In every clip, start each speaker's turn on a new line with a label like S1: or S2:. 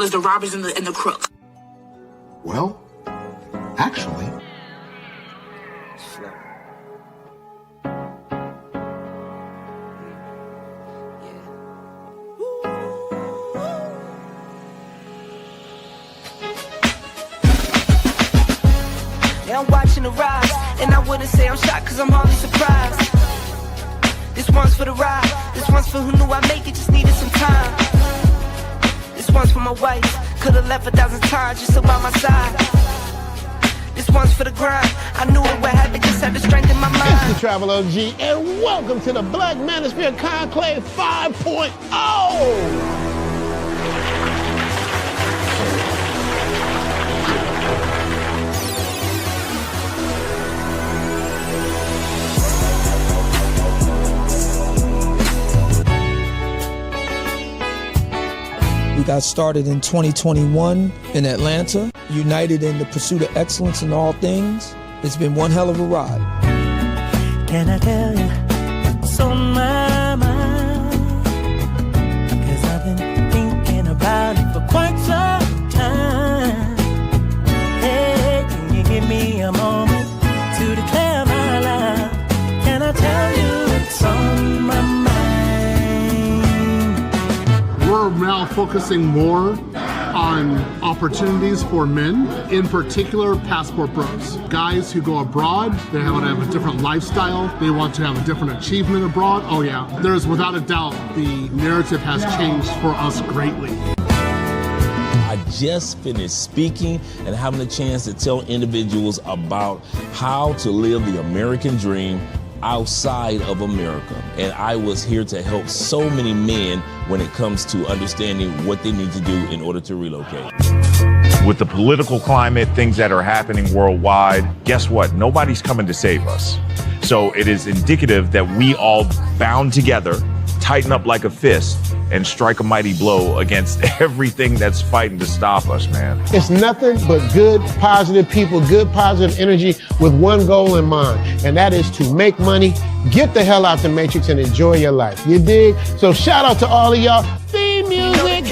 S1: dealers, the robbers, and the crooks.
S2: Well, actually...
S3: Yeah, I'm watching the rise, and I wouldn't say I'm shocked, cause I'm hardly surprised. This one's for the ride, this one's for who knew I'd make it, just needed some time. This one's for my wife, could've left 1,000 times just so by my side. This one's for the grind, I knew it would happen, just had the strength in my mind.
S4: It's the Travel OG, and welcome to the Black Manosphere Conclave 5.0!
S5: We got started in 2021 in Atlanta, united in the pursuit of excellence in all things. It's been one hell of a ride.
S3: Can I tell you what's on my mind? Cause I've been thinking about it for quite some time. Hey, can you give me a moment to declare my love? Can I tell you what's on my mind?
S2: We're now focusing more on opportunities for men, in particular passport bros. Guys who go abroad, they want to have a different lifestyle, they want to have a different achievement abroad. Oh yeah, there's without a doubt the narrative has changed for us greatly.
S6: I just finished speaking and having a chance to tell individuals about how to live the American dream outside of America. And I was here to help so many men when it comes to understanding what they need to do in order to relocate.
S7: With the political climate, things that are happening worldwide, guess what? Nobody's coming to save us. So it is indicative that we all bound together, tighten up like a fist, and strike a mighty blow against everything that's fighting to stop us, man.
S4: It's nothing but good, positive people, good, positive energy with one goal in mind, and that is to make money, get the hell out the Matrix, and enjoy your life. You dig? So shout out to all of y'all. Theme music!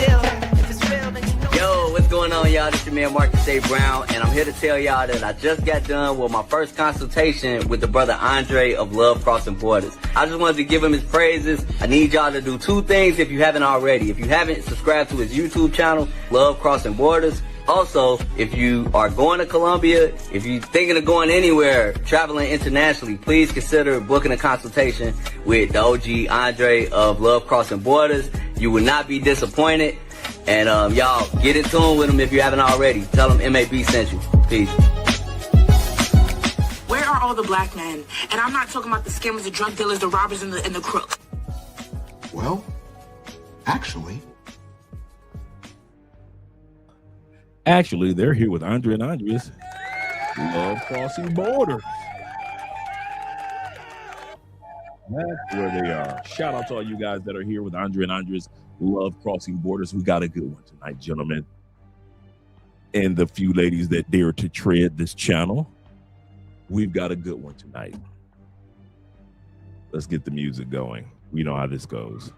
S8: Yo, what's going on, y'all? This is your man Marcus A. Brown, and I'm here to tell y'all that I just got done with my first consultation with the brother Andre of Love Crossing Borders. I just wanted to give him his praises. I need y'all to do two things if you haven't already. If you haven't, subscribe to his YouTube channel, Love Crossing Borders. Also, if you are going to Colombia, if you're thinking of going anywhere, traveling internationally, please consider booking a consultation with the OG Andre of Love Crossing Borders. You will not be disappointed. And y'all, get in tune with him if you haven't already. Tell him MAB sent you. Peace.
S1: Where are all the black men? And I'm not talking about the scammers, the drug dealers, the robbers, and the crooks.
S2: Well, actually...
S6: Actually, they're here with Andre and Andres Love Crossing Borders. That's where they are. Shout out to all you guys that are here with Andre and Andres Love Crossing Borders. We got a good one tonight, gentlemen. And the few ladies that dare to tread this channel, we've got a good one tonight. Let's get the music going. We know how this goes.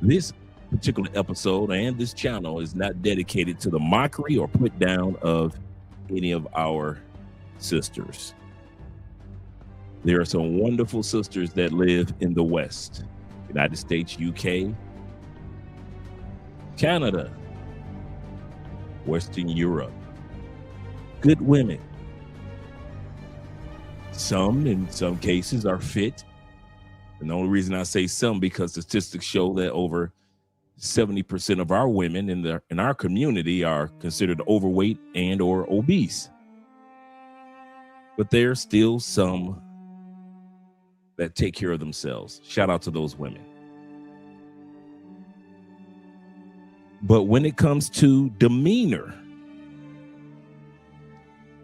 S6: This particular episode and this channel is not dedicated to the mockery or put down of any of our sisters. There are some wonderful sisters that live in the West, United States, UK, Canada, Western Europe. Good women. Some, in some cases, are fit. And the only reason I say some, because statistics show that over 70% of our women in our community are considered overweight and or obese. But there are still some that take care of themselves. Shout out to those women. But when it comes to demeanor,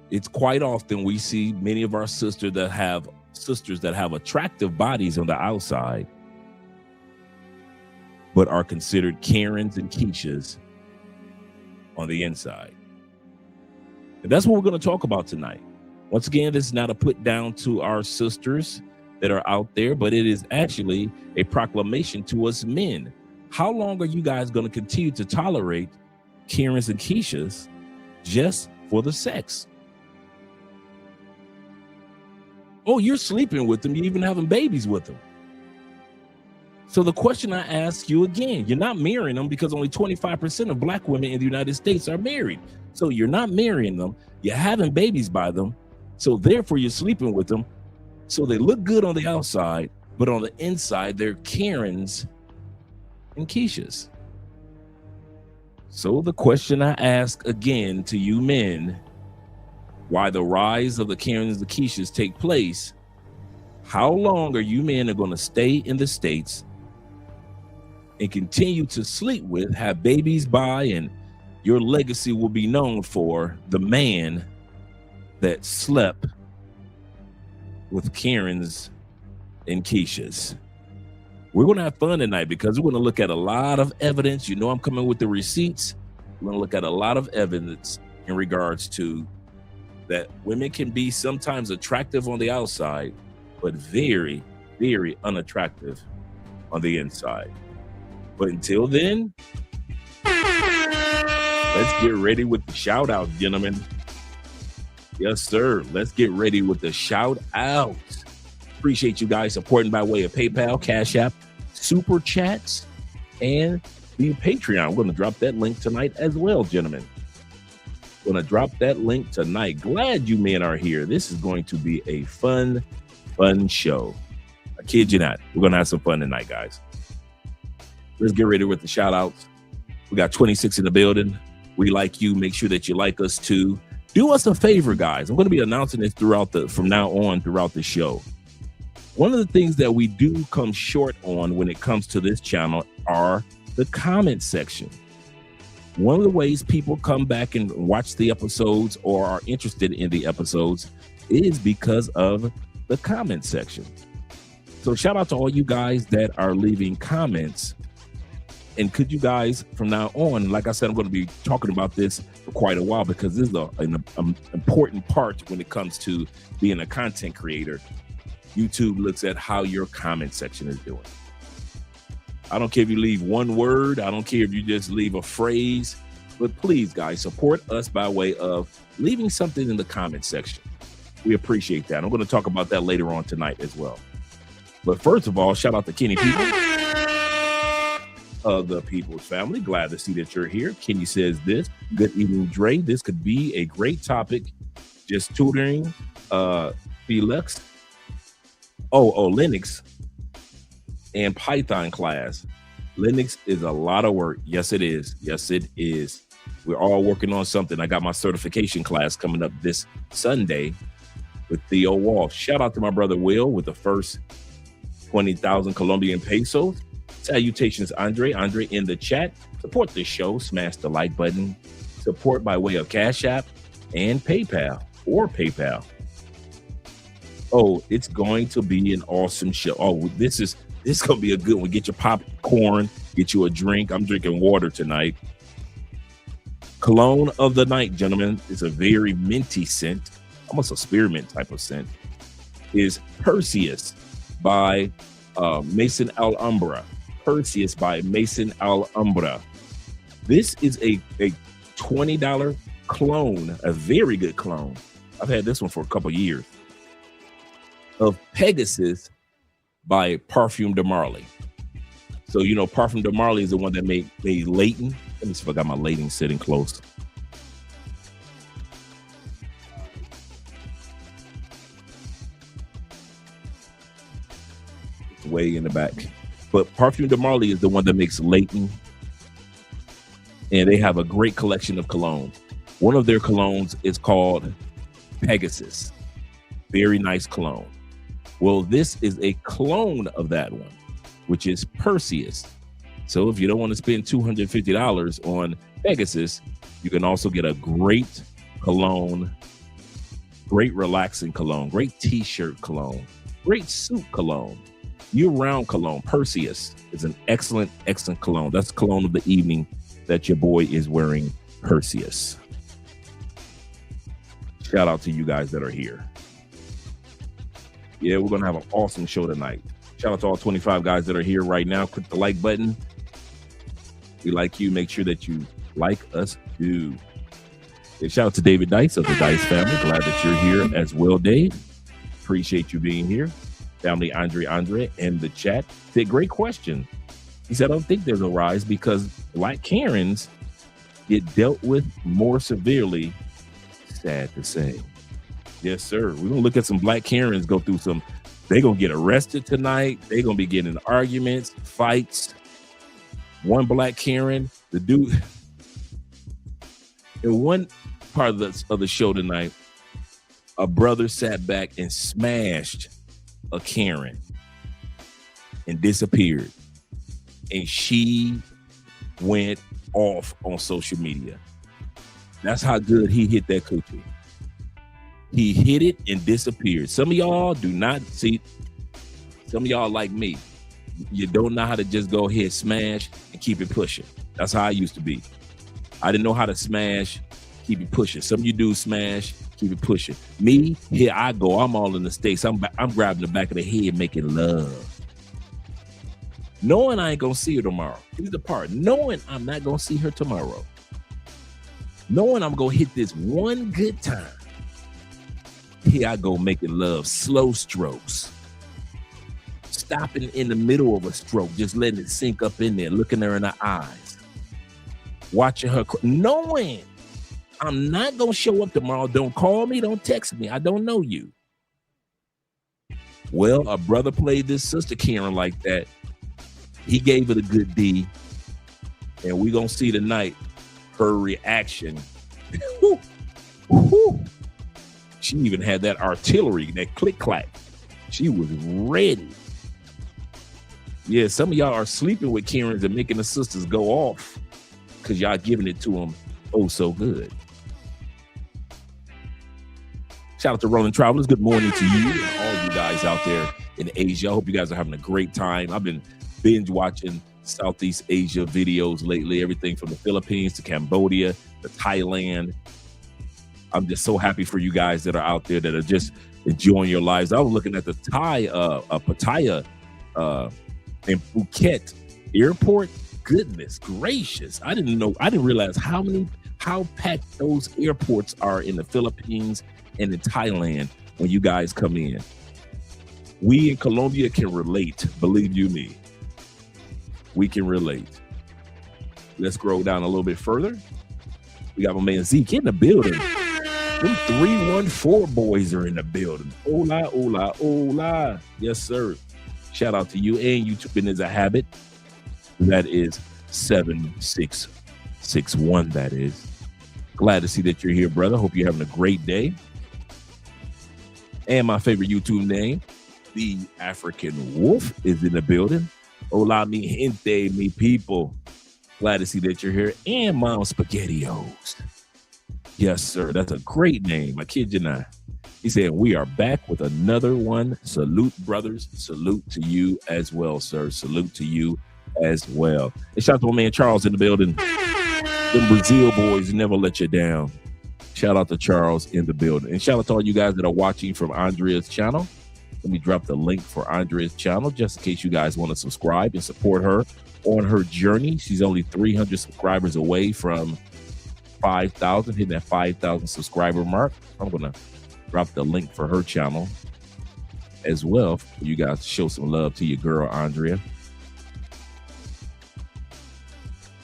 S6: it's quite often we see many of our sisters that have attractive bodies on the outside, but are considered Karens and Keishas on the inside. And that's what we're going to talk about tonight. Once again, this is not a put down to our sisters that are out there, but it is actually a proclamation to us men. How long are you guys going to continue to tolerate Karens and Keishas just for the sex? Oh, you're sleeping with them. You're even having babies with them. So the question I ask you again, you're not marrying them because only 25% of black women in the United States are married. So you're not marrying them. You're having babies by them. So therefore you're sleeping with them. So they look good on the outside, but on the inside, they're Karens and Keishas. So the question I ask again to you men, why the rise of the Karens and the Keishas take place, how long are you men are going to stay in the States and continue to sleep with, have babies by, and your legacy will be known for the man that slept with Karens and Keishas? We're going to have fun tonight because we're going to look at a lot of evidence. You know, I'm coming with the receipts. We're going to look at a lot of evidence in regards to that women can be sometimes attractive on the outside, but very, very unattractive on the inside. But until then, let's get ready with the shout out, gentlemen. Yes, sir. Let's get ready with the shout outs. Appreciate you guys supporting by way of PayPal, Cash App, Super Chats, and the Patreon. We're going to drop that link tonight as well, gentlemen. Going to drop that link tonight. Glad you men are here. This is going to be a fun show. I kid you not. We're going to have some fun tonight, guys. Let's get ready with the shout outs. We got 26 in the building. We like you. Make sure that you like us too. Do us a favor, guys. I'm going to be announcing this from now on throughout the show. One of the things that we do come short on when it comes to this channel are the comment section. One of the ways people come back and watch the episodes or are interested in the episodes is because of the comment section. So shout out to all you guys that are leaving comments. And could you guys, from now on, like I said, I'm going to be talking about this for quite a while because this is an important part when it comes to being a content creator. YouTube looks at how your comment section is doing. I don't care if you leave one word. I don't care if you just leave a phrase. But please, guys, support us by way of leaving something in the comment section. We appreciate that. I'm going to talk about that later on tonight as well. But first of all, shout out to Kenny People of the People's Family. Glad to see that you're here. Kenny says this. Good evening, Dre. This could be a great topic. Just tutoring Felix. Linux and Python class. Linux is a lot of work. Yes, it is. Yes, it is. We're all working on something. I got my certification class coming up this Sunday with Theo Walsh. Shout out to my brother Will with the first 20,000 Colombian pesos. Salutations, Andre. Andre in the chat. Support this show. Smash the like button. Support by way of Cash App and PayPal or PayPal. Oh, it's going to be an awesome show. Oh, this is going to be a good one. Get your popcorn, get you a drink. I'm drinking water tonight. Cologne of the night, gentlemen, is a very minty scent, almost a spearmint type of scent, is Perseus by Mason Alhambra. Perseus by Mason Alhambra. This is a $20 clone, a very good clone. I've had this one for a couple years. Of Pegasus by Parfum de Marly. So, you know, Parfum de Marly is the one that made Leighton. Let me see if I got my Leighton sitting close. It's way in the back. But Parfum de Marly is the one that makes Leighton. And they have a great collection of cologne. One of their colognes is called Pegasus. Very nice cologne. Well, this is a clone of that one, which is Perseus. So if you don't want to spend $250 on Pegasus, you can also get a great cologne, great relaxing cologne, great t-shirt cologne, great suit cologne, year-round cologne. Perseus is an excellent, excellent cologne. That's the cologne of the evening that your boy is wearing, Perseus. Shout out to you guys that are here. Yeah, we're going to have an awesome show tonight. Shout out to all 25 guys that are here right now. Click the like button. We like you. Make sure that you like us too. And shout out to David Dice of the Dice family. Glad that you're here as well, Dave. Appreciate you being here. Family Andre in the chat said, great question. He said, I don't think there's a rise because Black Karens get dealt with more severely. Sad to say. Yes, sir. We're going to look at some Black Karens go through some. They're going to get arrested tonight. They're going to be getting in arguments, fights. One Black Karen, the dude. In one part of the show tonight, a brother sat back and smashed a Karen and disappeared. And she went off on social media. That's how good he hit that coochie. He hit it and disappeared. Some of y'all do not see. Some of y'all like me. You don't know how to just go ahead, smash, and keep it pushing. That's how I used to be. I didn't know how to smash, keep it pushing. Some of you do smash, keep it pushing. Me, here I go. I'm all in the States. I'm grabbing the back of the head, making love. Knowing I ain't going to see her tomorrow. Here's the part. Knowing I'm not going to see her tomorrow. Knowing I'm going to hit this one good time. Here I go making love. Slow strokes. Stopping in the middle of a stroke. Just letting it sink up in there. Looking her in the eyes. Watching her. Knowing I'm not going to show up tomorrow. Don't call me. Don't text me. I don't know you. Well, a brother played this sister Karen like that. He gave it a good D. And we're going to see tonight her reaction. Woo, woo. She even had that artillery, that click-clack. She was ready. Yeah, some of y'all are sleeping with Karens and making the sisters go off because y'all giving it to them oh so good. Shout out to Rolling Travelers. Good morning to you and all you guys out there in Asia. I hope you guys are having a great time. I've been binge watching Southeast Asia videos lately, everything from the Philippines to Cambodia to Thailand. I'm just so happy for you guys that are out there that are just enjoying your lives. I was looking at the Pattaya in Phuket airport. Goodness gracious. I didn't realize how packed those airports are in the Philippines and in Thailand when you guys come in. We in Colombia can relate, believe you me. We can relate. Let's scroll down a little bit further. We got my man Zeke in the building. Them 314 boys are in the building. Hola, hola, hola. Yes, sir. Shout out to you. And YouTubing is a habit. That is 7661, that is. Glad to see that you're here, brother. Hope you're having a great day. And my favorite YouTube name, The African Wolf, is in the building. Hola, mi gente, mi people. Glad to see that you're here. And Mom SpaghettiOs. Yes, sir. That's a great name. I kid you not. He said, we are back with another one. Salute, brothers. Salute to you as well, sir. Salute to you as well. And shout out to my man Charles in the building. Them Brazil boys never let you down. Shout out to Charles in the building. And shout out to all you guys that are watching from Andrea's channel. Let me drop the link for Andrea's channel just in case you guys want to subscribe and support her on her journey. She's only 300 subscribers away from 5,000, hitting that 5,000 subscriber mark. I'm going to drop the link for her channel as well for you guys to show some love to your girl, Andrea.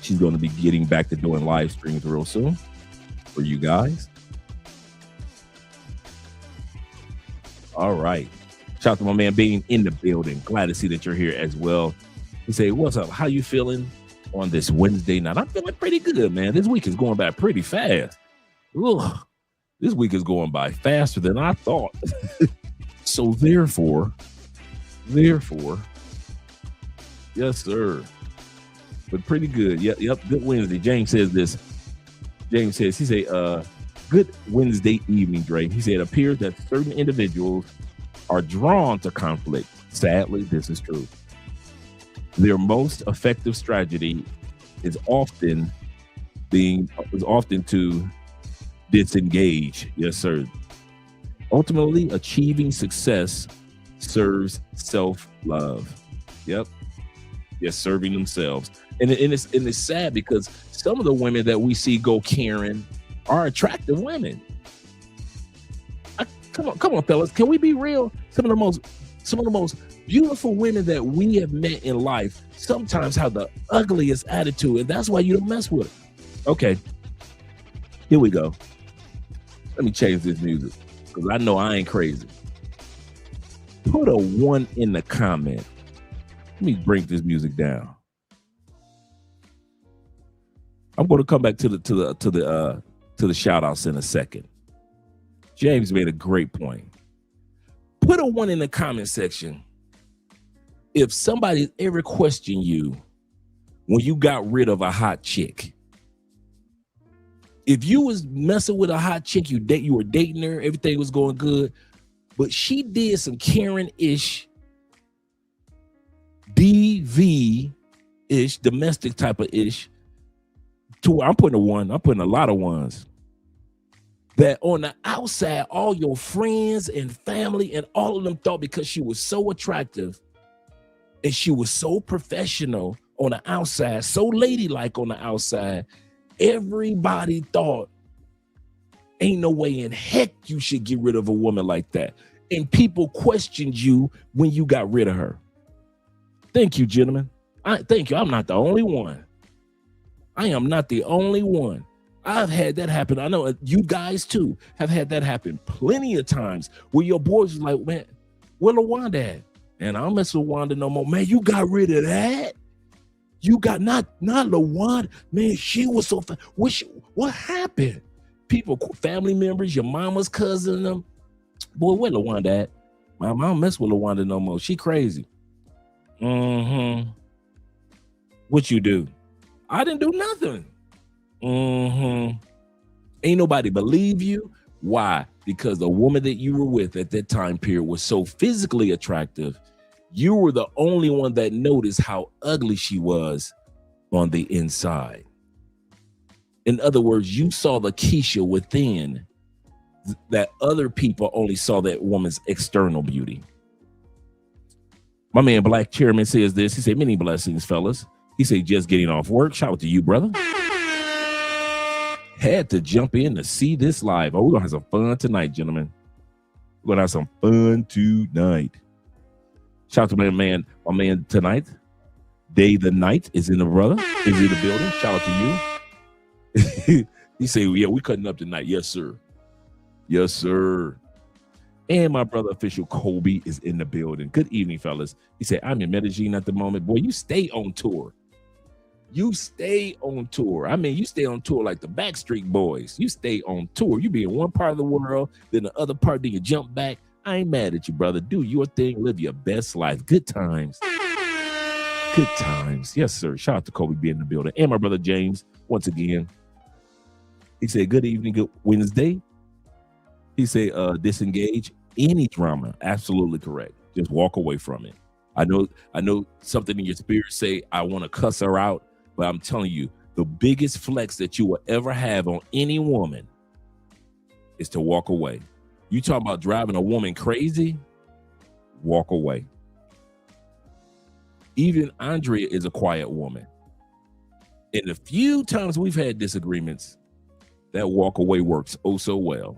S6: She's going to be getting back to doing live streams real soon for you guys. All right. Shout out to my man being in the building. Glad to see that you're here as well. He say, what's up? How you feeling on this Wednesday night? I'm feeling pretty good, man. This week is going by pretty fast. Ugh. This week is going by faster than I thought. So therefore, yes, sir. But pretty good. Yep, good Wednesday. James says this. James says, he say, good Wednesday evening, Dre. He said, it appears that certain individuals are drawn to conflict. Sadly, this is true. Their most effective strategy is often to disengage. Yes, sir. Ultimately, achieving success serves self-love. Yep. They're serving themselves. And it's sad because some of the women that we see go Karen are attractive women. Come on, fellas. Can we be real? Some of the most beautiful women that we have met in life sometimes have the ugliest attitude, and that's why you don't mess with it. Okay, here we go. Let me change this music because I know I ain't crazy. Put a 1 in the comment. Let me break this music down. I'm going to come back to the shout outs in a second. James made a great point. Put a 1 in the comment section if somebody ever questioned you when you got rid of a hot chick. If you was messing with a hot chick, you were dating her, everything was going good, but she did some Karen-ish, DV-ish, domestic type of ish, to where I'm putting a 1, I'm putting a lot of 1s. That on the outside, all your friends and family and all of them thought because she was so attractive and she was so professional on the outside, so ladylike on the outside, everybody thought, ain't no way in heck you should get rid of a woman like that. And people questioned you when you got rid of her. Thank you, gentlemen. Thank you. I'm not the only one. I am not the only one. I've had that happen. I know you guys too have had that happen plenty of times where your boys was like, man, where LaWanda at? And I don't mess with Wanda no more. Man, you got rid of that? You got not LaWanda. Man, she was so fast. What happened? People, family members, your mama's cousin, them. Boy, where LaWanda at? I don't mess with LaWanda no more. She crazy. What you do? I didn't do nothing. Ain't nobody believe you. Why? Because the woman that you were with at that time period was so physically attractive. You were the only one that noticed how ugly she was on the inside. In other words, you saw the Keisha within that other people only saw that woman's external beauty. My man Black Chairman says this. He said, many blessings, fellas. He said, just getting off work. Shout out to you, brother. Had to jump in to see this live. Oh, we're gonna have some fun tonight, gentlemen. We're gonna have some fun tonight. Shout out to my man tonight. Day the Night is in the brother. Is in the building. Shout out to you. He said, yeah, we cutting up tonight. Yes, sir. Yes, sir. And my brother official Kobe is in the building. Good evening, fellas. He said, I'm in Medellin at the moment. Boy, you stay on tour. You stay on tour. I mean, you stay on tour like the Backstreet Boys. You stay on tour. You be in one part of the world, then the other part, then you jump back. I ain't mad at you, brother. Do your thing. Live your best life. Good times. Good times. Yes, sir. Shout out to Kobe being in the building. And my brother James, once again. He said, good evening, good Wednesday. He said, disengage any drama. Absolutely correct. Just walk away from it. I know something in your spirit say, I want to cuss her out. But I'm telling you, the biggest flex that you will ever have on any woman is to walk away. You talking about driving a woman crazy? Walk away. Even Andrea is a quiet woman. And the few times we've had disagreements, that walk away works oh so well.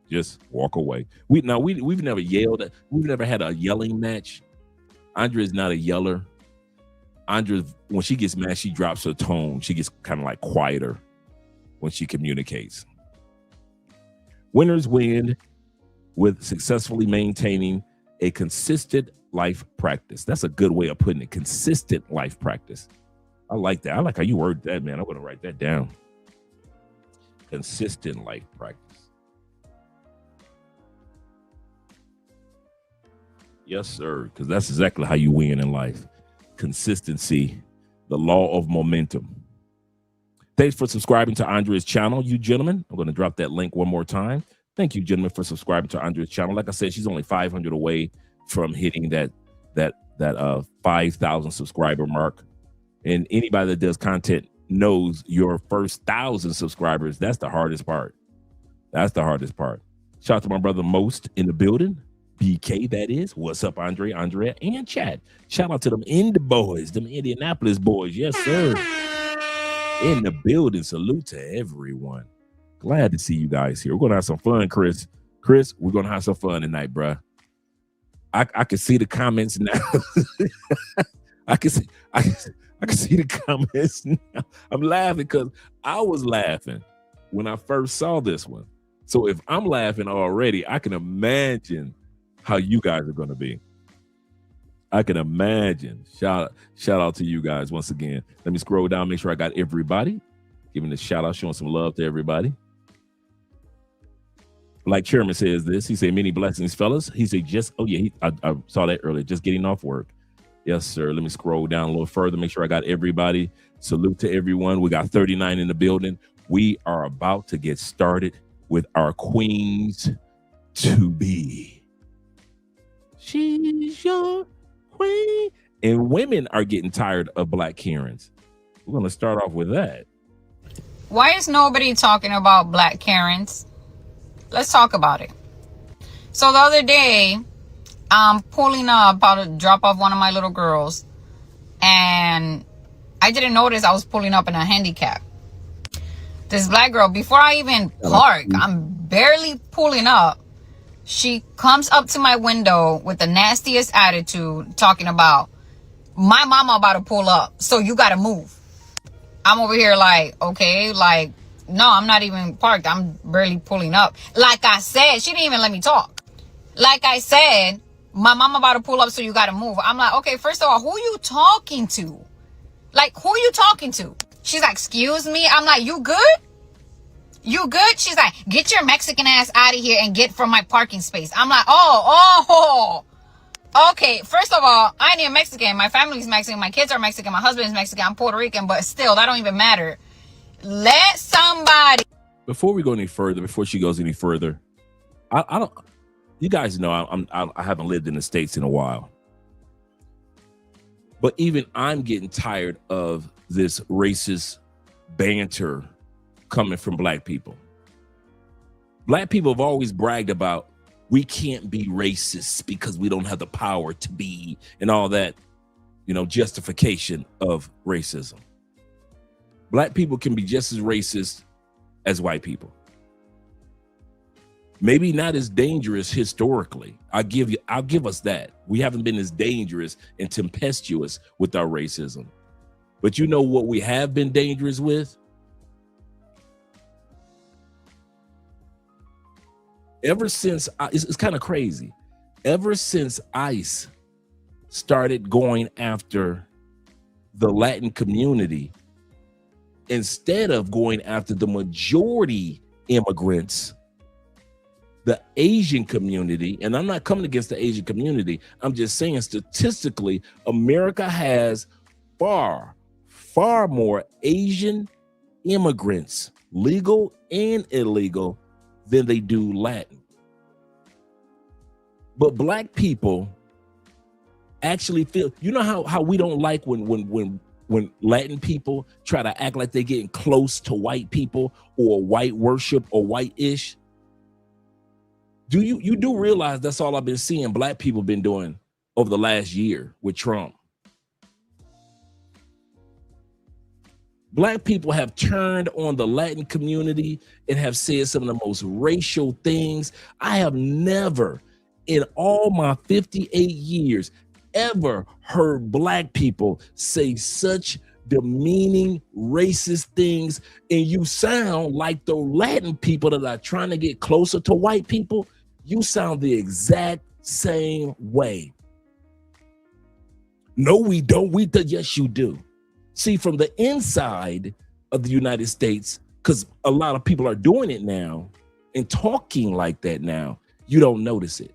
S6: Just walk away. We've never yelled. We've never had a yelling match. Andrea's not a yeller. Andrea, when she gets mad, she drops her tone. She gets kind of like quieter when she communicates. Winners win with successfully maintaining a consistent life practice. That's a good way of putting it. Consistent life practice. I like that. I like how you word that, man. I'm going to write that down. Consistent life practice. Yes, sir. Because that's exactly how you win in life. Consistency, the law of momentum. Thanks for subscribing to Andrea's channel, you gentlemen. I'm going to drop that link one more time. Thank you, gentlemen, for subscribing to Andrea's channel. Like I said, she's only 500 away from hitting that 5,000 subscriber mark. And anybody that does content knows your first 1,000 subscribers. That's the hardest part. That's the hardest part. Shout out to my brother Most in the building. BK, that is. What's up, Andre, Andrea, and Chad? Shout out to them Indy boys, them Indianapolis boys. Yes, sir. In the building. Salute to everyone. Glad to see you guys here. We're going to have some fun, Chris. Chris, we're going to have some fun tonight, bruh. I can see the comments now. I can see the comments now. I'm laughing because I was laughing when I first saw this one. So if I'm laughing already, I can imagine how you guys are going to be. I can imagine. Shout out to you guys once again. Let me scroll down, make sure I got everybody. Giving a shout out, showing some love to everybody. Like Chairman says this, he said, many blessings, fellas. He said, I saw that earlier, just getting off work. Yes, sir. Let me scroll down a little further, make sure I got everybody. Salute to everyone. We got 39 in the building. We are about to get started with our queens to be. She's your queen. And women are getting tired of Black Karens. We're going to start off with that.
S9: Why is nobody talking about Black Karens? Let's talk about it. So the other day, I'm pulling up, about to drop off one of my little girls, and I didn't notice I was pulling up in a handicap. This Black girl, before I even park, I'm barely pulling up. She comes up to my window with the nastiest attitude, talking about, my mama about to pull up, so you gotta move. I'm over here like, okay, like, no, I'm not even parked. I'm barely pulling up. Like I said, she didn't even let me talk. Like I said, my mama about to pull up, so you gotta move. I'm like, okay, first of all, who you talking to? Like, who you talking to? She's like, excuse me? I'm like, you good? You good? She's like, get your Mexican ass out of here and get from my parking space. I'm like, oh. Okay, first of all, I ain't even Mexican. My family's Mexican. My kids are Mexican. My husband's Mexican. I'm Puerto Rican, but still, that don't even matter. Let somebody.
S6: Before we go any further, before she goes any further, I don't. You guys know I haven't lived in the States in a while, but even I'm getting tired of this racist banter coming from Black people. Black people have always bragged about we can't be racist because we don't have the power to be, and all that, justification of racism. Black people can be just as racist as white people. Maybe not as dangerous historically. I'll give us that. We haven't been as dangerous and tempestuous with our racism. But you know what we have been dangerous with? Ever since, it's kind of crazy. Ever since ICE started going after the Latin community, instead of going after the majority immigrants, the Asian community, and I'm not coming against the Asian community, I'm just saying statistically, America has far more Asian immigrants, legal and illegal, than they do Latin. But Black people actually feel, how we don't like when Latin people try to act like they're getting close to white people or white worship or white-ish. You do realize that's all I've been seeing Black people been doing over the last year with Trump. Black people have turned on the Latin community and have said some of the most racial things. I have never, in all my 58 years, ever heard Black people say such demeaning, racist things. And you sound like the Latin people that are trying to get closer to white people. You sound the exact same way. No, we don't. Yes, you do. See, from the inside of the United States, because a lot of people are doing it now and talking like that now, you don't notice it.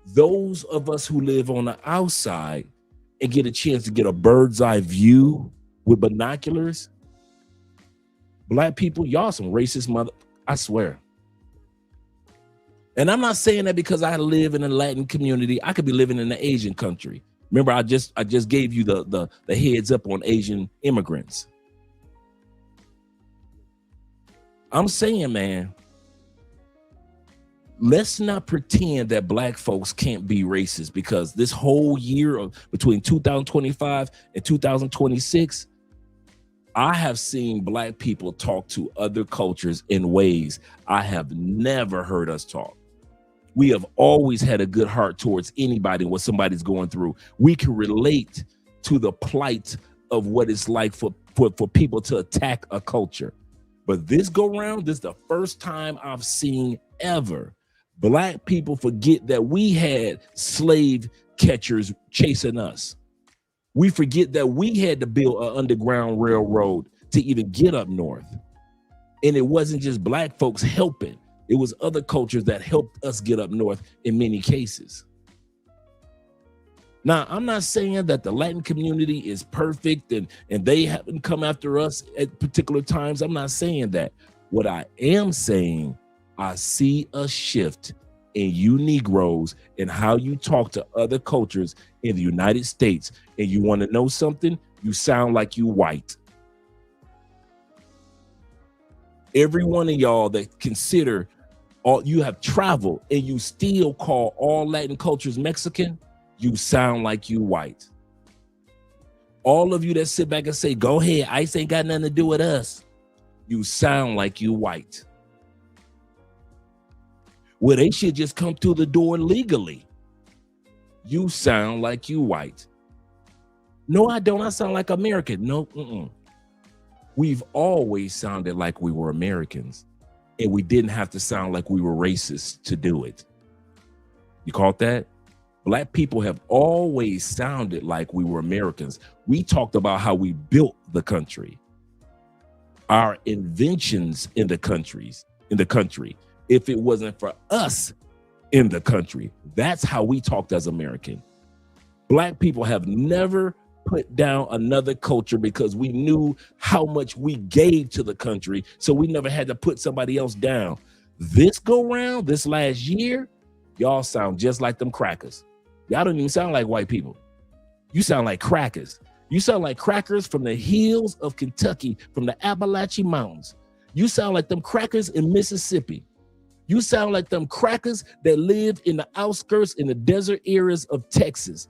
S6: Those of us who live on the outside and get a chance to get a bird's eye view with binoculars, Black people, y'all some racist mother, I swear. And I'm not saying that because I live in a Latin community. I could be living in an Asian country. Remember, I just gave you the heads up on Asian immigrants. I'm saying, man, let's not pretend that black folks can't be racist, because this whole year of between 2025 and 2026, I have seen black people talk to other cultures in ways I have never heard us talk. We have always had a good heart towards anybody, what somebody's going through. We can relate to the plight of what it's like for people to attack a culture. But this go round, this is the first time I've seen ever black people forget that we had slave catchers chasing us. We forget that we had to build an underground railroad to even get up north. And it wasn't just black folks helping. It was other cultures that helped us get up north in many cases. Now, I'm not saying that the Latin community is perfect and they haven't come after us at particular times. I'm not saying that. What I am saying, I see a shift in you Negroes and how you talk to other cultures in the United States. And you want to know something? You sound like you white. Every one of y'all that consider all you have traveled and you still call all Latin cultures Mexican, you sound like you white. All of you that sit back and say, go ahead, ICE ain't got nothing to do with us, you sound like you white. Well, they should just come through the door legally. You sound like you white. No, I don't. I sound like American. No, We've always sounded like we were Americans, and we didn't have to sound like we were racist to do it. You caught that? Black people have always sounded like we were Americans. We talked about how we built the country, our inventions in the country. If it wasn't for us in the country, that's how we talked as American. Black people have never put down another culture because we knew how much we gave to the country, so we never had to put somebody else down. This go round, this last year, y'all sound just like them crackers. Y'all don't even sound like white people. You sound like crackers. You sound like crackers from the hills of Kentucky, from the Appalachian Mountains. You sound like them crackers in Mississippi. You sound like them crackers that live in the outskirts, in the desert areas of Texas.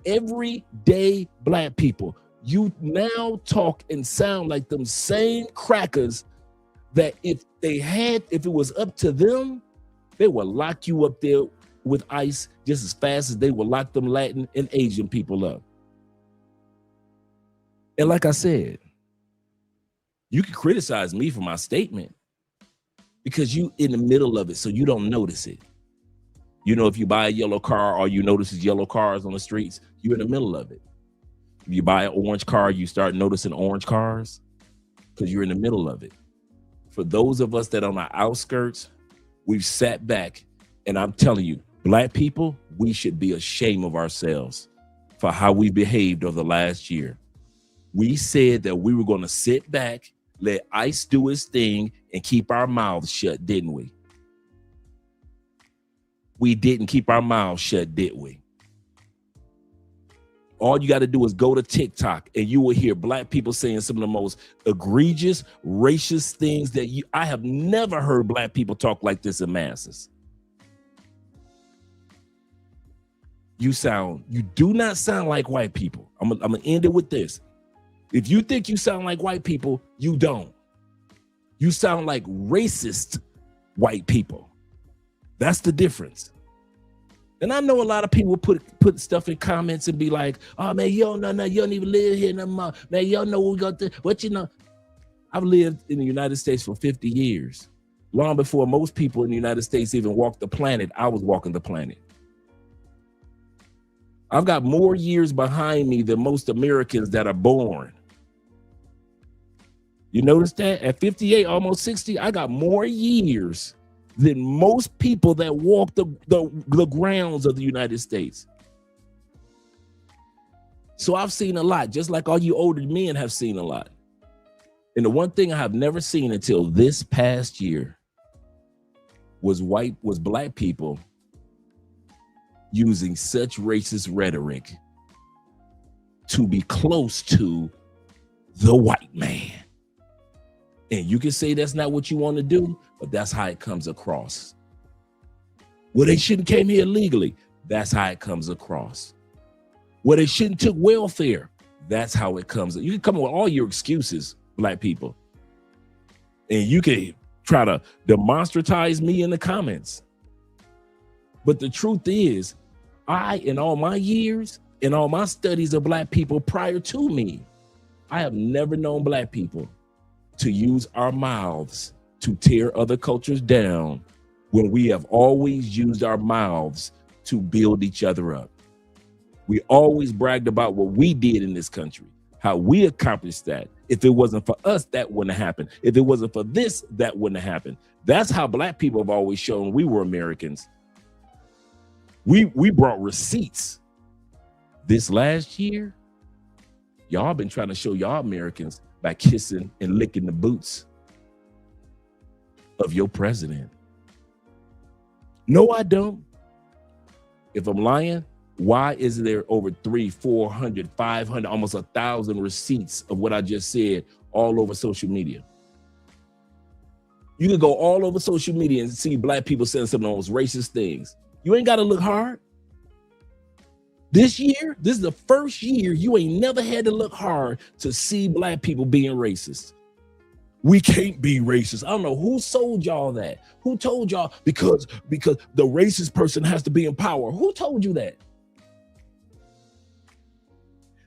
S6: Everyday black people, you now talk and sound like them same crackers that if it was up to them, they would lock you up there with ICE just as fast as they would lock them Latin and Asian people up. And like I said, you can criticize me for my statement because you in the middle of it, so you don't notice it. You know, if you buy a yellow car, all you notice is yellow cars on the streets, you're in the middle of it. If you buy an orange car, you start noticing orange cars because you're in the middle of it. For those of us that are on the outskirts, we've sat back, and I'm telling you, black people, we should be ashamed of ourselves for how we behaved over the last year. We said that we were going to sit back, let ICE do its thing, and keep our mouths shut, didn't we? We didn't keep our mouths shut, did we? All you got to do is go to TikTok and you will hear black people saying some of the most egregious, racist things that I have never heard black people talk like this in masses. You do not sound like white people. I'm gonna end it with this. If you think you sound like white people, you don't. You sound like racist white people. That's the difference. And I know a lot of people put stuff in comments and be like, oh man, you don't know nothing, you don't even live here no more. Man, you don't know what we got to, what you know. I've lived in the United States for 50 years. Long before most people in the United States even walked the planet, I was walking the planet. I've got more years behind me than most Americans that are born. You notice that? At 58, almost 60, I got more years than most people that walk the grounds of the United States. So I've seen a lot, just like all you older men have seen a lot. And the one thing I have never seen until this past year was black people using such racist rhetoric to be close to the white man. And you can say that's not what you want to do, but that's how it comes across. Well, they shouldn't came here illegally. That's how it comes across. Well, they shouldn't took welfare. That's how it comes. You can come up with all your excuses, black people. And you can try to demonstratize me in the comments. But the truth is, in all my years, in all my studies of black people prior to me, I have never known black people to use our mouths to tear other cultures down when we have always used our mouths to build each other up. We always bragged about what we did in this country, how we accomplished that. If it wasn't for us, that wouldn't have happened. If it wasn't for this, that wouldn't have happened. That's how black people have always shown we were Americans. We brought receipts. This last year, y'all been trying to show y'all Americans by kissing and licking the boots of your president. No, I don't. If I'm lying, why is there over 300, 400, 500, almost 1,000 receipts of what I just said all over social media? You can go all over social media and see black people saying some of those racist things. You ain't got to look hard. This year, this is the first year you ain't never had to look hard to see black people being racist. We can't be racist. I don't know who sold y'all that. Who told y'all because the racist person has to be in power? Who told you that?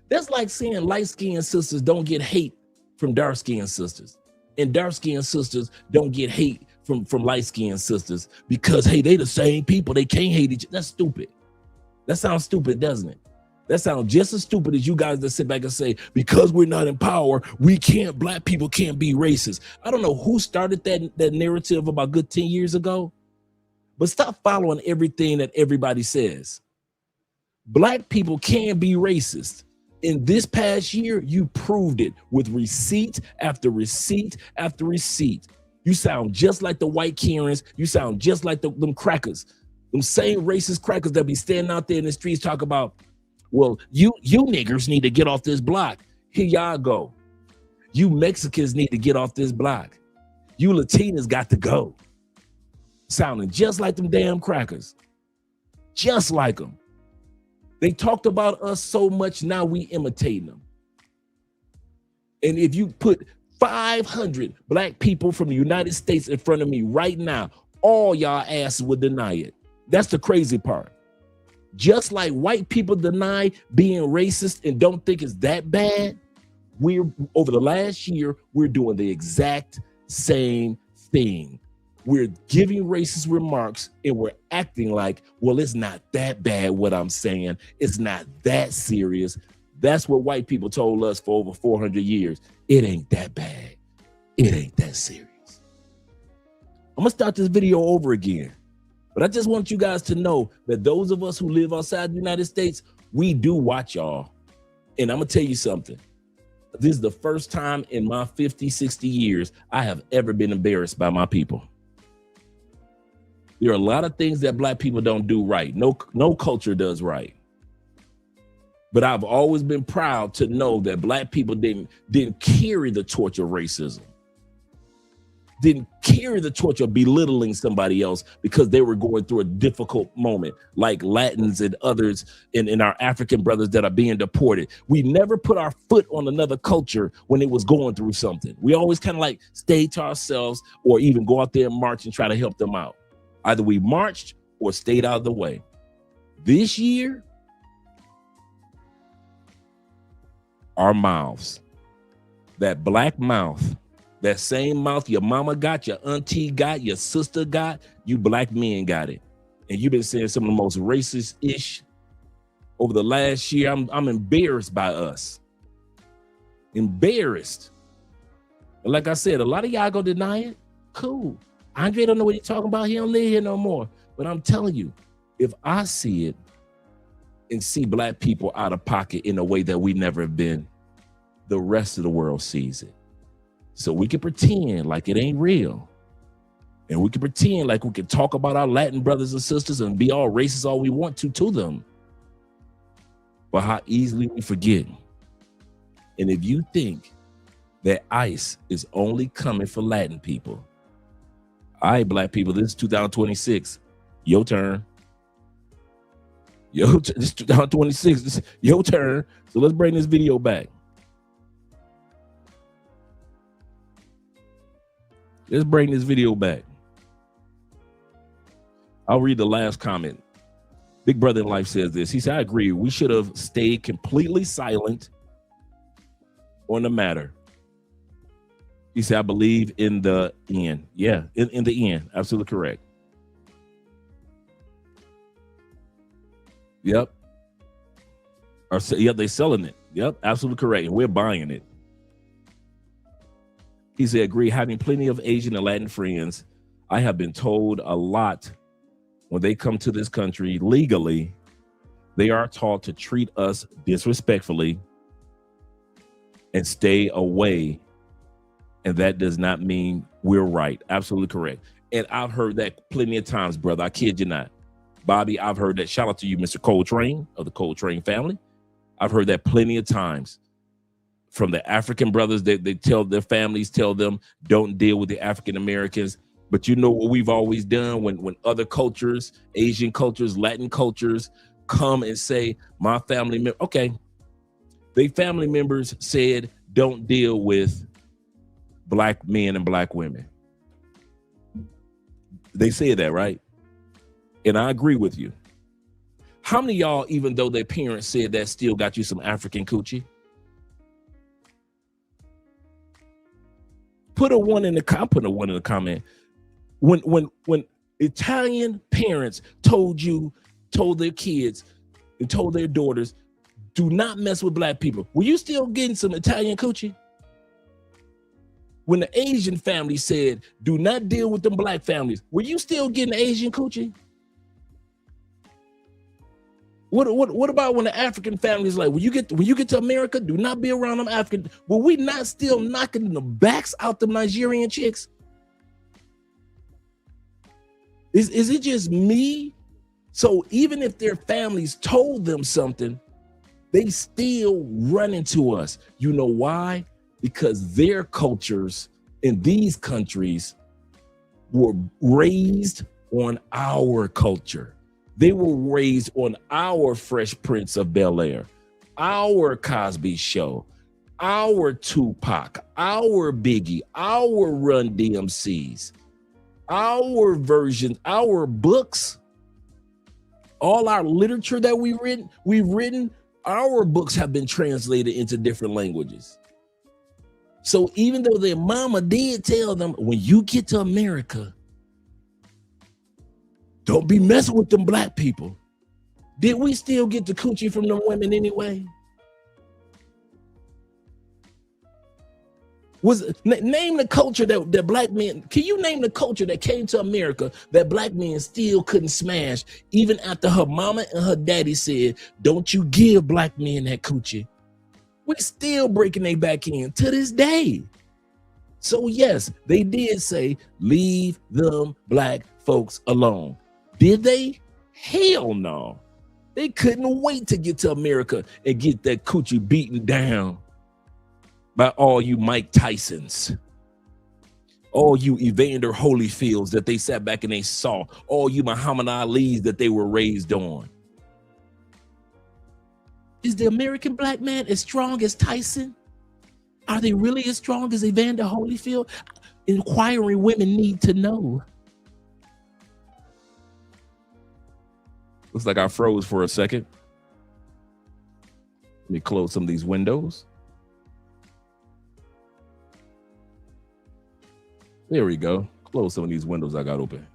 S6: That's like saying light-skinned sisters don't get hate from dark-skinned sisters, and dark-skinned sisters don't get hate from light-skinned sisters because, hey, they the same people. They can't hate each other. That's stupid. That sounds stupid, doesn't it? That sounds just as stupid as you guys that sit back and say, because we're not in power, black people can't be racist. I don't know who started that narrative about good 10 years ago, but stop following everything that everybody says. Black people can be racist. In this past year, you proved it with receipt after receipt after receipt. You sound just like the white Karens. You sound just like them crackers, them same racist crackers that be standing out there in the streets talk about, well, you niggers need to get off this block. Here y'all go. You Mexicans need to get off this block. You Latinas got to go. Sounding just like them damn crackers. Just like them. They talked about us so much, now we imitating them. And if you put 500 black people from the United States in front of me right now, all y'all asses would deny it. That's the crazy part. Just like white people deny being racist and don't think it's that bad, over the last year, we're doing the exact same thing. We're giving racist remarks and we're acting like, well, it's not that bad what I'm saying. It's not that serious. That's what white people told us for over 400 years. It ain't that bad. It ain't that serious. I'm gonna start this video over again. But I just want you guys to know that those of us who live outside the United States, we do watch y'all. And I'm gonna tell you something. This is the first time in my 50, 60 years I have ever been embarrassed by my people. There are a lot of things that black people don't do right. No culture does right. But I've always been proud to know that black people didn't carry the torch of racism. Didn't carry the torch of belittling somebody else because they were going through a difficult moment, like Latins and others and our African brothers that are being deported. We never put our foot on another culture when it was going through something. We always kind of like stayed to ourselves or even go out there and march and try to help them out. Either we marched or stayed out of the way. This year, our mouths, that black mouth, that same mouth your mama got, your auntie got, your sister got, you black men got it. And you've been saying some of the most racist-ish over the last year. I'm embarrassed by us. Embarrassed. But like I said, a lot of y'all gonna deny it. Cool. Andre don't know what he's talking about. He don't live here no more. But I'm telling you, if I see it and see black people out of pocket in a way that we never have been, the rest of the world sees it. So we can pretend like it ain't real. And we can pretend like we can talk about our Latin brothers and sisters and be all racist all we want to them. But how easily we forget. And if you think that ICE is only coming for Latin people, all right, black people, this is 2026. Your turn. This is 2026. This is your turn. So let's bring this video back. Let's bring this video back. I'll read the last comment. Big Brother in Life says this. He said, I agree. We should have stayed completely silent on the matter. He said, I believe in the end. Yeah, in the end. Absolutely correct. Yep. Yep, they're selling it. Yep, absolutely correct. And we're buying it. He said, agree. Having plenty of Asian and Latin friends, I have been told a lot when they come to this country legally, they are taught to treat us disrespectfully and stay away. And that does not mean we're right. Absolutely correct. And I've heard that plenty of times, brother. I kid you not. Bobby, I've heard that. Shout out to you, Mr. Coltrane of the Coltrane family. I've heard that plenty of times from the African brothers. They tell their families, tell them, don't deal with the African Americans. But you know what we've always done when other cultures, Asian cultures, Latin cultures come and say, my family, okay, they family members said, don't deal with black men and black women. They said that, right? And I agree with you. How many of y'all, even though their parents said that, still got you some African coochie? Put a one in the comment. When Italian parents told their kids and told their daughters, do not mess with black people, were you still getting some Italian coochie? When the Asian family said, do not deal with them black families, were you still getting Asian coochie? What about when the African families like, when you get to America, do not be around them African? Were we not still knocking the backs out the Nigerian chicks? Is it just me? So even if their families told them something, they still run into us. You know why? Because their cultures in these countries were raised on our culture. They were raised on our Fresh Prince of Bel-Air, our Cosby Show, our Tupac, our Biggie, our Run DMCs, our versions, our books, all our literature that we've written, our books have been translated into different languages. So even though their mama did tell them, when you get to America, don't be messing with them black people, did we still get the coochie from them women anyway? Name the culture that black men, can you name the culture that came to America that black men still couldn't smash, even after her mama and her daddy said, don't you give black men that coochie? We're still breaking their back in to this day. So yes, they did say, leave them black folks alone. Did they? Hell no. They couldn't wait to get to America and get that coochie beaten down by all you Mike Tysons, all you Evander Holyfields that they sat back and they saw, all you Muhammad Ali's that they were raised on. Is the American black man as strong as Tyson? Are they really as strong as Evander Holyfield? Inquiring women need to know. Looks like I froze for a second. Let me close some of these windows. There we go. Close some of these windows I got open.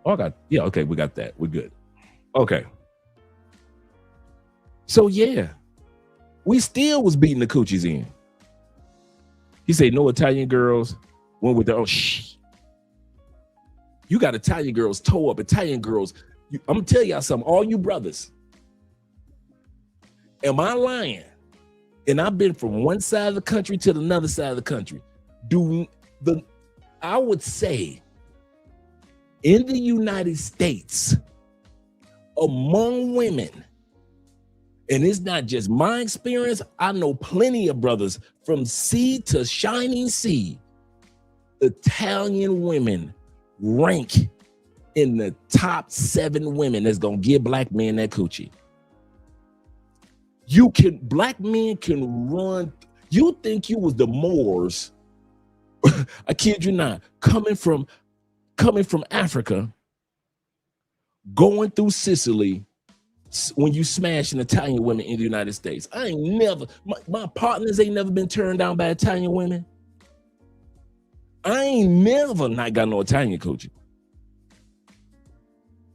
S6: Oh, okay, we got that. We're good. Okay. So yeah, we still was beating the coochies in. He said no Italian girls went with their own shh. You got Italian girls toe up, Italian girls. I'm gonna tell y'all something, all you brothers. Am I lying? And I've been from one side of the country to another side of the country. I would say in the United States, among women, and it's not just my experience, I know plenty of brothers from sea to shining sea, Italian women rank in the top 7 women that's gonna give black men that coochie. Black men can run. You think you was the Moors? I kid you not. Coming from Africa, going through Sicily, when you smash an Italian women in the United States. I ain't never, my partners ain't never been turned down by Italian women. I ain't never not got no Italian coochie.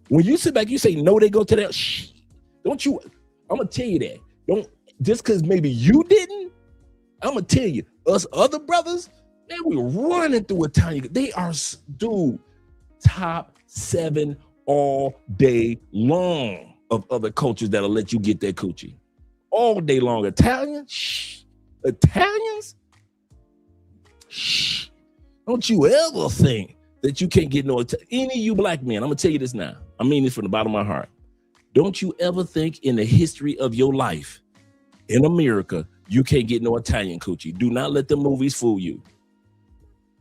S6: When you sit back, you say, no, they go to that. Shh. Don't you, I'm going to tell you that. Don't, just because maybe you didn't, I'm going to tell you, us other brothers, man, we running through Italian. They are, dude, top 7 all day long of other cultures that'll let you get that coochie. All day long. Italians? Shh. Italians? Shh. Don't you ever think that you can't get no, any of you black men, I'm going to tell you this now. I mean this from the bottom of my heart. Don't you ever think in the history of your life in America, you can't get no Italian coochie. Do not let the movies fool you.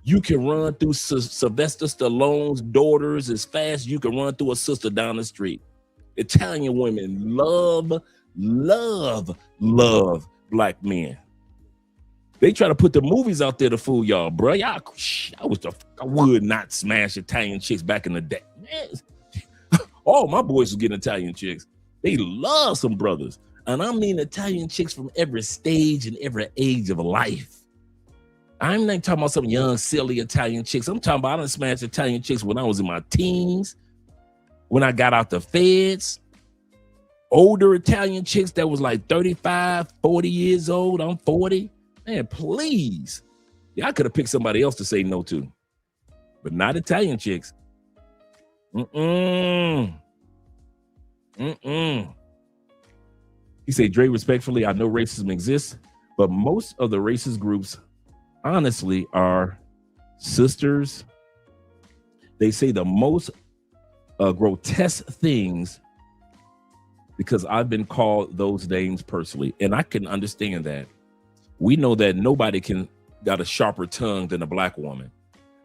S6: You can run through Sylvester Stallone's daughters as fast as you can run through a sister down the street. Italian women love black men. They try to put the movies out there to fool y'all, bro. I would not smash Italian chicks back in the day. Man, all my boys was getting Italian chicks. They love some brothers. And I mean Italian chicks from every stage and every age of life. I'm not talking about some young, silly Italian chicks. I'm talking about I done smashed Italian chicks when I was in my teens, when I got out the feds. Older Italian chicks that was like 35, 40 years old. I'm 40. Man, please. Yeah, I could have picked somebody else to say no to, but not Italian chicks. He said, Dre, respectfully, I know racism exists, but most of the racist groups, honestly, are sisters. They say the most grotesque things because I've been called those names personally, and I can understand that. We know that nobody got a sharper tongue than a black woman.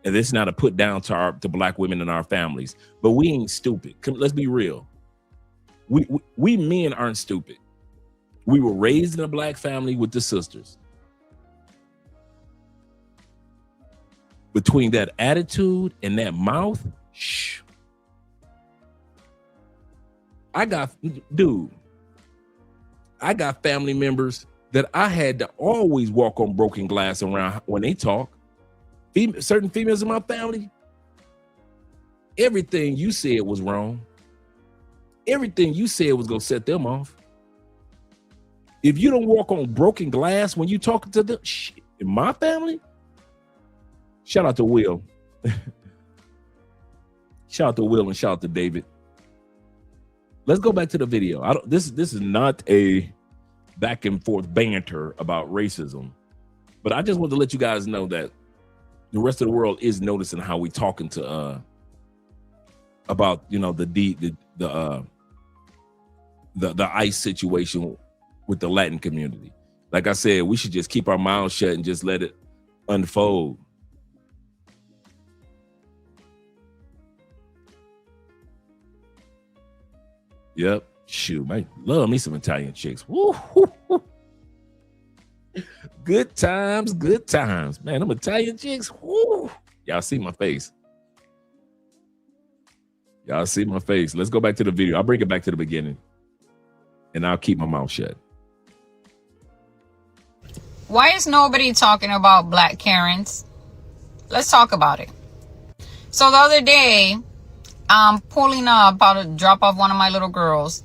S6: And this is not a put down to black women in our families, but we ain't stupid. Let's be real. We men aren't stupid. We were raised in a black family with the sisters. Between that attitude and that mouth, shh. I got family members that I had to always walk on broken glass around when they talk. Certain females in my family, everything you said was wrong. Everything you said was gonna set them off. If you don't walk on broken glass when you talking to them, in my family, shout out to Will. Shout out to Will and shout out to David. Let's go back to the video. This is not a back and forth banter about racism, but I just want to let you guys know that the rest of the world is noticing how we talking to about the ICE situation with the Latin community. Like I said, we should just keep our mouths shut and just let it unfold. Yep. Shoot, man, love me some Italian chicks. Woo, woo, woo. Good times, man. Them Italian chicks. Woo. Y'all see my face. Let's go back to the video. I'll bring it back to the beginning, and I'll keep my mouth shut.
S9: Why is nobody talking about black Karens? Let's talk about it. So the other day, I'm pulling up, about to drop off one of my little girls,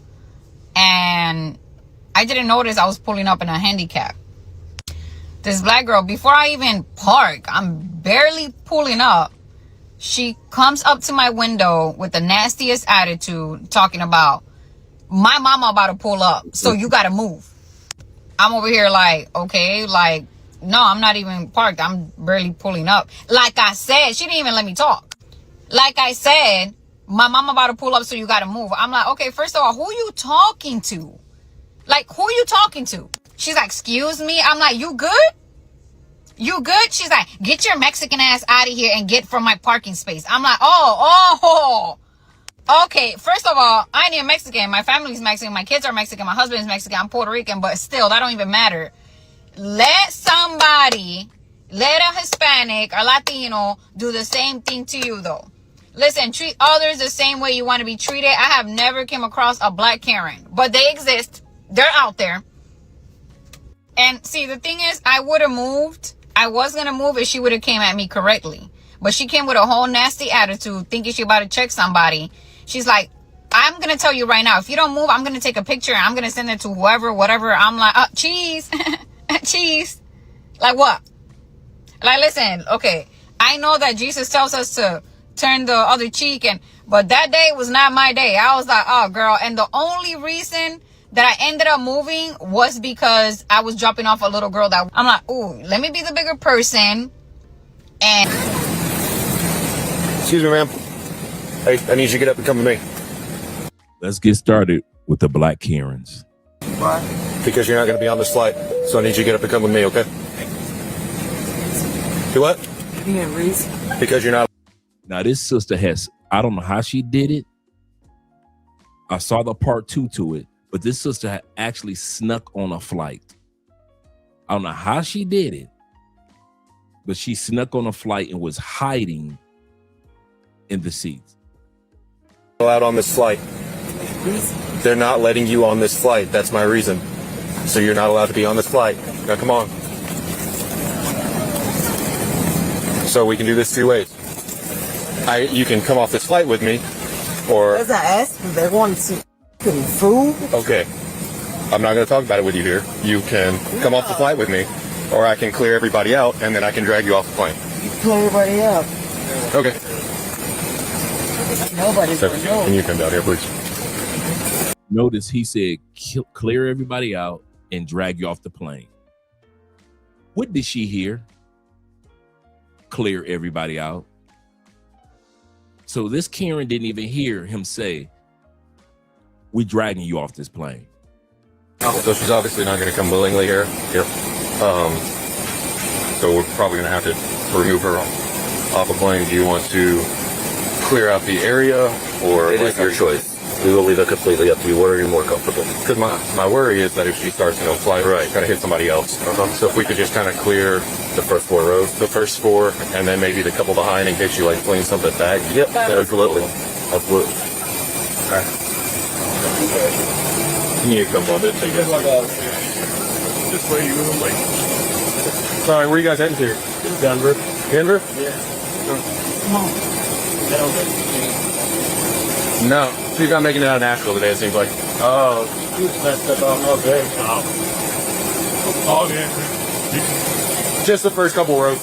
S9: and I didn't notice I was pulling up in a handicap. This black girl, before I even park, I'm barely pulling up. She comes up to my window with the nastiest attitude, talking about, my mama about to pull up, so you gotta move. I'm over here like, okay, like, no, I'm not even parked. I'm barely pulling up. Like I said, she didn't even let me talk. Like I said, my mama about to pull up, so you gotta move. I'm like, okay, first of all, who you talking to? Like, who you talking to? She's like, excuse me? I'm like, you good? You good? She's like, get your Mexican ass out of here and get from my parking space. I'm like, oh, Okay, first of all, I ain't even Mexican. My family's Mexican. My kids are Mexican. My husband's Mexican. I'm Puerto Rican, but still, that don't even matter. Let a Hispanic or Latino do the same thing to you, though. Listen, treat others the same way you want to be treated. I have never came across a black Karen, but they exist. They're out there. And see, the thing is, I would have moved. I was going to move if she would have came at me correctly. But she came with a whole nasty attitude, thinking she about to check somebody. She's like, I'm going to tell you right now, if you don't move, I'm going to take a picture and I'm going to send it to whoever, whatever. I'm like, cheese, cheese. Like what? Like, listen, okay. I know that Jesus tells us to turn the other cheek, but that day was not my day. I was like, oh, girl. And the only reason that I ended up moving was because I was dropping off a little girl that I'm like, ooh, let me be the bigger person. And
S10: excuse me, ma'am. I need you to get up and come with me.
S6: Let's get started with the black Karens.
S10: Why? Because you're not going to be on this flight, so I need you to get up and come with me, okay? Do what?
S1: Give me a reason.
S10: Because you're not.
S6: Now, this sister has, I don't know how she did it. I saw the part 2 to it, but this sister had actually snuck on a flight. I don't know how she did it, but she snuck on a flight and was hiding in the seats.
S10: Allowed on this flight. They're not letting you on this flight. That's my reason. So you're not allowed to be on this flight. Now come on. So we can do this 2 ways. You can come off this flight with me, or
S1: As I asked them, they wanted some food.
S10: okay. I'm not going to talk about it with you here. You can come off the flight with me, or I can clear everybody out and then I can drag you off the plane.
S1: Clear everybody up.
S10: Okay.
S1: Nobody's
S10: So,
S1: gonna know.
S10: can you come down here, please?
S6: Notice he said, clear everybody out and drag you off the plane. What did she hear? Clear everybody out. So this Karen didn't even hear him say, we're dragging you off this plane.
S10: So she's obviously not going to come willingly here. So we're probably going to have to remove her off a plane. Do you want to clear out the area, or
S11: it is your choice? We will leave it completely up to you. Where are you more comfortable?
S10: Because my worry is that if she starts to fly right, kind of hit somebody else. So if we could just kind of clear
S11: The first 4 rows.
S10: the first 4, and then maybe the couple behind in case you like fling something back.
S11: Yep, absolutely. Absolutely.
S10: Okay. Can you come on it? This way you like. Sorry, where you guys heading to? Denver. Denver?
S1: Yeah. Come on.
S10: No, she's not making it out of Nashville today, it seems like.
S12: Oh, you messed up all day. Oh, yeah.
S10: Just the first couple rows.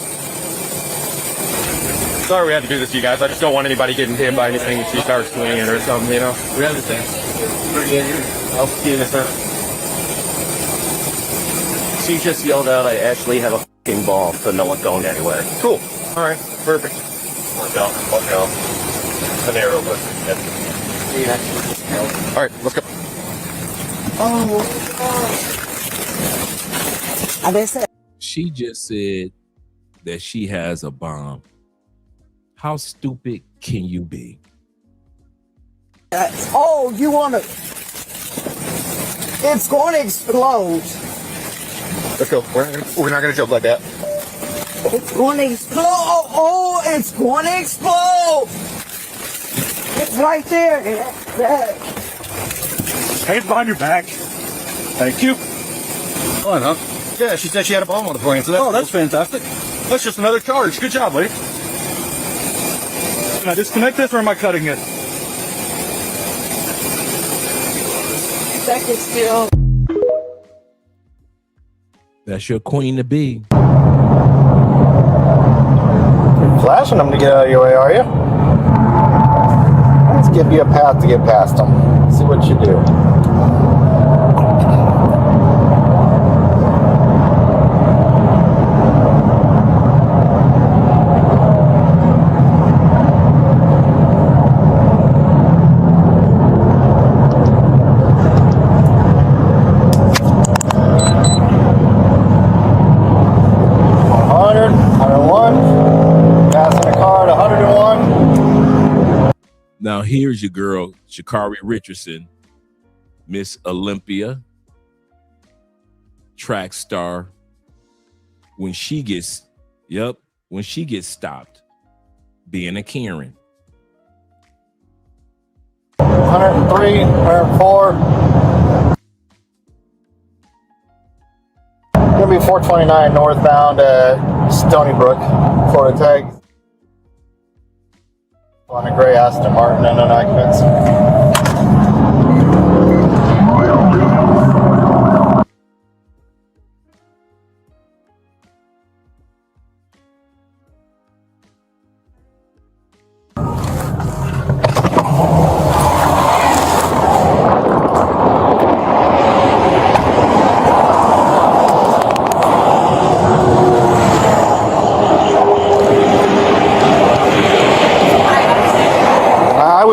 S10: Sorry we had to do this to you guys. I just don't want anybody getting hit by anything if she starts swinging or something, you know?
S12: We understand. I'll see you next time.
S11: She just yelled out, I actually have a f***ing ball, so no one's going anywhere.
S10: Cool. All right. Perfect.
S11: Watch out.
S10: An arrow, but all right, let's go.
S6: She just said that she has a bomb. How stupid can you be?
S1: You want to... It's going to explode.
S10: Let's go. We're not gonna jump like that.
S1: It's going to explode. It's going to explode. It's right there.
S12: Hands behind your back. Thank you.
S10: Fun, huh? Yeah, she said she had a bomb on the plane. So
S12: That's fantastic.
S10: that's just another charge. Good job, lady.
S12: Can I disconnect this or am I cutting it?
S1: Second still.
S6: That's your queen to be.
S13: Flashing them to get out of your way, are you? Let's give you a path to get past them. See what you do.
S6: Now here's your girl, Sha'Carri Richardson, Miss Olympia, track star. When she gets stopped being a Karen.
S13: 103, 104. Gonna be 429 northbound at Stony Brook, Florida tag. On a gray Aston Martin and an occupants.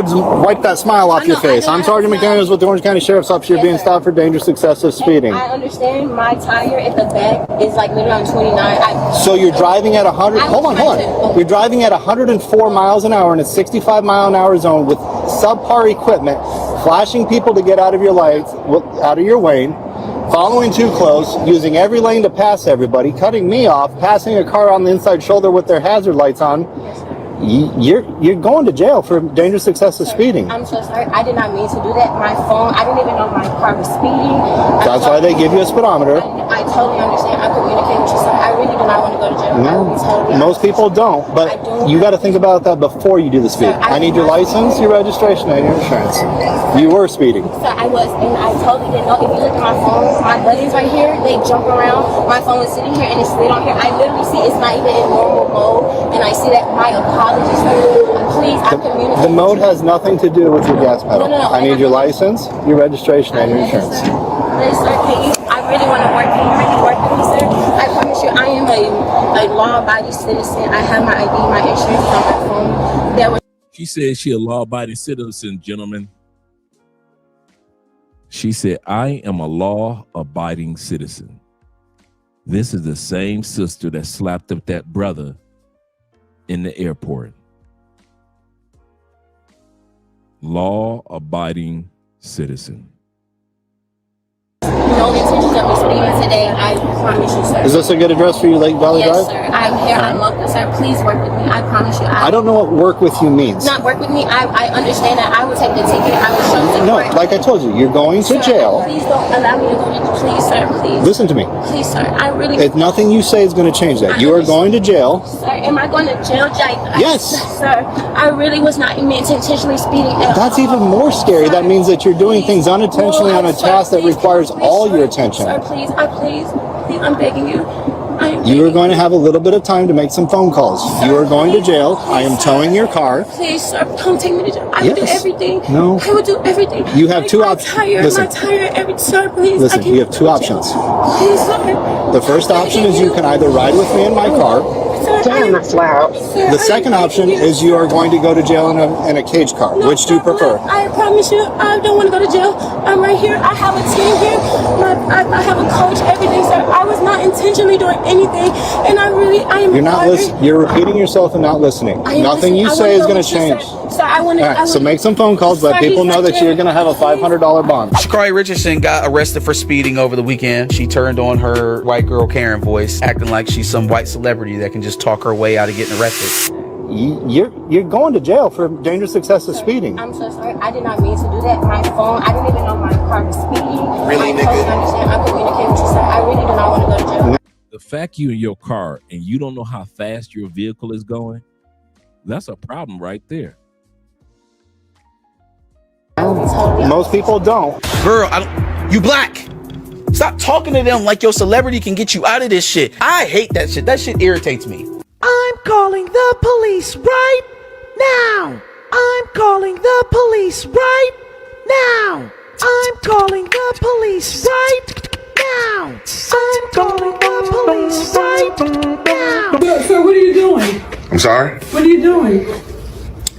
S13: Wipe that smile off your face. I'm Sergeant McDaniels with the Orange County Sheriff's Office. You're being stopped for dangerous excessive speeding.
S14: I understand my tire at the back is like literally on 29.
S13: So you're driving at 100. Hold on. You're driving at 104 miles an hour in a 65 mile an hour zone with subpar equipment, flashing people to get out of your lights, out of your lane, following too close, using every lane to pass everybody, cutting me off, passing a car on the inside shoulder with their hazard lights on. You're going to jail for dangerous excessive speeding.
S14: I'm so sorry. I did not mean to do that. My phone, I didn't even know my car was speeding.
S13: That's why they give you a speedometer.
S14: I totally understand. I communicate with you, sir. I really do not want to go to jail.
S13: No, most people don't, but you got to think about that before you do the speed. I need your license, your registration, and your insurance. You were speeding.
S14: Sir, I was, and I totally didn't know. If you look at my phone, my buttons right here, they jump around. My phone is sitting here, and it's slid on here. I literally see it's not even in normal mode, and I see that my apologies. Please, I'm communicating.
S13: The mode has nothing to do with your gas pedal. No. I need your license, your registration, and your insurance.
S14: Please, sir, I really want to work. Can you really work with me, sir? I promise you, I am a law-abiding citizen. I have my ID, my insurance on my phone.
S6: She said she a law-abiding citizen, gentlemen. She said, I am a law-abiding citizen. This is the same sister that slapped up that brother in the airport. Law-abiding citizen.
S14: No intentions of me speeding today. I promise you, sir.
S13: Is this a good address for you, Lake Valley Drive?
S14: Yes, sir. I'm here. I'm local, sir. Please work with me. I promise you.
S13: I don't know what work with you means.
S14: Not work with me. I understand that. I will take the ticket. I will show the court.
S13: Like I told you, you're going to jail.
S14: Please don't allow me to go to jail. Please, sir. Please.
S13: Listen to me.
S14: Please, sir. I really.
S13: Nothing you say is going to change that. You are going to jail.
S14: Sir, am I going to jail, Jake?
S13: Yes.
S14: Sir, I really was not meant to intentionally speeding.
S13: That's even more scary. That means that you're doing things unintentionally on a task that requires all your attention.
S14: Sir, please, I'm begging you.
S13: You are going to have a little bit of time to make some phone calls. You are going to jail. I am towing your car.
S14: Please, sir, don't take me to jail. I will do everything.
S13: No.
S14: I will do everything.
S13: You have two options. Listen.
S14: Sir, please.
S13: Listen, you have two options.
S14: Please, sir.
S13: The first option is you can either ride with me in my car.
S14: Damn, that's loud.
S13: The second option is you are going to go to jail in a cage car. Which do you prefer?
S14: I promise you, I don't want to go to jail. I'm right here. I have a team here. I have a coach, everything, sir. I was not intentionally doing anything, and I am.
S13: You're not listening. You're repeating yourself and not listening. Nothing you say is going to change.
S14: Sir, I want to.
S13: All right, so make some phone calls. Let people know that you're going to have a $500 bond.
S15: Sha'Carri Richardson got arrested for speeding over the weekend. She turned on her white girl Karen voice, acting like she's some white celebrity that can just talk her way out of getting arrested.
S13: You're going to jail for dangerous excessive speeding.
S14: I'm so sorry. I did not mean to do that. My phone, I didn't even know my car was speeding.
S13: Really, nigga?
S14: I totally understand. I communicate with you, sir. I really do not want to go to jail.
S6: The fact you in your car and you don't know how fast your vehicle is going, that's a problem right there.
S13: Most people don't.
S15: Girl, you black. Stop talking to them like your celebrity can get you out of this shit. I hate that shit. That shit irritates me.
S16: I'm calling the police right now. I'm calling the police right now. I'm calling the police right now. I'm calling the police right now.
S17: So what are you doing?
S18: I'm sorry?
S17: What are you doing?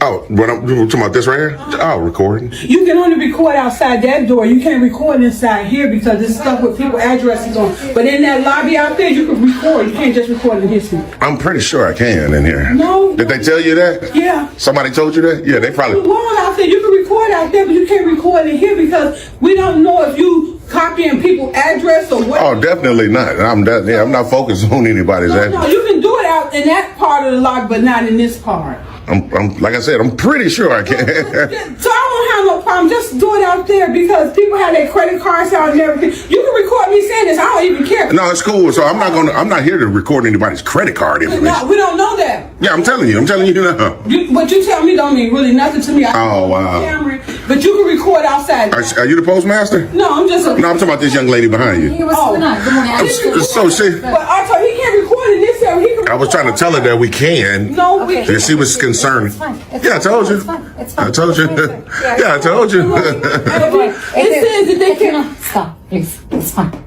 S17: Oh, what I'm talking about this right here? Oh, recording.
S18: You can only record outside that door. You can't record inside here because it's stuff with people addresses on. But in that lobby out there, you can record. You can't just record in history.
S17: I'm pretty sure I can in here.
S18: No.
S17: Did they tell you that?
S18: Yeah.
S17: Somebody told you that? Yeah, they probably.
S18: Well, out there, you can record out there, but you can't record in here because we don't know if you copying people's address or what.
S17: Oh, definitely not. I'm not focused on anybody's address.
S18: No, you can do it out in that part of the lobby, but not in this part.
S17: I'm like I said, I'm pretty sure I can.
S18: So I won't have no problem. Just do it out there because people have their credit cards out and everything. You can record me saying this. I don't even care.
S17: No, it's cool. So I'm not here to record anybody's credit card information.
S18: No, we don't know that.
S17: Yeah, I'm telling you now.
S18: What you tell me don't mean really nothing to me.
S17: Oh, wow.
S18: But you can record outside.
S17: Are you the postmaster?
S18: No, I'm just.
S17: No, I'm talking about this young lady behind you.
S18: Oh, good morning.
S17: So she.
S18: But Arthur, he can't record in this area. He can.
S17: I was trying to tell her that we can.
S18: No, we can't.
S17: She was concerned. Yeah, I told you. I told you. Yeah, I told you.
S18: It says that they can.
S19: Stop, please. It's fine.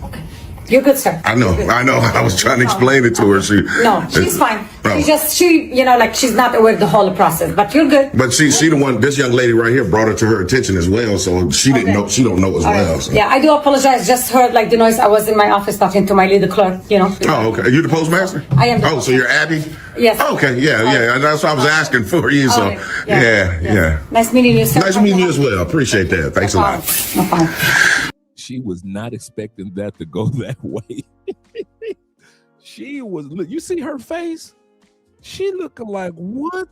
S19: Okay. You're good, sir.
S17: I know. I was trying to explain it to her.
S19: No, she's fine. She's not aware of the whole process, but you're good.
S17: But she the one, this young lady right here brought it to her attention as well, so she didn't know, she don't know as well.
S19: Right.
S17: So.
S19: Yeah, I do apologize. Just heard the noise. I was in my office talking to my leader clerk,
S17: Oh, okay. Are you the postmaster?
S19: I am.
S17: Oh, so you're Abby?
S19: Yes.
S17: Okay, yeah. That's what I was asking for you, so. Yeah.
S19: Nice meeting you, sir.
S17: Nice meeting you as well. Appreciate that. Thanks a lot.
S19: No problem.
S6: She was not expecting that to go that way. She was, you see her face? She looking like, what?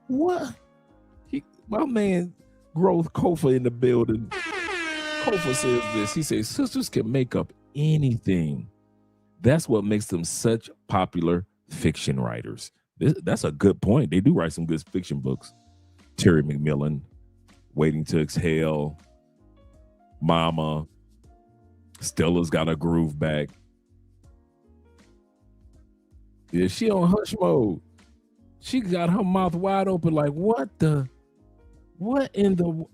S6: My man, Growth Kofa in the building. Kofa says this. He says, sisters can make up anything. That's what makes them such popular fiction writers. That's a good point. They do write some good fiction books. Terry McMillan, Waiting to Exhale, Mama, Stella's got a groove back. Yeah, she on hush mode. She got her mouth wide open like,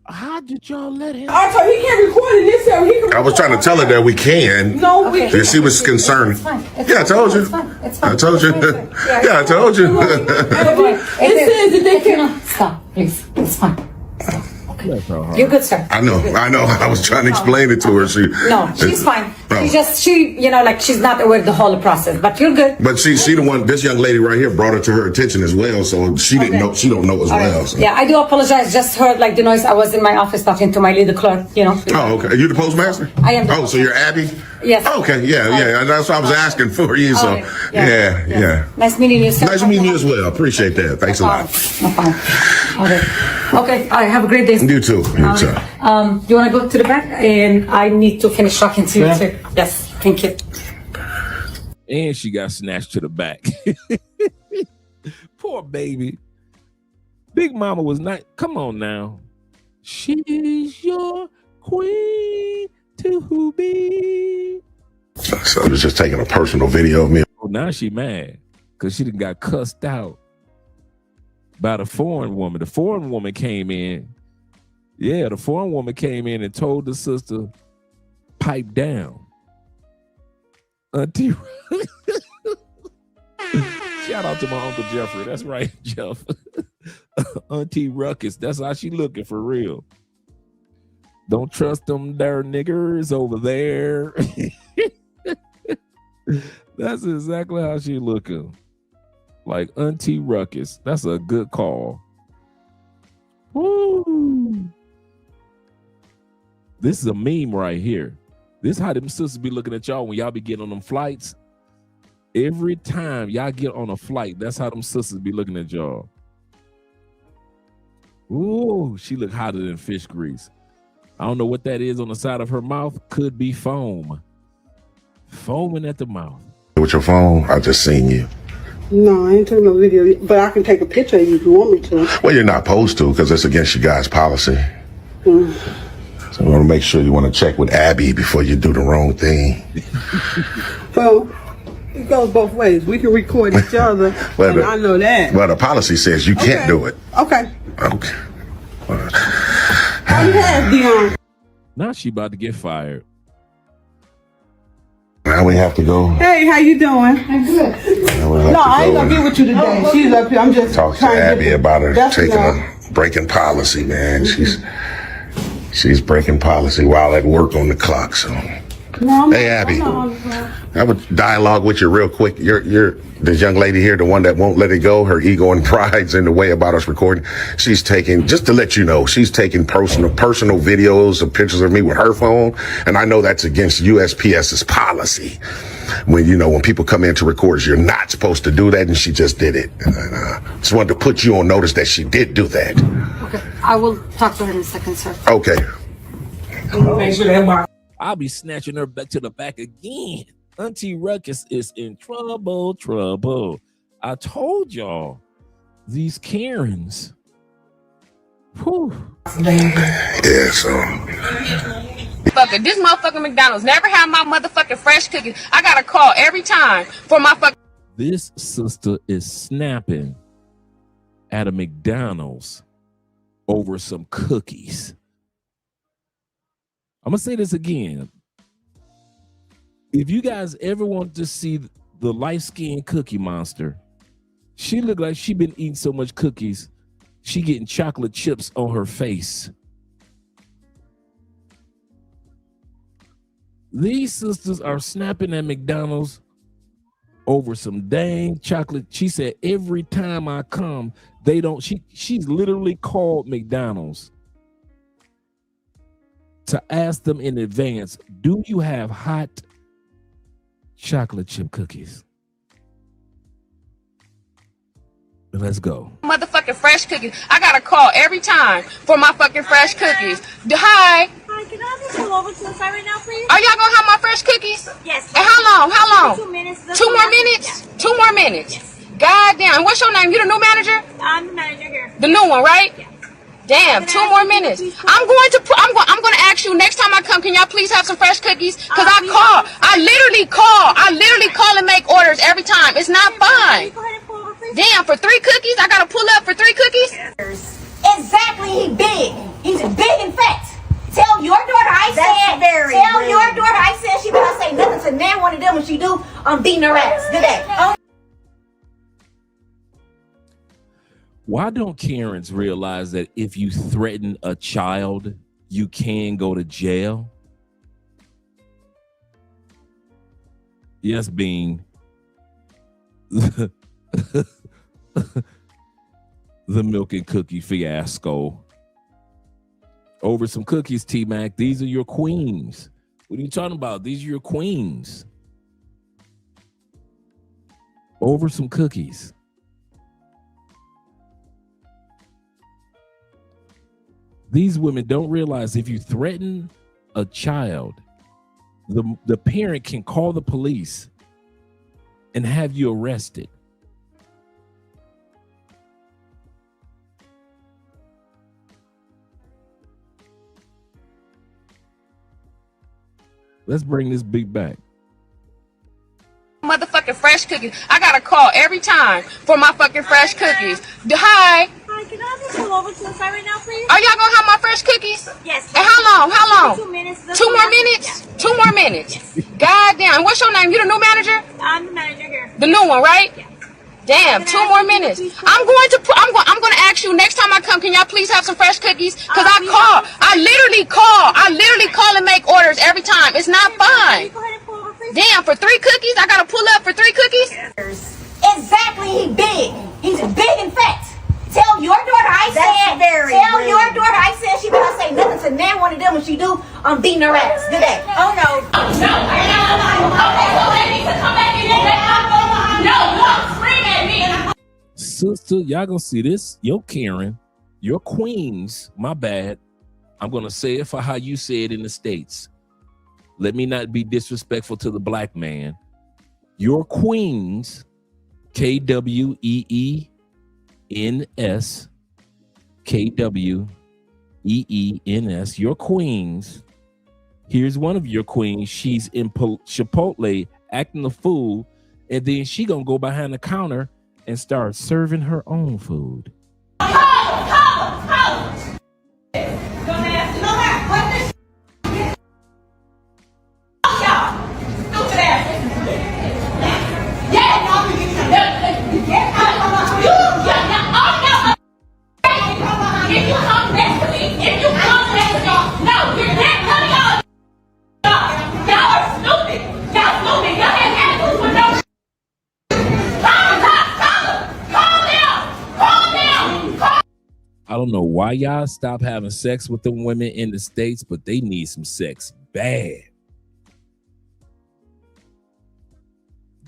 S6: how did y'all let him?
S18: Arthur, he can't record in this area.
S17: I was trying to tell her that we can.
S18: No, we can't.
S17: She was concerned. Yeah, I told you. I told you. Yeah, I told you.
S18: It says that they can.
S19: Stop, please. It's fine.
S6: Okay.
S19: You're good, sir.
S17: I know. I was trying to explain it to her.
S19: No, she's fine. She's not aware of the whole process, but you're good.
S17: But she the one, this young lady right here brought it to her attention as well, so she didn't know, she don't know as well. So.
S19: Yeah, I do apologize. Just heard the noise. I was in my office talking to my leader clerk,
S17: Oh, okay. Are you the postmaster?
S19: I am.
S17: Oh, so you're Abby?
S19: Yes.
S17: Okay, yeah. That's what I was asking for you, so. Yeah.
S19: Nice meeting you, sir.
S17: Nice meeting you as well. Appreciate that. Thanks a lot.
S19: No problem. Okay. All right. Have a great day.
S17: You too.
S19: You want to go to the back? And I need to finish talking to you too. Yes. Thank you.
S6: And she got snatched to the back. Poor baby. Big Mama was not. Come on now. She's your queen to be.
S17: So I was just taking a personal video of me.
S6: Oh, now she mad because she done got cussed out by the foreign woman. The foreign woman came in. Yeah, the foreign woman came in and told the sister, pipe down. Auntie. Shout out to my Uncle Jeffrey. That's right, Jeff. Auntie Ruckus. That's how she looking for real. Don't trust them there niggers over there. That's exactly how she looking. Like Auntie Ruckus. That's a good call. Woo. This is a meme right here. This is how them sisters be looking at y'all when y'all be getting on them flights. Every time y'all get on a flight, that's how them sisters be looking at y'all. Ooh, she look hotter than fish grease. I don't know what that is on the side of her mouth. Could be foam. Foaming at the mouth.
S17: With your phone, I just seen you.
S18: No, I ain't taking no video, but I can take a picture of you if you want me to.
S17: Well, you're not supposed to because it's against your guys' policy. So you want to make sure you want to check with Abby before you do the wrong thing.
S18: Well, it goes both ways. We can record each other, and I know that.
S17: Well, the policy says you can't do it.
S18: Okay.
S6: Now she about to get fired.
S17: I Now we have to go.
S18: Hey, how you doing? I'm good. No, I ain't gonna get with you today. She's up here. I'm just
S17: Talk to
S18: trying
S17: Abby
S18: get
S17: about her
S18: That's
S17: taking
S18: all.
S17: breaking policy, man. She's breaking policy while at work on the clock. So,
S18: No,
S17: hey, Abby, I would dialogue with you real quick. You're this young lady here, the one that won't let it go. Her ego and pride's in the way about us recording. She's taking, just to let you know, she's taking personal videos of pictures of me with her phone, and I know that's against USPS's policy. When people come in to record, you're not supposed to do that, and she just did it. And, just wanted to put you on notice that she did do that.
S19: Okay, I will talk to her in a second, sir.
S17: Okay.
S6: I'll be snatching her back to the back again. Auntie Ruckus is in trouble. I told y'all, these Karens. Whew.
S17: Yeah, so.
S20: This motherfucking McDonald's never had my motherfucking fresh cookies. I got a call every time for my fucking.
S6: This sister is snapping at a McDonald's over some cookies. I'm gonna say this again. If you guys ever want to see the light-skinned Cookie Monster, she looked like she been eating so much cookies, she getting chocolate chips on her face. These sisters are snapping at McDonald's over some dang chocolate. She said every time I come, they don't. She's literally called McDonald's to ask them in advance, do you have hot chocolate chip cookies? Let's go.
S20: Motherfucking fresh cookies. I got a call every time for my fucking fresh cookies. Hi.
S14: Hi, can I just pull over to the side right now, please?
S20: Are y'all gonna have my fresh cookies?
S14: Yes.
S20: And how long?
S14: 2 minutes.
S20: 2 more minutes? Yeah. 2 more minutes. Yes. God damn. What's your name? You the new manager?
S14: I'm the manager here.
S20: The new one, right? Yeah. Damn, 2 more minutes. I'm going to ask you next time I come, can y'all please have some fresh cookies? Because I literally call and make orders every time. It's not fine. Damn, for 3 cookies, I got to pull up for 3 cookies?
S14: Exactly, he big. He's big and fat. Tell your daughter I said, your daughter I said she better say nothing to nan one of them. When she do, I'm beating her ass. Good day.
S6: Why don't Karens realize that if you threaten a child, you can go to jail? Yes, Bean. The milk and cookie fiasco. Over some cookies, T-Mac. These are your queens. What are you talking about? These are your queens. Over some cookies. These women don't realize if you threaten a child, the parent can call the police and have you arrested. Let's bring this beat back.
S20: Motherfucking fresh cookies. I got a call every time for my fucking fresh cookies. Hi.
S14: Hi, can I just pull over to the side right now, please?
S20: Are y'all gonna have my fresh cookies?
S14: Yes.
S20: And how long?
S14: 2 minutes.
S20: 2 more minutes? Yeah. 2 more minutes. Yes. God damn. What's your name? You the new manager?
S14: I'm the manager here.
S20: The new one, right? Yeah. Damn, 2 more minutes. I'm going to ask you next time I come, can y'all please have some fresh cookies? Because I literally call and make orders every time. It's not fine. Damn, for 3 cookies, I gotta pull up for 3 cookies?
S14: Exactly, he big. He's big and fat. Tell your daughter I said, your daughter I said she better say nothing to nan one of them. When she do, I'm beating her ass. Good day. Oh no. No. Okay, so they need to come back and get that. No, scream at me.
S6: Sister, y'all gonna see this. Yo, Karen, your queens, my bad. I'm gonna say it for how you say it in the States. Let me not be disrespectful to the black man. Your queens, KWEENS, KWEENS, your queens. Here's one of your queens. She's in Chipotle acting a fool, and then she gonna go behind the counter and start serving her own food. don't know why y'all stop having sex with them women in the States, but they need some sex bad.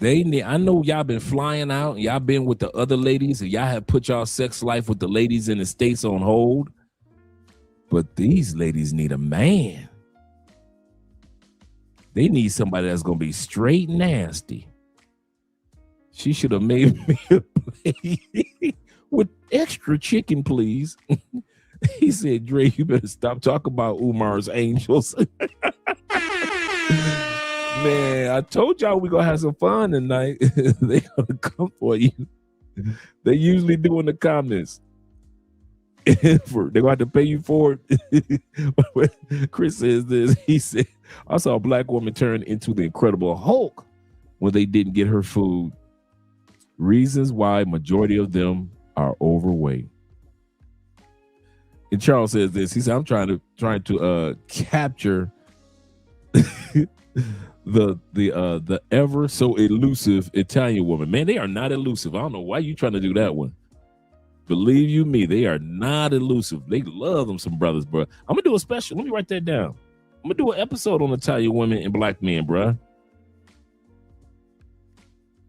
S6: I know y'all been flying out, y'all been with the other ladies, and y'all have put y'all sex life with the ladies in the States on hold. But these ladies need a man. They need somebody that's gonna be straight nasty. She should have made me a plate with extra chicken, please. He said, Dre, you better stop talking about Umar's Angels. Man, I told y'all we gonna have some fun tonight. They gonna come for you. They usually do in the comments. They're gonna have to pay you for it. Chris says this. He said, I saw a black woman turn into the Incredible Hulk when they didn't get her food. Reasons why majority of them are overweight. And Charles says this. He said, I'm trying to capture the ever so elusive Italian woman. Man, they are not elusive. I don't know why you trying to do that one. Believe you me, they are not elusive. They love them some brothers, bro. I'm gonna do a special. Let me write that down. I'm gonna do an episode on Italian women and black men, bro.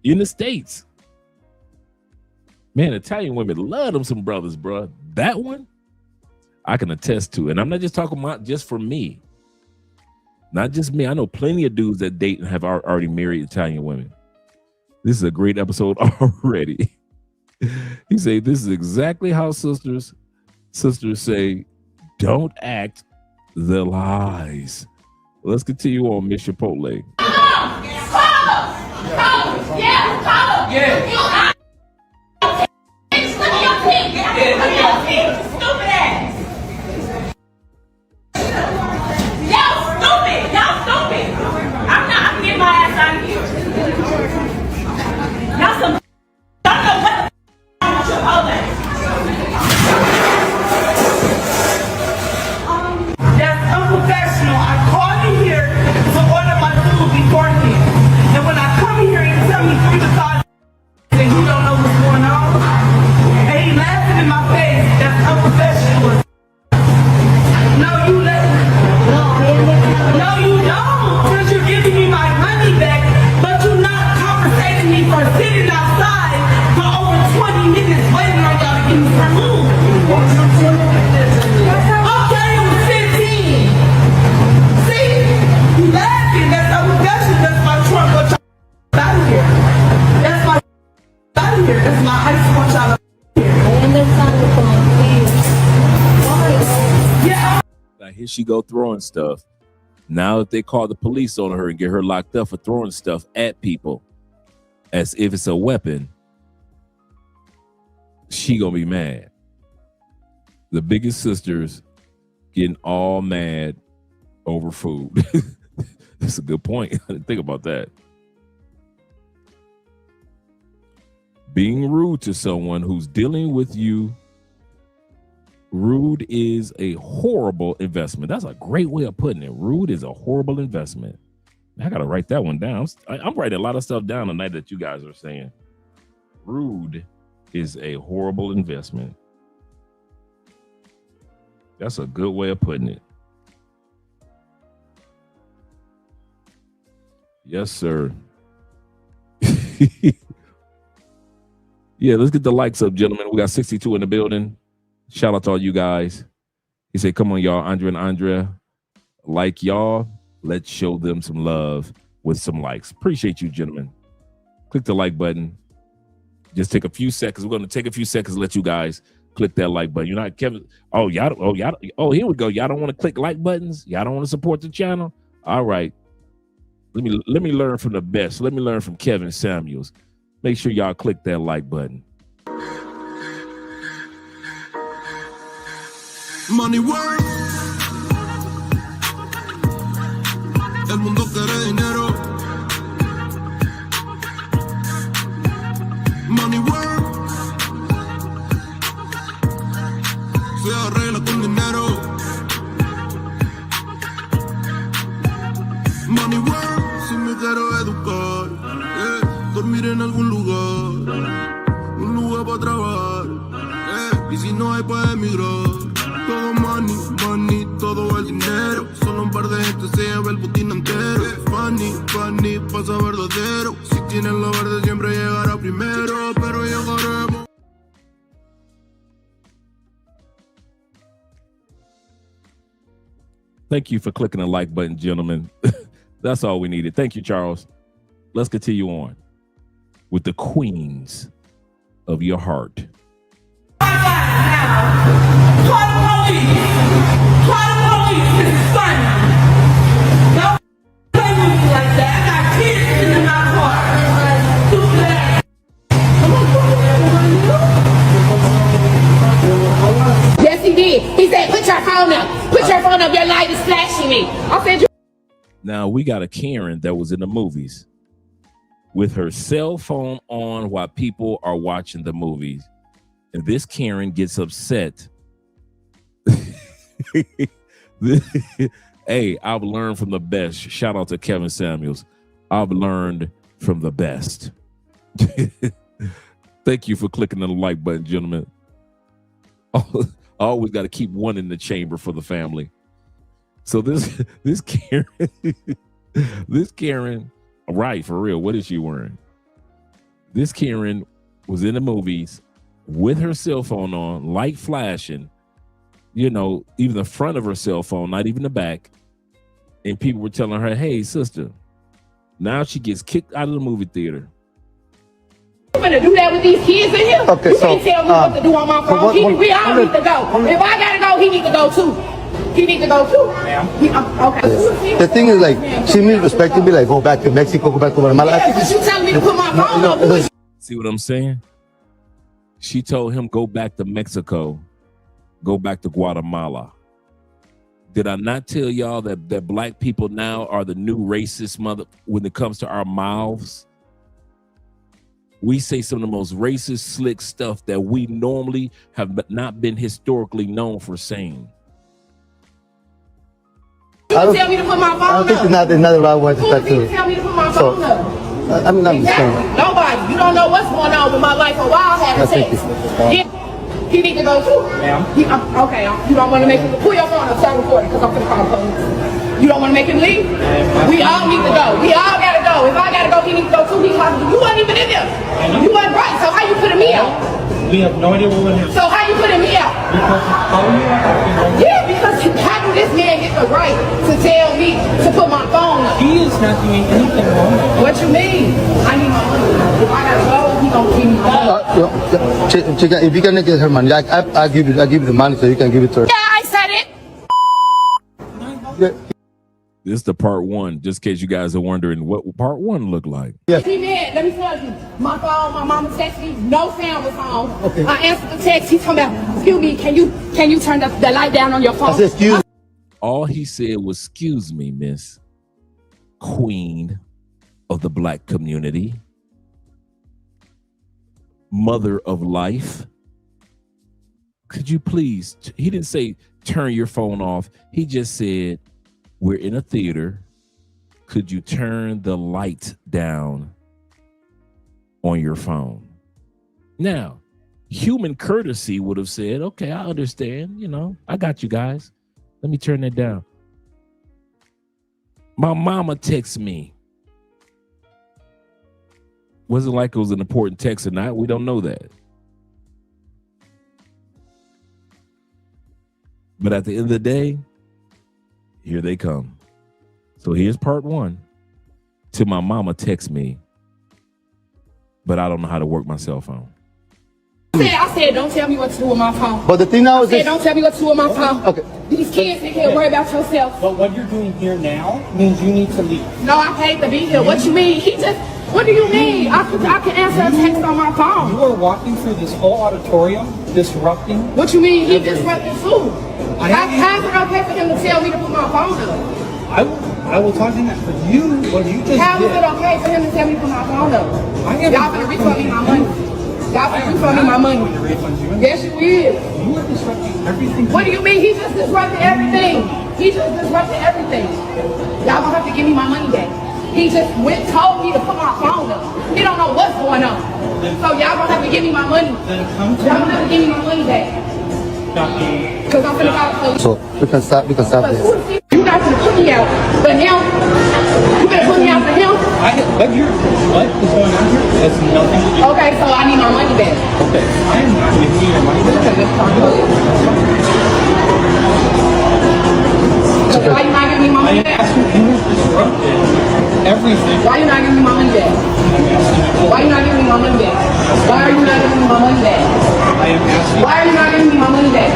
S6: In the States. Man, Italian women love them some brothers, bro. That one, I can attest to. And I'm not just talking about just for me. Not just me. I know plenty of dudes that date and have already married Italian women. This is a great episode already. He said, this is exactly how sisters say, don't act the lies. Let's continue on Miss Chipotle.
S3: Call him. Yeah. Stupid ass. Y'all stupid. I'm getting my ass out of here. Y'all some don't know what the Chipotle. That's unprofessional. I called in here to order my food beforehand. And when I come in here and tell me 3 to 5 and you don't know what's going on, and he laughing in my face, that's unprofessional. No, you let me. No, you don't. Because you're giving me my money back, but you're not compensating me for sitting outside for over 20 minutes waiting on y'all to give me some food. Okay, it was 15. See? You laughing. That's unprofessional. That's my truck. What y'all out of here. That's my out of here. That's my ice. What y'all out of here. Yeah.
S6: Now here she go throwing stuff. Now if they call the police on her and get her locked up for throwing stuff at people as if it's a weapon, she gonna be mad. The biggest sisters getting all mad over food. That's a good point. I didn't think about that. Being rude to someone who's dealing with you. Rude is a horrible investment. That's a great way of putting it. Rude is a horrible investment. I got to write that one down. I'm writing a lot of stuff down tonight that you guys are saying. Rude is a horrible investment. That's a good way of putting it. Yes, sir. Yeah, let's get the likes up, gentlemen. We got 62 in the building. Shout out to all you guys. He said, come on, y'all. Andre and Andrea, like y'all. Let's show them some love with some likes. Appreciate you, gentlemen. Click the like button. Just take a few seconds. We're going to take a few seconds to let you guys click that like button. You're not Kevin. Oh, here we go. Y'all don't want to click like buttons? Y'all don't want to support the channel? All right. Let me learn from the best. Let me learn from Kevin Samuels. Make sure y'all click that like button.
S21: Money work. El mundo quiere dinero. Money work. Se arregla con dinero. Money work. Si me quiero educar, dormir en algún lugar, un lugar para trabajar. Y si no hay, puede emigrar. Todo money, money, todo el dinero. Solo un par de gente se lleva el botín entero. Funny, funny, pasa verdadero. Si tienen lo verde siempre llegará primero. Pero llegaremos.
S6: Thank you for clicking the like button, gentlemen. That's all we needed. Thank you, Charles. Let's continue on with the queens of your heart.
S16: Call the police. Call the police. This is funny. Don't play with me like that. I got kids in my car. Stupid ass.
S20: Yes, he did. He said, put your phone up. Put your phone up. Your light is flashing me. I said,
S6: Now, we got a Karen that was in the movies with her cell phone on while people are watching the movies. And this Karen gets upset. Hey, I've learned from the best. Shout out to Kevin Samuels. I've learned from the best. Thank you for clicking the like button, gentlemen. I always got to keep one in the chamber for the family. So this Karen, this Karen, right, for real, what is she wearing? This Karen was in the movies with her cell phone on, light flashing, you know, even the front of her cell phone, not even the back. And people were telling her, hey, sister, now she gets kicked out of the movie theater.
S20: I'm gonna do that with these kids in here.
S5: Okay,
S20: you
S5: so,
S20: can't tell me what to do on my phone. We all need to go. If I gotta go, he need to go too. He need to go too. Okay.
S5: The thing is, like, she means respect to be like, go back to Mexico, go back to Guatemala.
S20: Yeah, but you telling me to put my phone up.
S6: See what I'm saying? She told him, go back to Mexico, go back to Guatemala. Did I not tell y'all that black people now are the new racist mother when it comes to our mouths? We say some of the most racist, slick stuff that we normally have not been historically known for saying.
S20: You tell me to put my phone up.
S5: I don't think it's not the right way to talk to
S20: tell me to put my phone up.
S5: I mean, I'm just saying.
S20: Nobody. You don't know what's going on with my life or why I have sex. Yeah. He need to go too. Okay. You don't want to make him pull your phone up, start recording, because I'm gonna call the police. You don't want to make him leave? We all need to go. We all gotta go. If I gotta go, he needs to go too. You wasn't even in there. You wasn't right. So how you putting me out?
S12: We have no idea what we're doing.
S20: So how you putting me out? Yeah, because how do this man get the right to tell me to put my phone up?
S12: He is not doing anything wrong.
S20: What you mean? I need my money. If I gotta go, he gonna give me my money.
S5: Chica, if you can get her money, I give you the money so you can give it to her.
S20: Yeah, I said it.
S5: Yeah.
S6: This is the part one, just in case you guys are wondering what part one looked like.
S20: Yeah. He mad. Let me tell you. My phone, my mama texted me. No sound was on. Okay. I answered the text. He told me, excuse me, can you turn the light down on your phone?
S5: I said, excuse me.
S6: All he said was, excuse me, Miss Queen of the Black community, Mother of Life. Could you please, he didn't say turn your phone off. He just said, we're in a theater. Could you turn the light down on your phone? Now, human courtesy would have said, okay, I understand. You know, I got you guys. Let me turn that down. My mama texted me. Wasn't like it was an important text or not. We don't know that. But at the end of the day, here they come. So here's part one. Till my mama texts me, but I don't know how to work my cell phone.
S20: I said, don't tell me what to do with my phone.
S5: But the thing now is
S20: don't tell me what to do with my phone.
S5: Okay.
S20: These kids in here, worry about yourself.
S12: But what you're doing here now means you need to leave.
S20: No, I paid to be here. What you mean? What do you mean? I can answer a text on my phone.
S12: You are walking through this whole auditorium, disrupting.
S20: What you mean? He disrupting too. How's it okay for him to tell me to put my phone up?
S12: I will talk to him. But what you just
S20: How
S12: did.
S20: is it okay for him to tell me to put my phone up? Y'all gonna refund me my money. Y'all gonna refund me my money. Yes, you is.
S12: You are disrupting everything.
S20: What do you mean? He just disrupted everything. He just disrupted everything. Y'all gonna have to give me my money back. He just told me to put my phone up. He don't know what's going on. So y'all gonna have to give me my money. Y'all gonna have to give me my money back. Because I'm gonna call the police.
S13: So we can stop this.
S20: You guys gonna put me out, but now you better put me out for him.
S12: What is going on here? That's nothing to do.
S20: Okay, so I need my money back.
S12: Okay, I am not giving you your money back.
S20: So why you not giving me my money back?
S12: You disrupted everything.
S20: Why you not giving me my money back? Why you not giving me my money back? Why are you not giving me my money back?
S12: I am asking.
S20: Why are you not giving me my money back?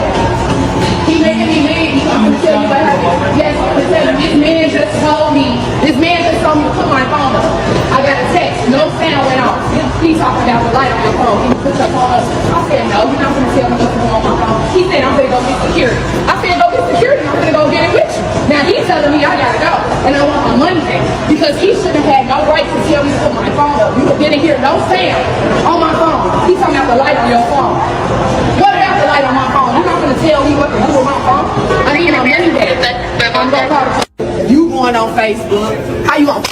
S20: He making me mad. I'm gonna tell you what happened. Yes, I'm gonna tell you. This man just told me to put my phone up. I got a text. No sound went off. He talking about the light on your phone. Can you put your phone up? I said, no, you're not gonna tell me what's going on my phone. He said, I'm gonna go get security. I said, go get security. I'm gonna go get it with you. Now he's telling me I gotta go. And I want my money back. Because he should have had no right to tell me to put my phone up. You didn't hear no sound on my phone. He's talking about the light on your phone. What about the light on my phone? You're not gonna tell me what to do with my phone. I need my money back. I'm gonna call the police. You going on Facebook? How you on?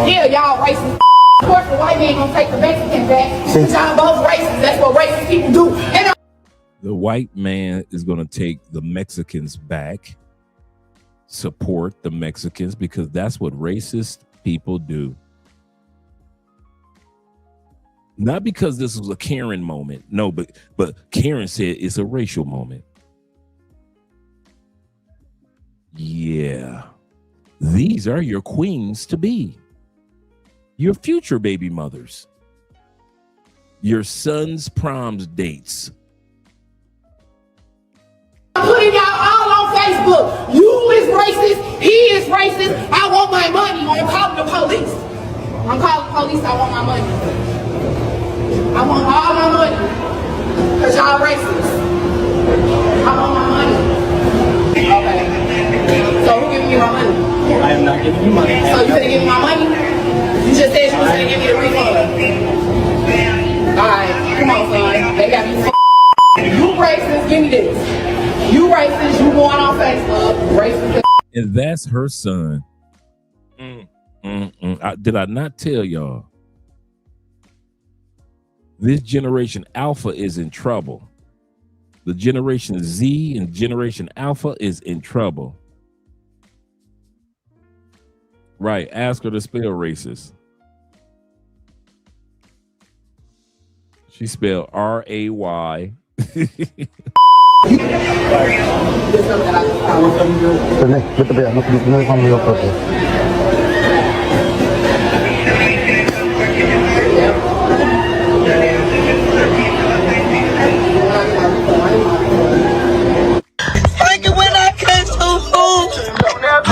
S20: Yeah, y'all racist. Of course, the white man gonna take the Mexican back. Y'all both racist. That's what racist people do. And
S6: the white man is going to take the Mexicans back, support the Mexicans, because that's what racist people do. Not because this was a Karen moment. No, but Karen said it's a racial moment. Yeah. These are your queens to be. Your future baby mothers. Your son's proms dates.
S20: I'm putting y'all all on Facebook. You is racist. He is racist. I want my money. I'm calling the police. I'm calling the police. I want my money. I want all my money. Because y'all racist. I want my money. Okay. So who giving you my money?
S12: I am not giving you money.
S20: So you gonna give me my money? You just said you was gonna give me a refund. Alright, come on, son. They got me. You racist, give me this. You racist, you going on Facebook. Racist.
S6: And that's her son. Did I not tell y'all? This generation Alpha is in trouble. The generation Z and generation Alpha is in trouble. Right, ask her to spell racist. She spelled R-A-Y.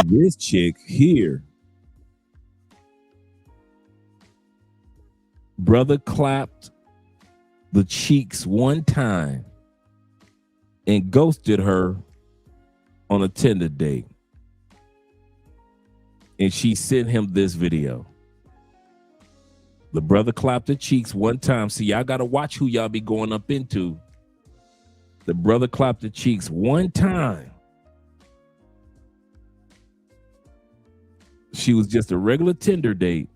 S6: This chick here. Brother clapped the cheeks one time and ghosted her on a Tinder date. And she sent him this video. The brother clapped the cheeks one time. See, y'all got to watch who y'all be going up into. The brother clapped the cheeks one time. She was just a regular Tinder date.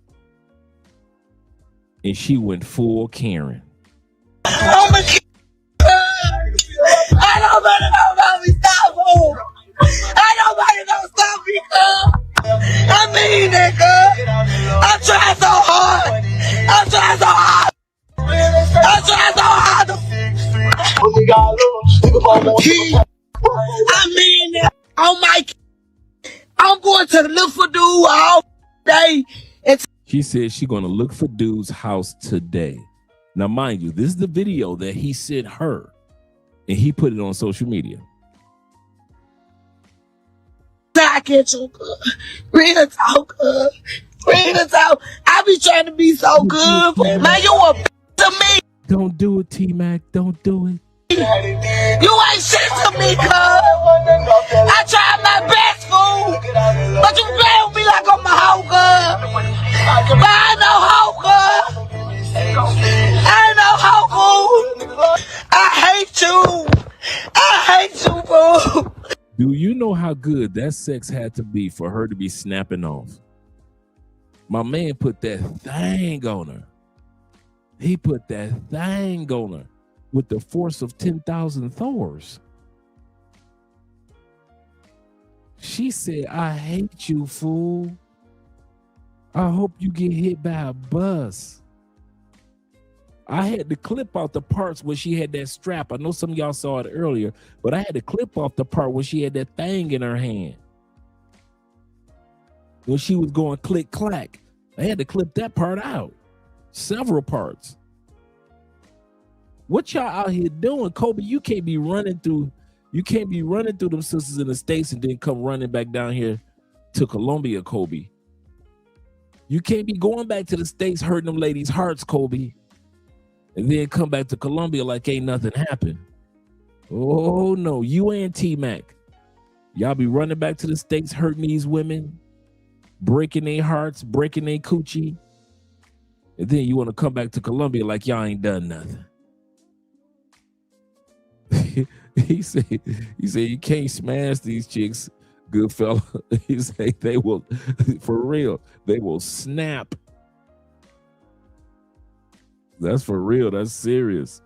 S6: And she went full Karen.
S7: Oh my God. I don't want to know about me. Stop, fool. I don't want to know. Stop me, cuz. I mean it, cuz. I'm trying so hard. I'm trying so hard. I'm trying so hard. I mean it. Oh my. I'm going to look for dude all day.
S6: She said she's going to look for dude's house today. Now, mind you, this is the video that he sent her, and he put it on social media.
S7: I get you, good. Real talk, good. Real talk. I be trying to be so good. Man, you a to me.
S6: Don't do it, T-Mac. Don't do it.
S7: You ain't shit to me, cuz. I tried my best, fool. But you play with me like I'm a hoe, cuz. But I ain't no hoe, cuz. I ain't no hoe, fool. I hate you. I hate you, fool.
S6: Do you know how good that sex had to be for her to be snapping off? My man put that thing on her. He put that thing on her with the force of 10,000 Thors. She said, I hate you, fool. I hope you get hit by a bus. I had to clip out the parts where she had that strap. I know some of y'all saw it earlier, but I had to clip off the part where she had that thing in her hand. When she was going click clack, I had to clip that part out. Several parts. What y'all out here doing, Kobe? You can't be running through them sisters in the States and then come running back down here to Colombia, Kobe. You can't be going back to the States hurting them ladies' hearts, Kobe, and then come back to Colombia like ain't nothing happened. Oh no, you and T-Mac. Y'all be running back to the States hurting these women, breaking their hearts, breaking their coochie, and then you want to come back to Colombia like y'all ain't done nothing. He said you can't smash these chicks, good fella. He said they will, for real, they will snap. That's for real. That's serious.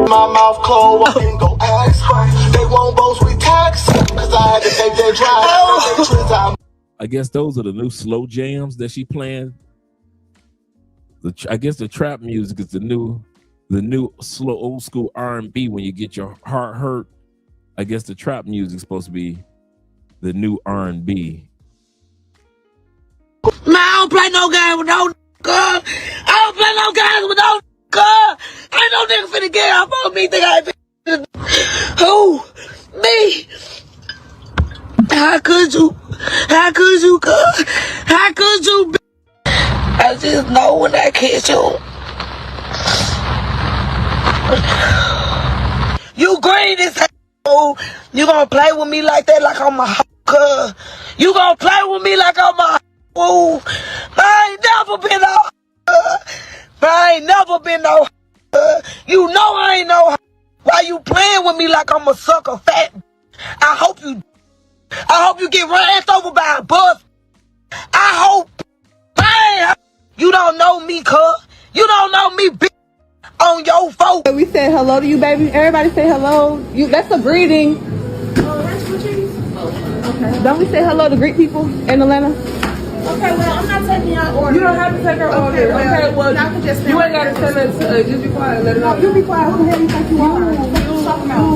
S21: My mouth cold, I can go ask. They won't boast with tax, cause I had to take their drive.
S6: I guess those are the new slow jams that she playing. I guess the trap music is the new slow old school R&B. When you get your heart hurt, I guess the trap music is supposed to be the new R&B.
S7: Man, I don't play no game with no girl. I don't play no games with no girl. Ain't no nigga finna get up on me. Think I ain't who? Me? How could you? How could you, girl? How could you? I just know when I catch you. You green as hell. You gonna play with me like that, like I'm a hoe? You gonna play with me like I'm a hoe? I ain't never been no hoe. I ain't never been no hoe. You know I ain't no hoe. Why you playing with me like I'm a sucker fat? I hope you get ran over by a bus. I hope. Man, you don't know me, cuz. You don't know me, bitch. On your phone.
S4: We said hello to you, baby. Everybody say hello. That's a greeting. Okay. Don't we say hello to greet people in Atlanta?
S19: Okay, well, I'm not taking your order.
S4: You don't have to take her order. Okay, well, you ain't got to tell us. Just be quiet. Let it know. You be quiet. Who the hell you think you are? What you talking about?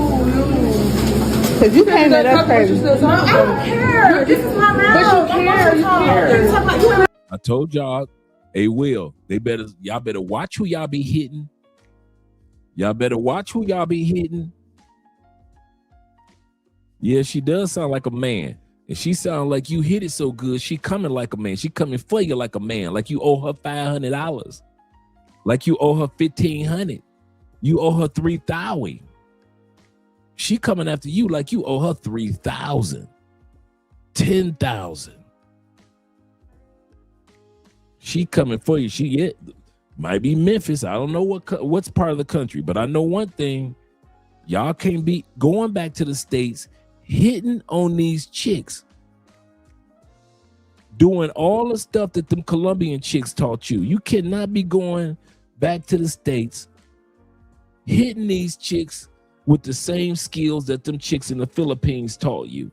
S4: Because you came at us crazy. No, I don't care. This is my mouth. But you care.
S6: I told y'all, hey, Will, y'all better watch who y'all be hitting. Y'all better watch who y'all be hitting. Yeah, she does sound like a man. And she sound like you hit it so good, she coming like a man. She coming for you like a man. Like you owe her $500. Like you owe her $1,500. You owe her $3,000. She coming after you like you owe her $3,000. $10,000. She coming for you. She might be Memphis. I don't know what's part of the country, but I know one thing. Y'all can't be going back to the States hitting on these chicks, doing all the stuff that them Colombian chicks taught you. You cannot be going back to the States hitting these chicks with the same skills that them chicks in the Philippines taught you.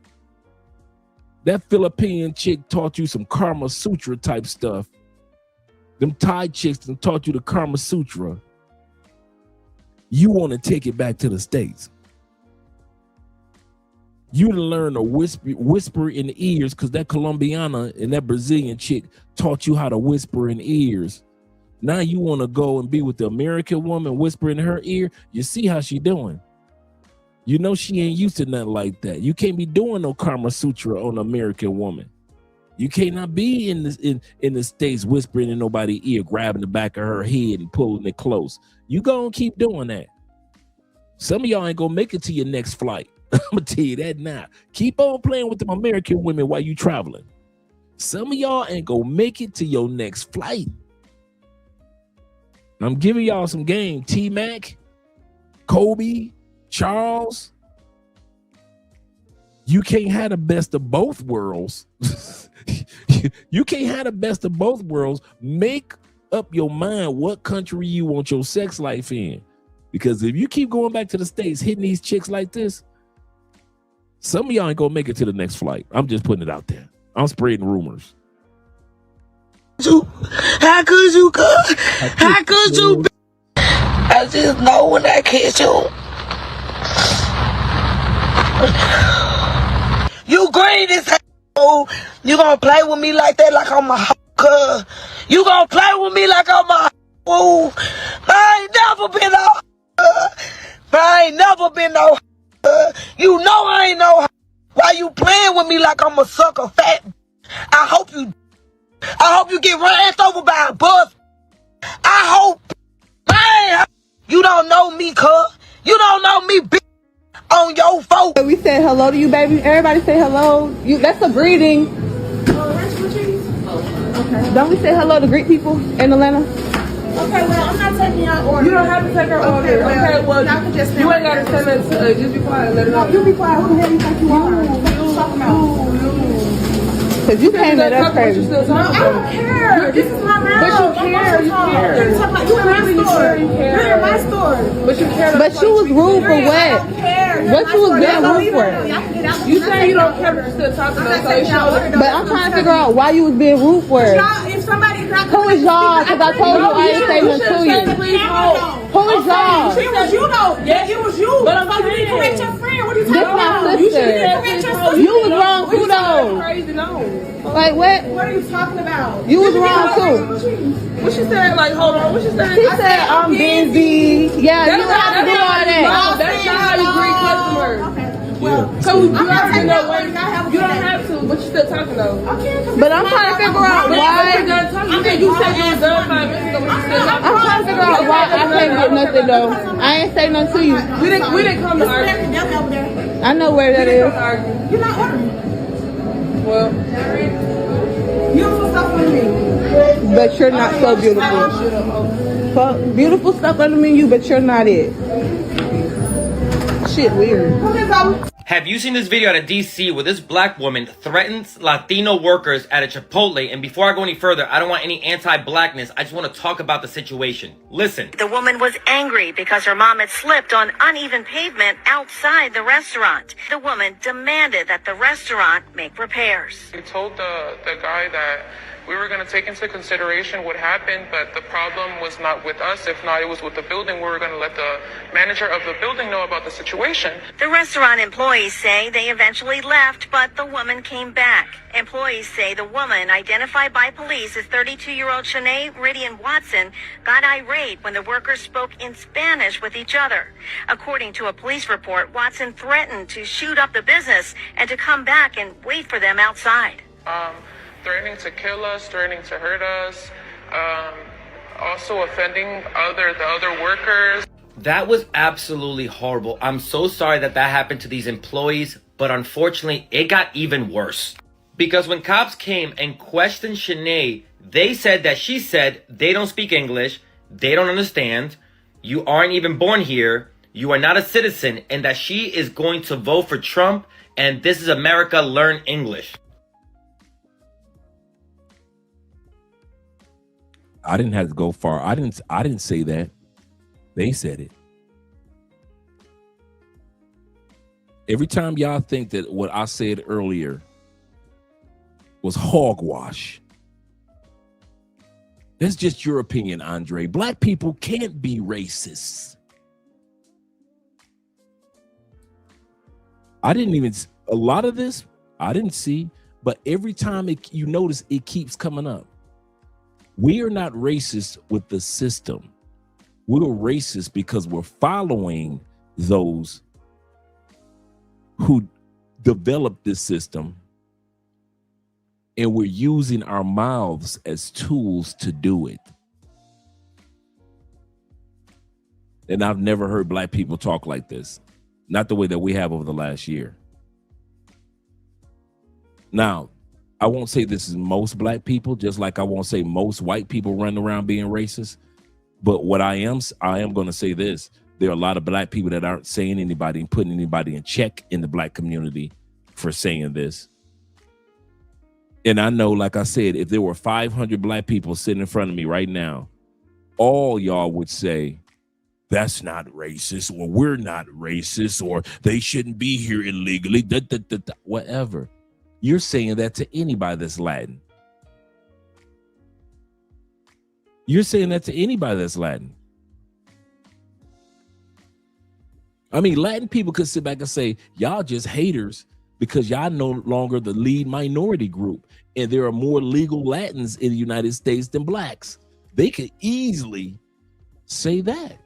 S6: That Philippine chick taught you some Kama Sutra type stuff. Them Thai chicks that taught you the Kama Sutra. You want to take it back to the States. You to learn to whisper in the ears because that Colombiana and that Brazilian chick taught you how to whisper in ears. Now you want to go and be with the American woman, whisper in her ear. You see how she doing. You know she ain't used to nothing like that. You can't be doing no Kama Sutra on an American woman. You cannot be in the States whispering in nobody's ear, grabbing the back of her head and pulling it close. You gonna keep doing that. Some of y'all ain't gonna make it to your next flight. I'm gonna tell you that now. Keep on playing with them American women while you traveling. Some of y'all ain't gonna make it to your next flight. I'm giving y'all some game. T-Mac, Kobe, Charles. You can't have the best of both worlds. You can't have the best of both worlds. Make up your mind what country you want your sex life in. Because if you keep going back to the States hitting these chicks like this, some of y'all ain't gonna make it to the next flight. I'm just putting it out there. I'm spreading rumors.
S7: How could you? How could you? I just know when I catch you. You green as hell. You gonna play with me like that, like I'm a hoe? You gonna play with me like I'm a hoe? I ain't never been no hoe. I ain't never been no hoe. You know I ain't no hoe. Why you playing with me like I'm a sucker fat? I hope you get ran over by a bus. I hope, man, you don't know me, cuz. You don't know me, bitch. On your phone.
S4: We said hello to you, baby. Everybody say hello. That's a greeting. Okay. Don't we say hello to greet people in Atlanta?
S19: Okay, well, I'm not taking your order.
S4: You don't have to take our order. Okay, well, you ain't got to send us. Just be quiet. Let it know.
S19: You be quiet. Who the hell you think you are? What you talking about?
S4: Because you came at us crazy.
S19: No, I don't care. This is my mouth.
S4: But you care. You care.
S19: You're in my store. You're in my store.
S4: But you care. But you was rude for what?
S19: I don't care.
S4: What you was being rude for?
S19: You say you don't care, but you're still talking about it.
S4: But I'm trying to figure out why you was being rude for it.
S19: If somebody's not
S4: who is y'all? Because I told you I didn't say nothing to you. Who is y'all?
S19: It was you though. Yeah, it was you. But I'm you need to correct your friend. What are you talking about?
S4: This my sister. You was wrong too though.
S19: Crazy, no.
S4: Like what?
S19: What are you talking about?
S4: You was wrong too.
S19: What she said? Like, hold on. What she said?
S4: She said I'm busy. Yeah, you have to do all that.
S19: That's not how you greet customers. Well, so you already know when you don't have to, but you still talking though.
S4: But I'm trying to figure out why.
S19: You said you was done 5 minutes ago, but you still talking.
S4: I'm trying to figure out why I can't get nothing though. I ain't say nothing to you.
S19: We didn't come to argue.
S4: I know where that is.
S19: You're not ordering. Well, beautiful stuff under me.
S4: But you're not so beautiful. Beautiful stuff under me, you, but you're not it. Shit weird.
S8: Have you seen this video out of DC where this black woman threatens Latino workers at a Chipotle? And before I go any further, I don't want any anti-blackness. I just want to talk about the situation. Listen.
S22: The woman was angry because her mom had slipped on uneven pavement outside the restaurant. The woman demanded that the restaurant make repairs.
S23: We told the guy that we were going to take into consideration what happened, but the problem was not with us. If not, it was with the building. We were going to let the manager of the building know about the situation.
S22: The restaurant employees say they eventually left, but the woman came back. Employees say the woman, identified by police as 32-year-old Shanae Meridian Watson, got irate when the workers spoke in Spanish with each other. According to a police report, Watson threatened to shoot up the business and to come back and wait for them outside.
S23: Threatening to kill us, threatening to hurt us, also offending the other workers.
S8: That was absolutely horrible. I'm so sorry that happened to these employees, but unfortunately, it got even worse. Because when cops came and questioned Shanae, they said that she said they don't speak English, they don't understand, you aren't even born here, you are not a citizen, and that she is going to vote for Trump, and this is America, learn English.
S6: I didn't have to go far. I didn't say that. They said it. Every time y'all think that what I said earlier was hogwash, that's just your opinion, Andre. Black people can't be racist. I didn't even, a lot of this, I didn't see, but every time you notice, it keeps coming up. We are not racist with the system. We're racist because we're following those who developed this system, and we're using our mouths as tools to do it. And I've never heard black people talk like this. not the way that we have over the last year. Now, I won't say this is most black people, just like I won't say most white people running around being racist. But what I am going to say this. There are a lot of black people that aren't saying anybody and putting anybody in check in the black community for saying this. And I know, like I said, if there were 500 black people sitting in front of me right now, all y'all would say, that's not racist, or we're not racist, or they shouldn't be here illegally, whatever. You're saying that to anybody that's Latin. You're saying that to anybody that's Latin. I mean, Latin people could sit back and say, y'all just haters because y'all no longer the lead minority group. And there are more legal Latins in the United States than blacks. They could easily say that.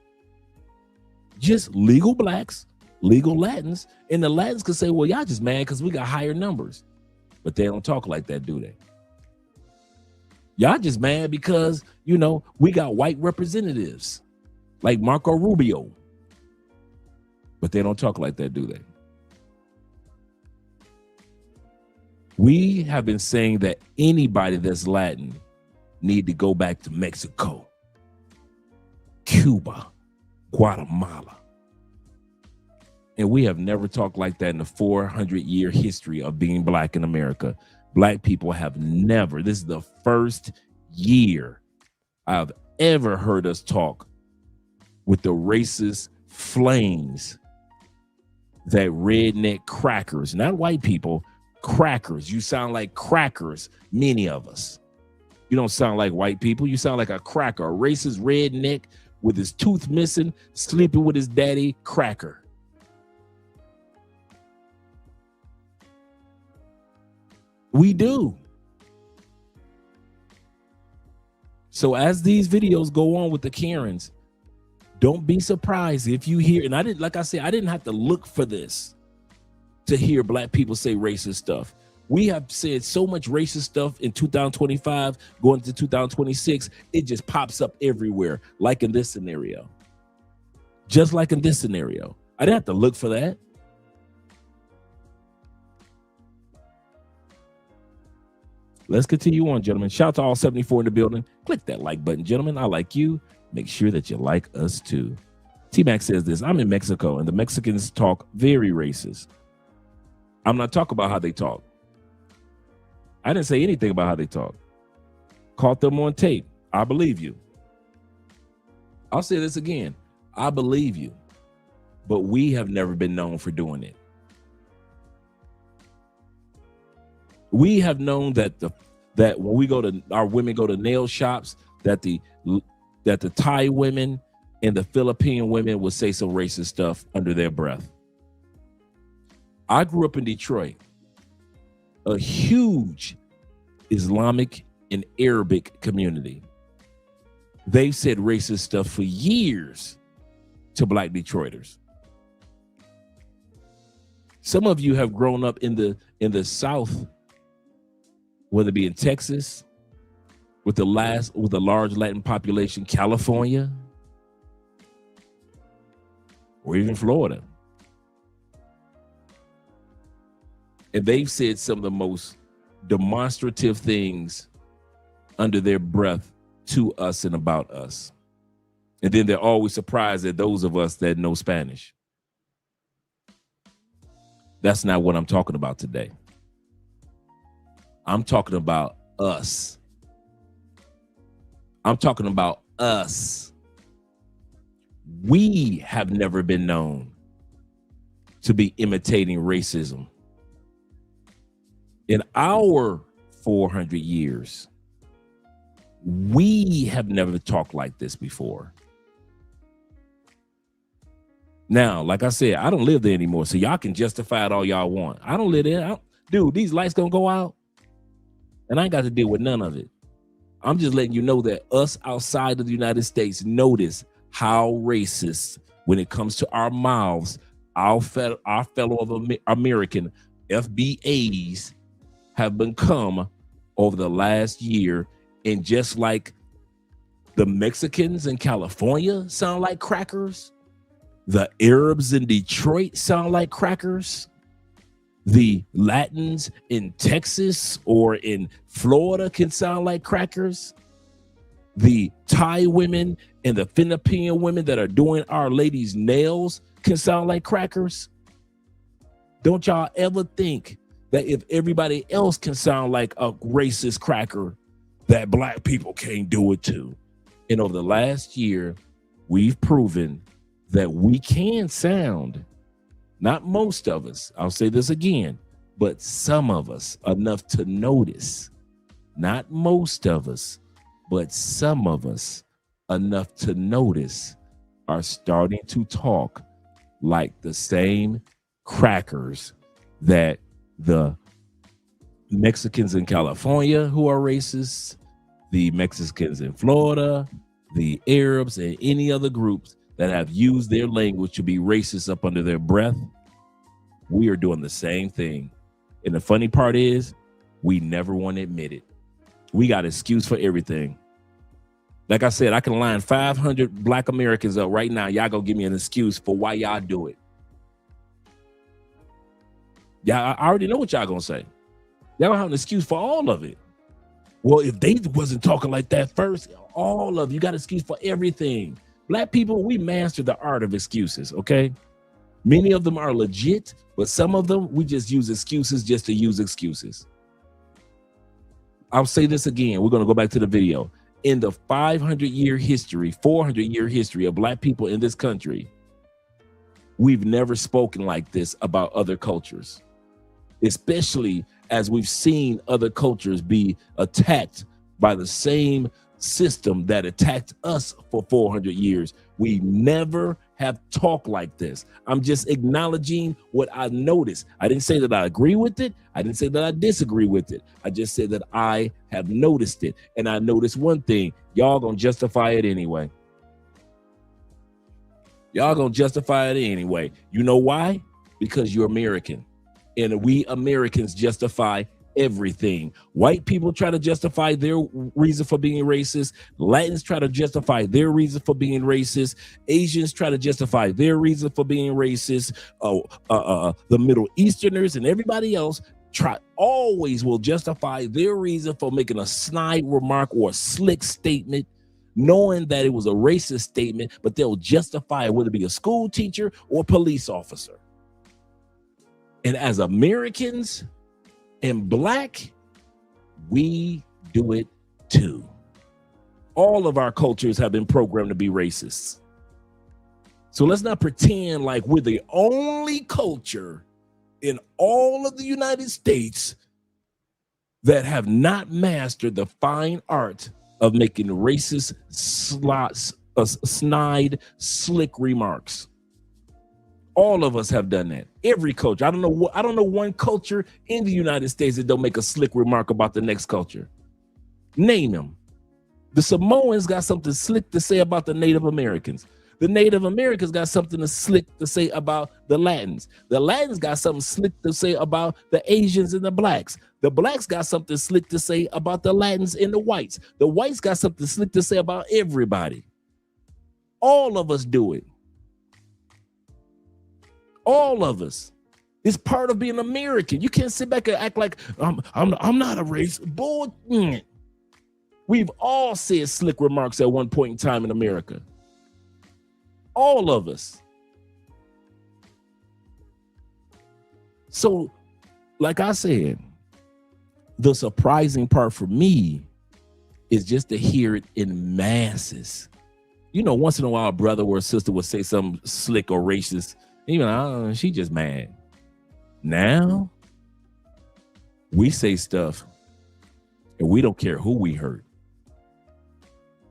S6: Just legal blacks, legal Latins. And the Latins could say, well, y'all just mad because we got higher numbers. But they don't talk like that, do they? Y'all just mad because, you know, we got white representatives like Marco Rubio. But they don't talk like that, do they? We have been saying that anybody that's Latin need to go back to Mexico, Cuba, Guatemala. And we have never talked like that in the 400-year history of being black in America. Black people have never, this is the first year I've ever heard us talk with the racist flames that redneck crackers, not white people, crackers. You sound like crackers, many of us. You don't sound like white people. You sound like a cracker, a racist redneck with his tooth missing, sleeping with his daddy, cracker. We do. So as these videos go on with the Karens, don't be surprised if you hear, and I didn't, like I said, I didn't have to look for this to hear black people say racist stuff. We have said so much racist stuff in 2025, going to 2026, it just pops up everywhere, like in this scenario. Just like in this scenario. I didn't have to look for that. Let's continue on, gentlemen. Shout out to all 74 in the building. Click that like button, gentlemen. I like you. Make sure that you like us too. T-Mac says this, I'm in Mexico and the Mexicans talk very racist. I'm not talking about how they talk. I didn't say anything about how they talk. Caught them on tape. I believe you. I'll say this again. I believe you. But we have never been known for doing it. We have known that when we go to, our women go to nail shops, that the Thai women and the Philippine women will say some racist stuff under their breath. I grew up in Detroit, a huge Islamic and Arabic community. They've said racist stuff for years to black Detroiters. Some of you have grown up in the South, whether it be in Texas, with a large Latin population, California, or even Florida. And they've said some of the most demonstrative things under their breath to us and about us. And then they're always surprised at those of us that know Spanish. That's not what I'm talking about today. I'm talking about us. I'm talking about us. We have never been known to be imitating racism. In our 400 years, we have never talked like this before. Now, like I said, I don't live there anymore, so y'all can justify it all y'all want. I don't live there. Dude, these lights gonna go out, and I ain't got to deal with none of it. I'm just letting you know that us outside of the United States notice how racist, when it comes to our mouths, our fellow American FBAs have become over the last year. And just like the Mexicans in California sound like crackers, The Arabs in Detroit sound like crackers. The Latins in Texas or in Florida can sound like crackers. The Thai women and the Philippine women that are doing Our Lady's nails can sound like crackers. Don't y'all ever think that if everybody else can sound like a racist cracker, that black people can't do it too. And over the last year, we've proven that we can sound, not most of us, I'll say this again, but some of us enough to notice, not most of us, but some of us enough to notice are starting to talk like the same crackers that the Mexicans in California who are racist, the Mexicans in Florida, the Arabs, and any other groups that have used their language to be racist up under their breath. We are doing the same thing. And the funny part is, we never want to admit it. We got an excuse for everything. Like I said, I can line 500 black Americans up right now. Y'all go give me an excuse for why y'all do it. Yeah, I already know what y'all gonna say. Y'all gonna have an excuse for all of it. Well, if they wasn't talking like that first, all of you got an excuse for everything. Black people, we mastered the art of excuses, okay? Many of them are legit, but some of them, we just use excuses just to use excuses. I'll say this again. We're going to go back to the video. In the 500-year history, 400-year history of black people in this country, we've never spoken like this about other cultures, especially as we've seen other cultures be attacked by the same system that attacked us for 400 years. We never have talked like this. I'm just acknowledging what I noticed. I didn't say that I agree with it. I didn't say that I disagree with it. I just said that I have noticed it. And I noticed one thing, y'all gonna justify it anyway. Y'all gonna justify it anyway. You know why? Because you're American. And we Americans justify everything. White people try to justify their reason for being racist. Latins try to justify their reason for being racist. Asians try to justify their reason for being racist. The Middle Easterners and everybody else always will justify their reason for making a snide remark or a slick statement, knowing that it was a racist statement, but they'll justify it, whether it be a school teacher or police officer. And as Americans and black, we do it too. All of our cultures have been programmed to be racists. So let's not pretend like we're the only culture in all of the United States that have not mastered the fine art of making racist, snide, slick remarks. All of us have done that. Every culture. I don't know one culture in the United States that don't make a slick remark about the next culture. Name them. The Samoans got something slick to say about the Native Americans. The Native Americans got something slick to say about the Latins. The Latins got something slick to say about the Asians and the blacks. The blacks got something slick to say about the Latins and the whites. The whites got something slick to say about everybody. All of us do it. All of us. It's part of being American. You can't sit back and act like I'm not a race. Bull. We've all said slick remarks at one point in time in America. All of us. So, like I said, the surprising part for me is just to hear it in masses. You know, once in a while, a brother or a sister would say something slick or racist. Even she just mad. Now we say stuff and we don't care who we hurt.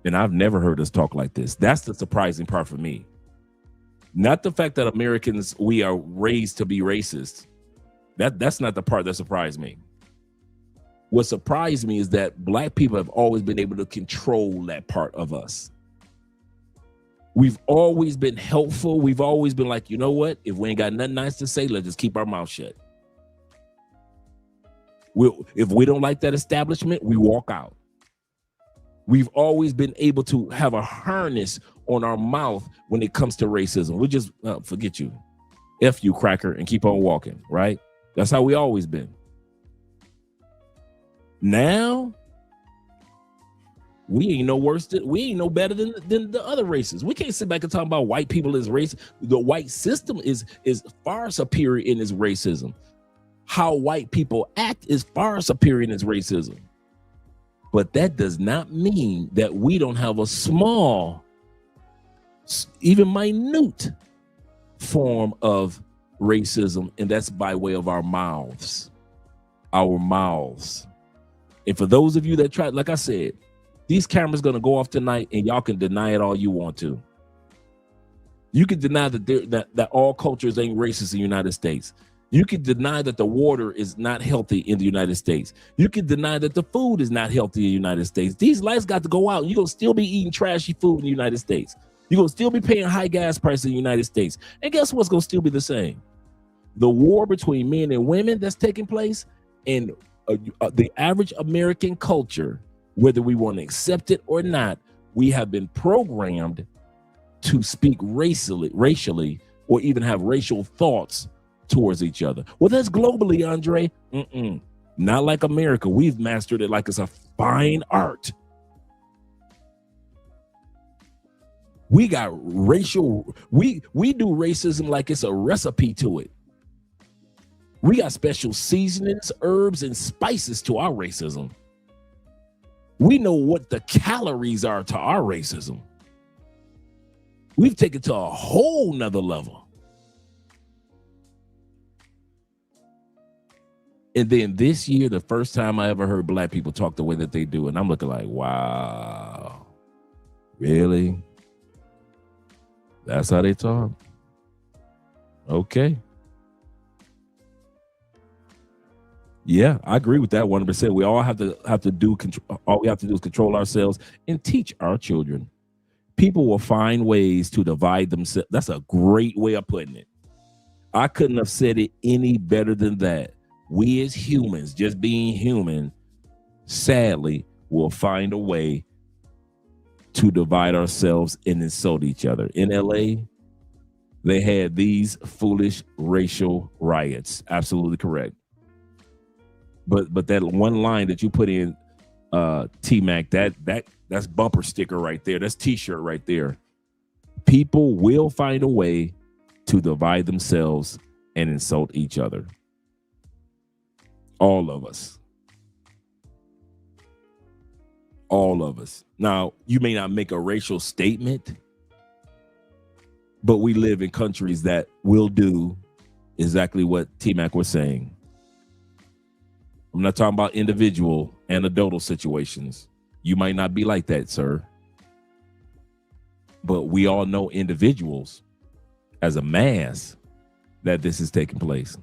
S6: And I've never heard us talk like this. That's the surprising part for me. Not the fact that Americans, we are raised to be racist. That's not the part that surprised me. What surprised me is that black people have always been able to control that part of us. We've always been helpful. We've always been like, you know what? If we ain't got nothing nice to say, let's just keep our mouth shut. If we don't like that establishment, we walk out. We've always been able to have a harness on our mouth when it comes to racism. We just forget you, F you, cracker, and keep on walking, right? That's how we always been. Now, we ain't no worse. We ain't no better than the other races. We can't sit back and talk about white people as race. The white system is far superior in its racism. How white people act is far superior in its racism. But that does not mean that we don't have a small, even minute form of racism, and that's by way of our mouths. Our mouths. And for those of you that try, like I said, these cameras gonna go off tonight, and y'all can deny it all you want to. You can deny that all cultures ain't racist in the United States. You can deny that the water is not healthy in the United States. You can deny that the food is not healthy in the United States. These lights got to go out. You're going to still be eating trashy food in the United States. You're going to still be paying high gas prices in the United States. And guess what's going to still be the same? The war between men and women that's taking place in the average American culture, whether we want to accept it or not, we have been programmed to speak racially, or even have racial thoughts towards each other. Well, that's globally, Andre. Not like America. We've mastered it like it's a fine art. We got racial, we do racism like it's a recipe to it. We got special seasonings, herbs, and spices to our racism. We know what the calories are to our racism. We've taken it to a whole nother level. And then this year, the first time I ever heard black people talk the way that they do, and I'm looking like, wow, really? That's how they talk? Okay. Yeah, I agree with that 100%. We all have to do all we have to do is control ourselves and teach our children. People will find ways to divide themselves. That's a great way of putting it. I couldn't have said it any better than that. We as humans, just being human, sadly, will find a way to divide ourselves and insult each other. In LA, they had these foolish racial riots. Absolutely correct. But that one line that you put in, T-Mac, that's bumper sticker right there. That's T-shirt right there. People will find a way to divide themselves and insult each other. All of us. All of us. Now, you may not make a racial statement, but we live in countries that will do exactly what T-Mac was saying. I'm not talking about individual, anecdotal situations. You might not be like that, sir. But we all know individuals as a mass that this is taking place.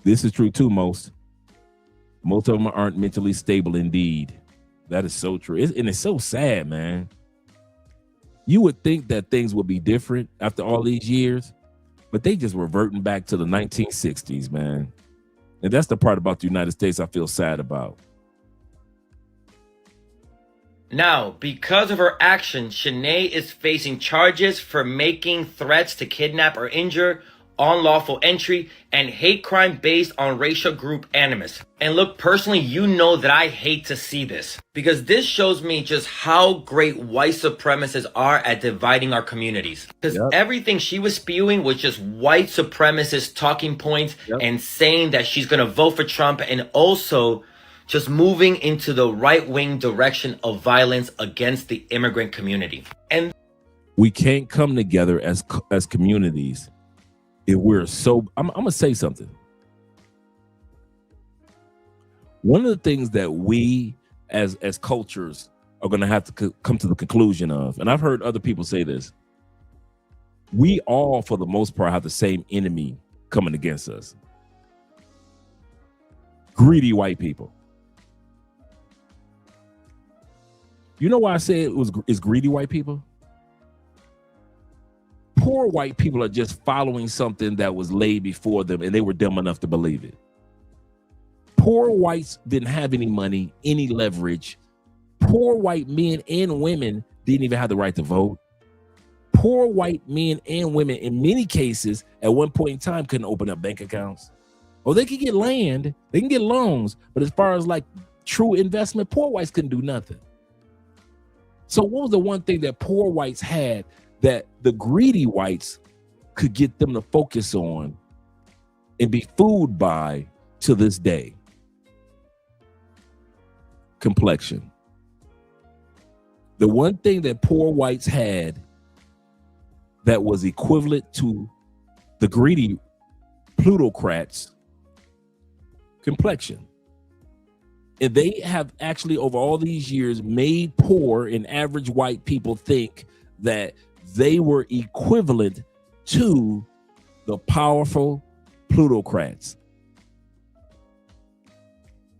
S6: This is true too, most. Most of them aren't mentally stable indeed. That is so true. And it's so sad, man. You would think that things would be different after all these years, but they just reverting back to the 1960s, man. And that's the part about the United States I feel sad about.
S8: Now, because of her actions, Shanae is facing charges for making threats to kidnap or injure, unlawful entry, and hate crime based on racial group animus. And look, personally, you know that I hate to see this, because this shows me just how great white supremacists are at dividing our communities. Because everything she was spewing was just white supremacist talking points and saying that she's going to vote for Trump, and also just moving into the right-wing direction of violence against the immigrant community. And
S6: we can't come together as communities if we're so. I'm gonna say something. One of the things that we as cultures are gonna have to come to the conclusion of, and I've heard other people say this, we all, for the most part, have the same enemy coming against us. Greedy white people. You know why I say it's greedy white people? Poor white people are just following something that was laid before them, and they were dumb enough to believe it. Poor whites didn't have any money, any leverage, Poor white men and women didn't even have the right to vote. Poor white men and women, in many cases, at one point in time, couldn't open up bank accounts. Or they could get land, they can get loans, but as far as like true investment, poor whites couldn't do nothing. So what was the one thing that poor whites had that the greedy whites could get them to focus on and be fooled by to this day? Complexion. The one thing that poor whites had that was equivalent to the greedy plutocrats, complexion. And they have actually over all these years made poor and average white people think that they were equivalent to the powerful plutocrats.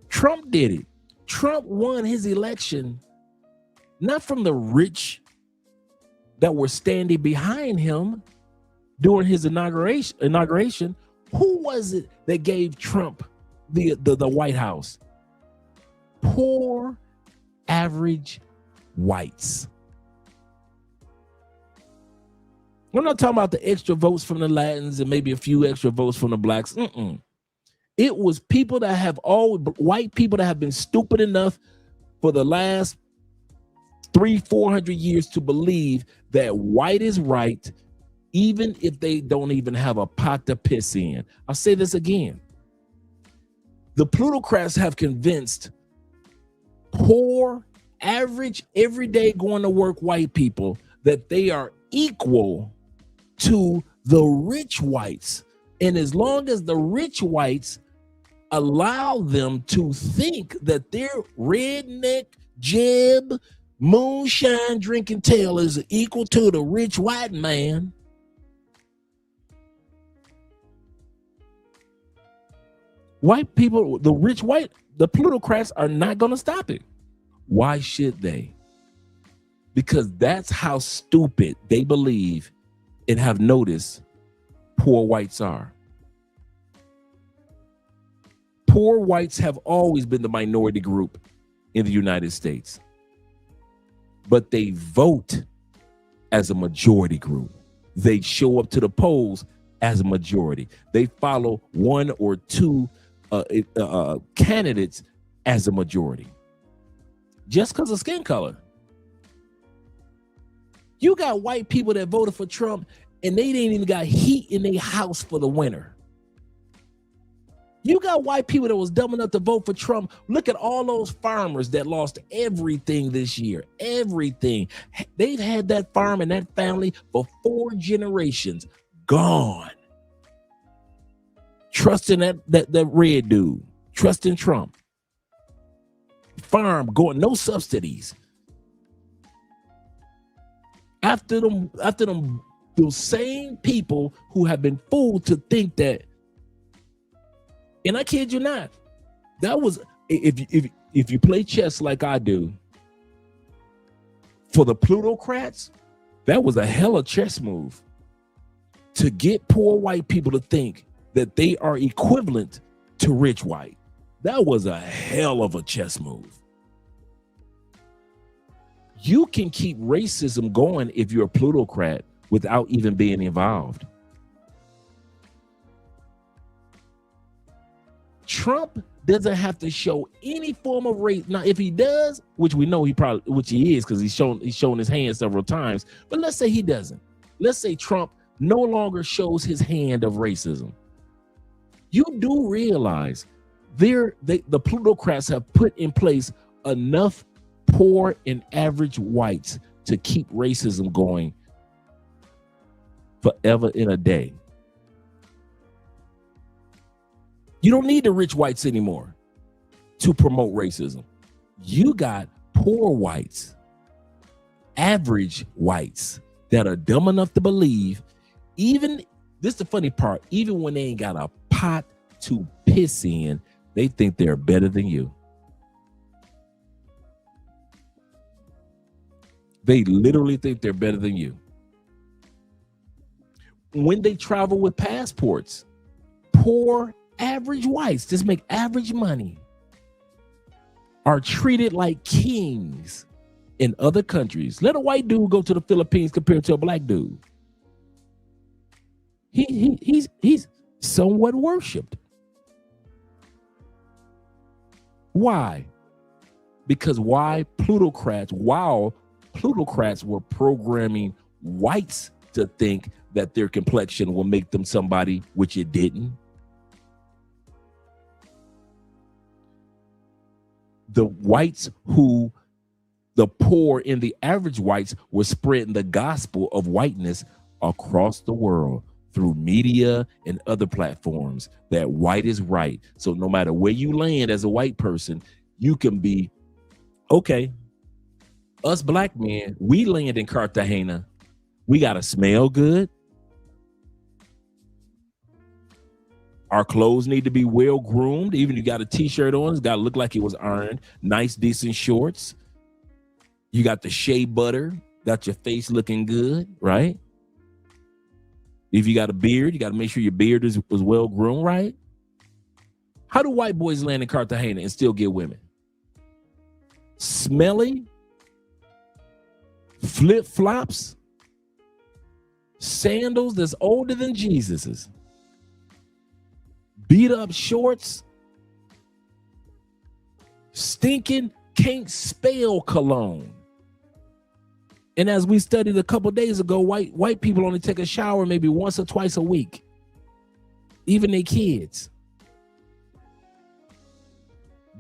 S6: Trump did it. Trump won his election not from the rich that were standing behind him during his inauguration. Who was it that gave Trump the White House? Poor, average whites. I'm not talking about the extra votes from the Latins and maybe a few extra votes from the blacks. It was people that have white people that have been stupid enough for the last 300-400 years to believe that white is right, even if they don't even have a pot to piss in. I'll say this again. The plutocrats have convinced poor, average, everyday going to work white people that they are equal to the rich whites. And as long as the rich whites allow them to think that their redneck, jib, moonshine drinking tail is equal to the rich white man, white people, the plutocrats are not going to stop it. Why should they? Because that's how stupid they believe and have noticed poor whites are. Poor whites have always been the minority group in the United States, but they vote as a majority group. They show up to the polls as a majority. They follow one or two candidates as a majority. Just because of skin color. You got white people that voted for Trump and they didn't even got heat in their house for the winter. You got white people that was dumb enough to vote for Trump. Look at all those farmers that lost everything this year. Everything. They've had that farm and that family for 4 generations. Gone. Trusting that red dude. Trusting Trump. Farm going, no subsidies. After them, those same people who have been fooled to think that, and I kid you not, that was, if you play chess like I do, for the plutocrats, that was a hella chess move to get poor white people to think that they are equivalent to rich white. That was a hell of a chess move. You can keep racism going if you're a plutocrat without even being involved. Trump doesn't have to show any form of race. Now, if he does, which we know which he is, because he's shown his hand several times. But let's say he doesn't. Let's say Trump no longer shows his hand of racism. You do realize the plutocrats have put in place enough poor and average whites to keep racism going forever in a day. You don't need the rich whites anymore to promote racism. You got poor whites, average whites that are dumb enough to believe, even, this is the funny part, even when they ain't got a pot to piss in, they think they're better than you. They literally think they're better than you. When they travel with passports, poor average whites just make average money. are treated like kings in other countries. Let a white dude go to the Philippines compared to a black dude. He's somewhat worshipped. Why? Because while plutocrats were programming whites to think that their complexion will make them somebody, which it didn't. The poor and the average whites were spreading the gospel of whiteness across the world through media and other platforms, that white is right. So no matter where you land as a white person, you can be, okay, us black men, we land in Cartagena. We got to smell good. Our clothes need to be well groomed. Even if you got a t-shirt on, it's got to look like it was ironed. Nice, decent shorts. You got the shea butter, got your face looking good, right? If you got a beard, you got to make sure your beard is well groomed, right? How do white boys land in Cartagena and still get women? Smelly, flip-flops, sandals that's older than Jesus's, beat up shorts, stinking can't spell cologne. And as we studied a couple days ago, white people only take a shower maybe once or twice a week, even their kids.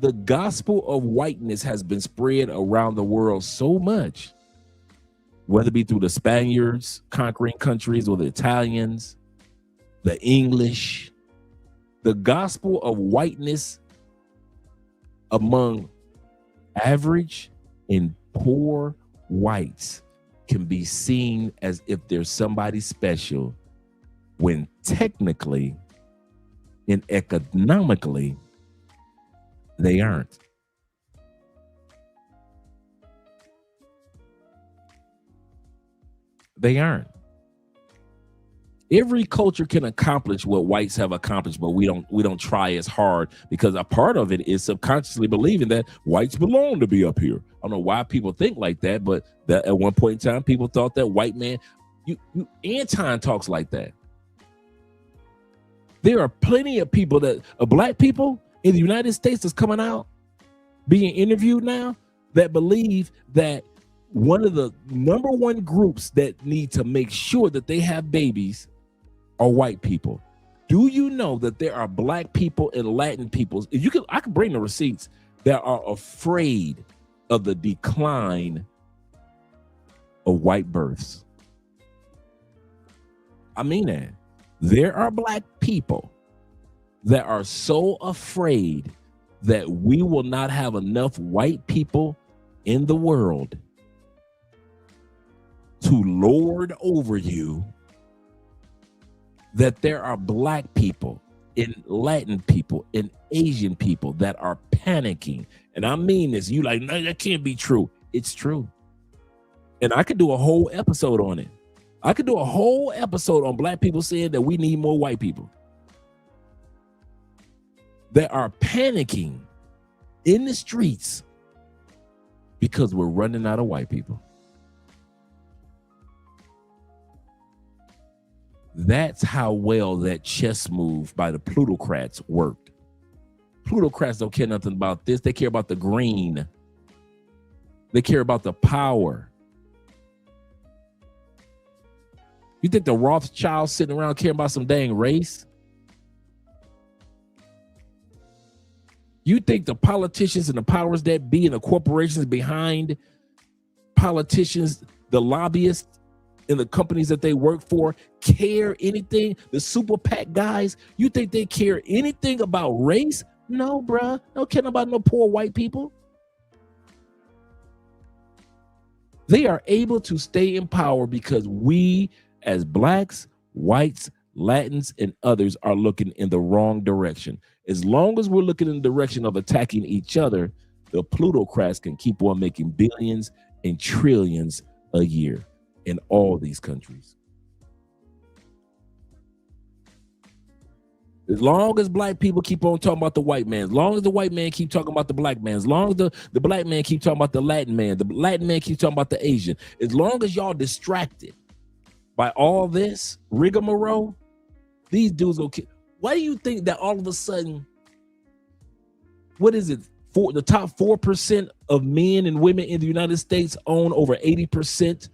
S6: The gospel of whiteness has been spread around the world so much, whether it be through the Spaniards conquering countries or the Italians, the English. The gospel of whiteness among average and poor whites can be seen as if there's somebody special, when technically and economically they aren't. They aren't. Every culture can accomplish what whites have accomplished, but we don't try as hard, because a part of it is subconsciously believing that whites belong to be up here. I don't know why people think like that, but that at one point in time, people thought that white man, Anton talks like that. There are plenty of people that are black people in the United States that's coming out, being interviewed now, that believe that one of the number one groups that need to make sure that they have babies are white people. Do you know that there are black people and Latin peoples? I can bring the receipts, that are afraid of the decline of white births. I mean that. There are black people that are so afraid that we will not have enough white people in the world to lord over you, that there are black people and Latin people and Asian people that are panicking. And I mean this, you like, no, that can't be true. It's true. And I could do a whole episode on it. I could do a whole episode on black people saying that we need more white people, that are panicking in the streets because we're running out of white people. That's how well that chess move by the plutocrats worked. Plutocrats don't care nothing about this. They care about the green. They care about the power. You think the Rothschilds sitting around caring about some dang race? You think the politicians and the powers that be and the corporations behind politicians, the lobbyists and the companies that they work for, care anything? The super PAC guys, you think they care anything about race? No, bruh. They don't care about no poor white people. They are able to stay in power because we, as blacks, whites, Latins, and others, are looking in the wrong direction. As long as we're looking in the direction of attacking each other, the plutocrats can keep on making billions and trillions a year in all these countries. As long as black people keep on talking about the white man, as long as the white man keep talking about the black man, as long as the black man keep talking about the Latin man keep talking about the Asian, as long as y'all distracted by all this rigmarole, these dudes will kill. Why do you think that all of a sudden, what is it, the top 4% of men and women in the United States own over 80%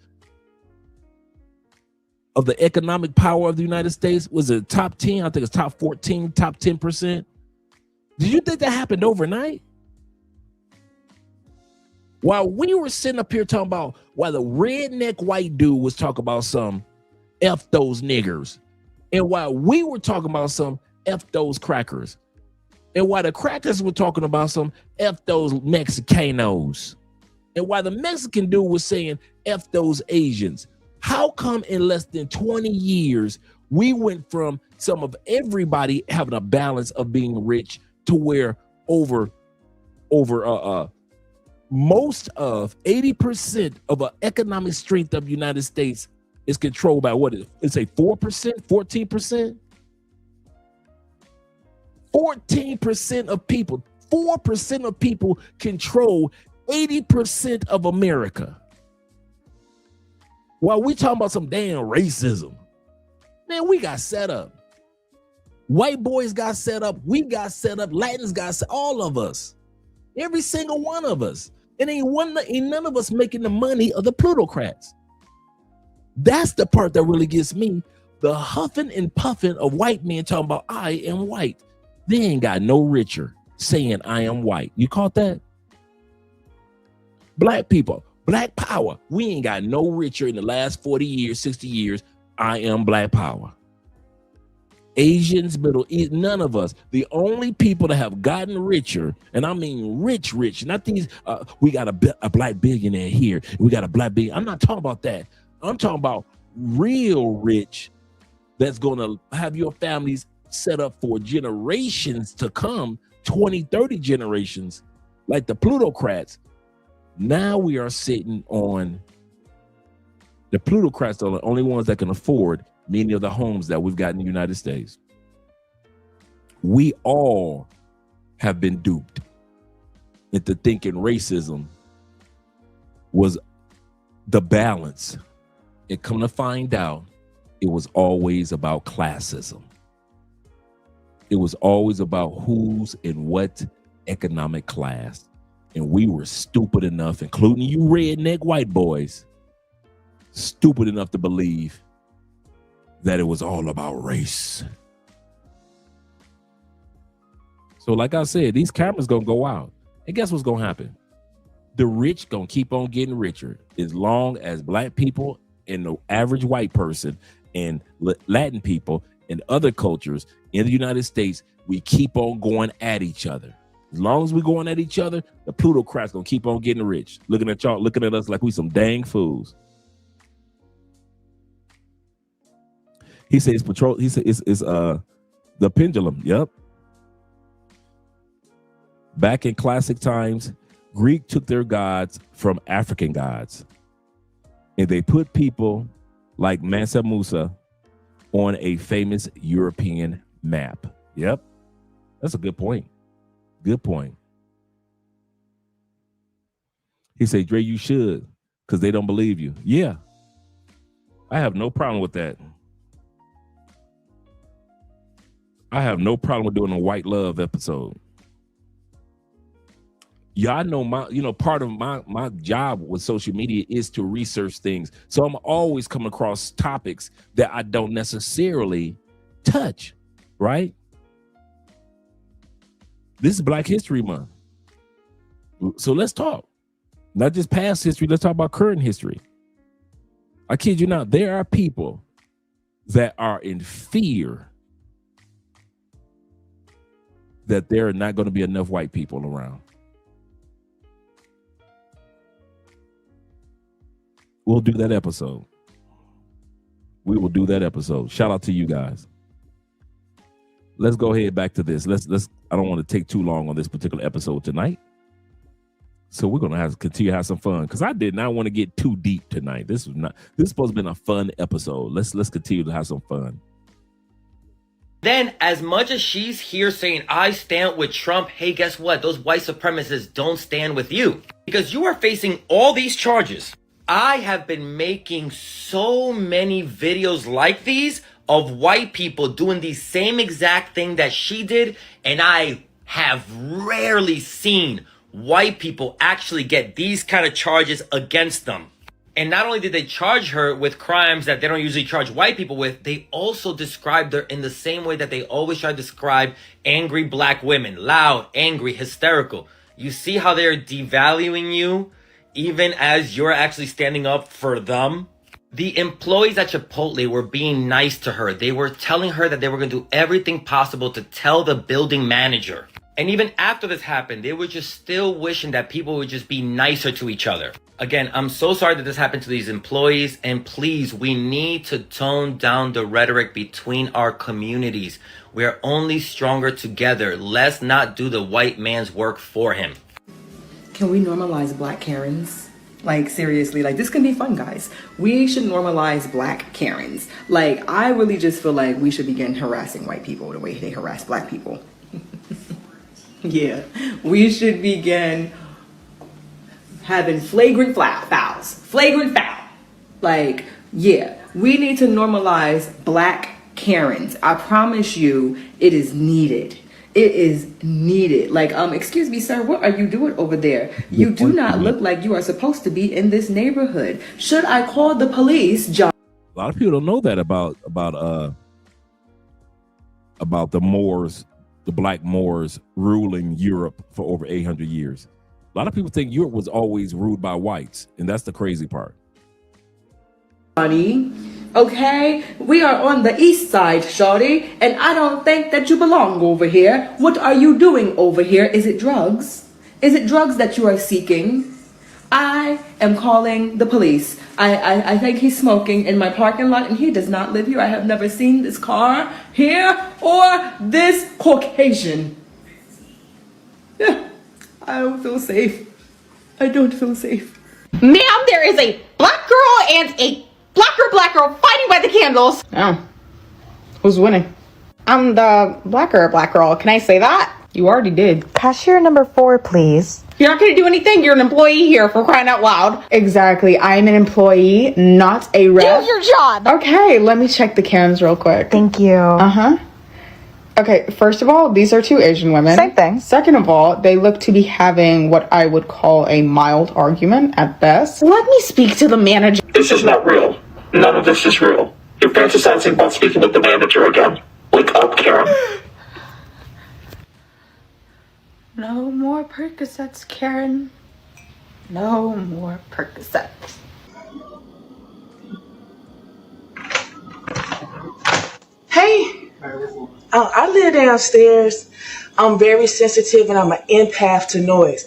S6: of the economic power of the United States? Was it top 10? I think it's top 14, top 10%. Did you think that happened overnight? While we were sitting up here talking about, while the redneck white dude was talking about some F those niggers, and while we were talking about some F those crackers, and while the crackers were talking about some F those Mexicanos, and while the Mexican dude was saying F those Asians, how come in less than 20 years, we went from some of everybody having a balance of being rich to where over most of 80% of the economic strength of the United States is controlled by what is it, say 4%, 14%? 14% of people, 4% of people control 80% of America. While we talking about some damn racism, man, we got set up. White boys got set up. We got set up. Latins got set up. All of us. Every single one of us. And ain't none of us making the money of the plutocrats. That's the part that really gets me. The huffing and puffing of white men talking about I am white. They ain't got no richer saying I am white. You caught that? Black people, black power. We ain't got no richer in the last 40 years, 60 years. I am black power. Asians, Middle East, none of us. The only people that have gotten richer, and I mean rich, not these, we got a black billionaire here. We got a black billionaire. I'm not talking about that. I'm talking about real rich that's going to have your families set up for generations to come, 20, 30 generations, like the plutocrats. Now we are sitting on, the plutocrats are the only ones that can afford many of the homes that we've got in the United States. We all have been duped into thinking racism was the balance. And come to find out, it was always about classism. It was always about who's in what economic class. And we were stupid enough, including you redneck white boys, stupid enough to believe that it was all about race. So like I said, these cameras gonna go out. And guess what's gonna happen? The rich gonna keep on getting richer as long as black people and the average white person and Latin people and other cultures in the United States, we keep on going at each other. As long as we're going at each other, the plutocrats gonna keep on getting rich. Looking at y'all, looking at us like we some dang fools. He says patrol. He said it's the pendulum. Yep. Back in classic times, Greek took their gods from African gods, and they put people like Mansa Musa on a famous European map. Yep, that's a good point. Good point. He said, Dre, you should, because they don't believe you. Yeah, I have no problem with that. I have no problem with doing a white love episode. Y'all know part of my job with social media is to research things. So I'm always coming across topics that I don't necessarily touch, right? This is Black History Month. So let's talk. Not just past history, let's talk about current history. I kid you not, there are people that are in fear that there are not going to be enough white people around. We'll do that episode. We will do that episode. Shout out to you guys. Let's go ahead back to this. Let's I don't want to take too long on this particular episode tonight. So we're gonna have to continue to have some fun because I did not want to get too deep tonight. This is supposed to be a fun episode. Let's continue to have some fun.
S8: Then, as much as she's here saying, I stand with Trump, hey, guess what? Those white supremacists don't stand with you. Because you are facing all these charges. I have been making so many videos like these of white people doing the same exact thing that she did. And I have rarely seen white people actually get these kind of charges against them. And not only did they charge her with crimes that they don't usually charge white people with, they also described her in the same way that they always try to describe angry black women. Loud, angry, hysterical. You see how they're devaluing you even as you're actually standing up for them? The employees at Chipotle were being nice to her. They were telling her that they were going to do everything possible to tell the building manager. And even after this happened, they were just still wishing that people would just be nicer to each other. Again, I'm so sorry that this happened to these employees. And please, we need to tone down the rhetoric between our communities. We are only stronger together. Let's not do the white man's work for him.
S2: Can we normalize black Karens? Like, seriously, like, this can be fun, guys. We should normalize black Karens. Like, I really just feel like we should begin harassing white people the way they harass black people. Yeah, we should begin having flagrant fouls. Flagrant foul. Like, yeah, we need to normalize black Karens. I promise you, it is needed. It is needed. Like, excuse me, sir, what are you doing over there? You do not look like you are supposed to be in this neighborhood. Should I call the police, John?
S6: A lot of people don't know that about the Moors, the black Moors ruling Europe for over 800 years. A lot of people think Europe was always ruled by whites, and that's the crazy part.
S2: Shawty, okay? We are on the east side, shawty, and I don't think that you belong over here. What are you doing over here? Is it drugs? Is it drugs that you are seeking? I am calling the police. I think he's smoking in my parking lot and he does not live here. I have never seen this car here or this Caucasian. Yeah, I don't feel safe. I don't feel safe.
S9: Ma'am, there is a black girl and a black girl fighting by the candles. Oh, who's winning? I'm the black girl. Can I say that? You already did.
S11: Cashier number 4, please.
S9: You're not going to do anything. You're an employee here, for crying out loud. Exactly. I'm an employee, not a rep.
S11: Do your job.
S9: Okay, let me check the cans real quick.
S11: Thank you.
S9: Uh-huh. Okay, first of all, these are 2 Asian women.
S11: Same thing.
S9: Second of all, they look to be having what I would call a mild argument at best. Let me speak to the manager.
S24: This is not real. None of this is real. You're fantasizing about speaking with the manager again. Wake up, Karen.
S9: No more Percocets, Karen. No more Percocets.
S25: Hey, I live downstairs. I'm very sensitive and I'm an empath to noise.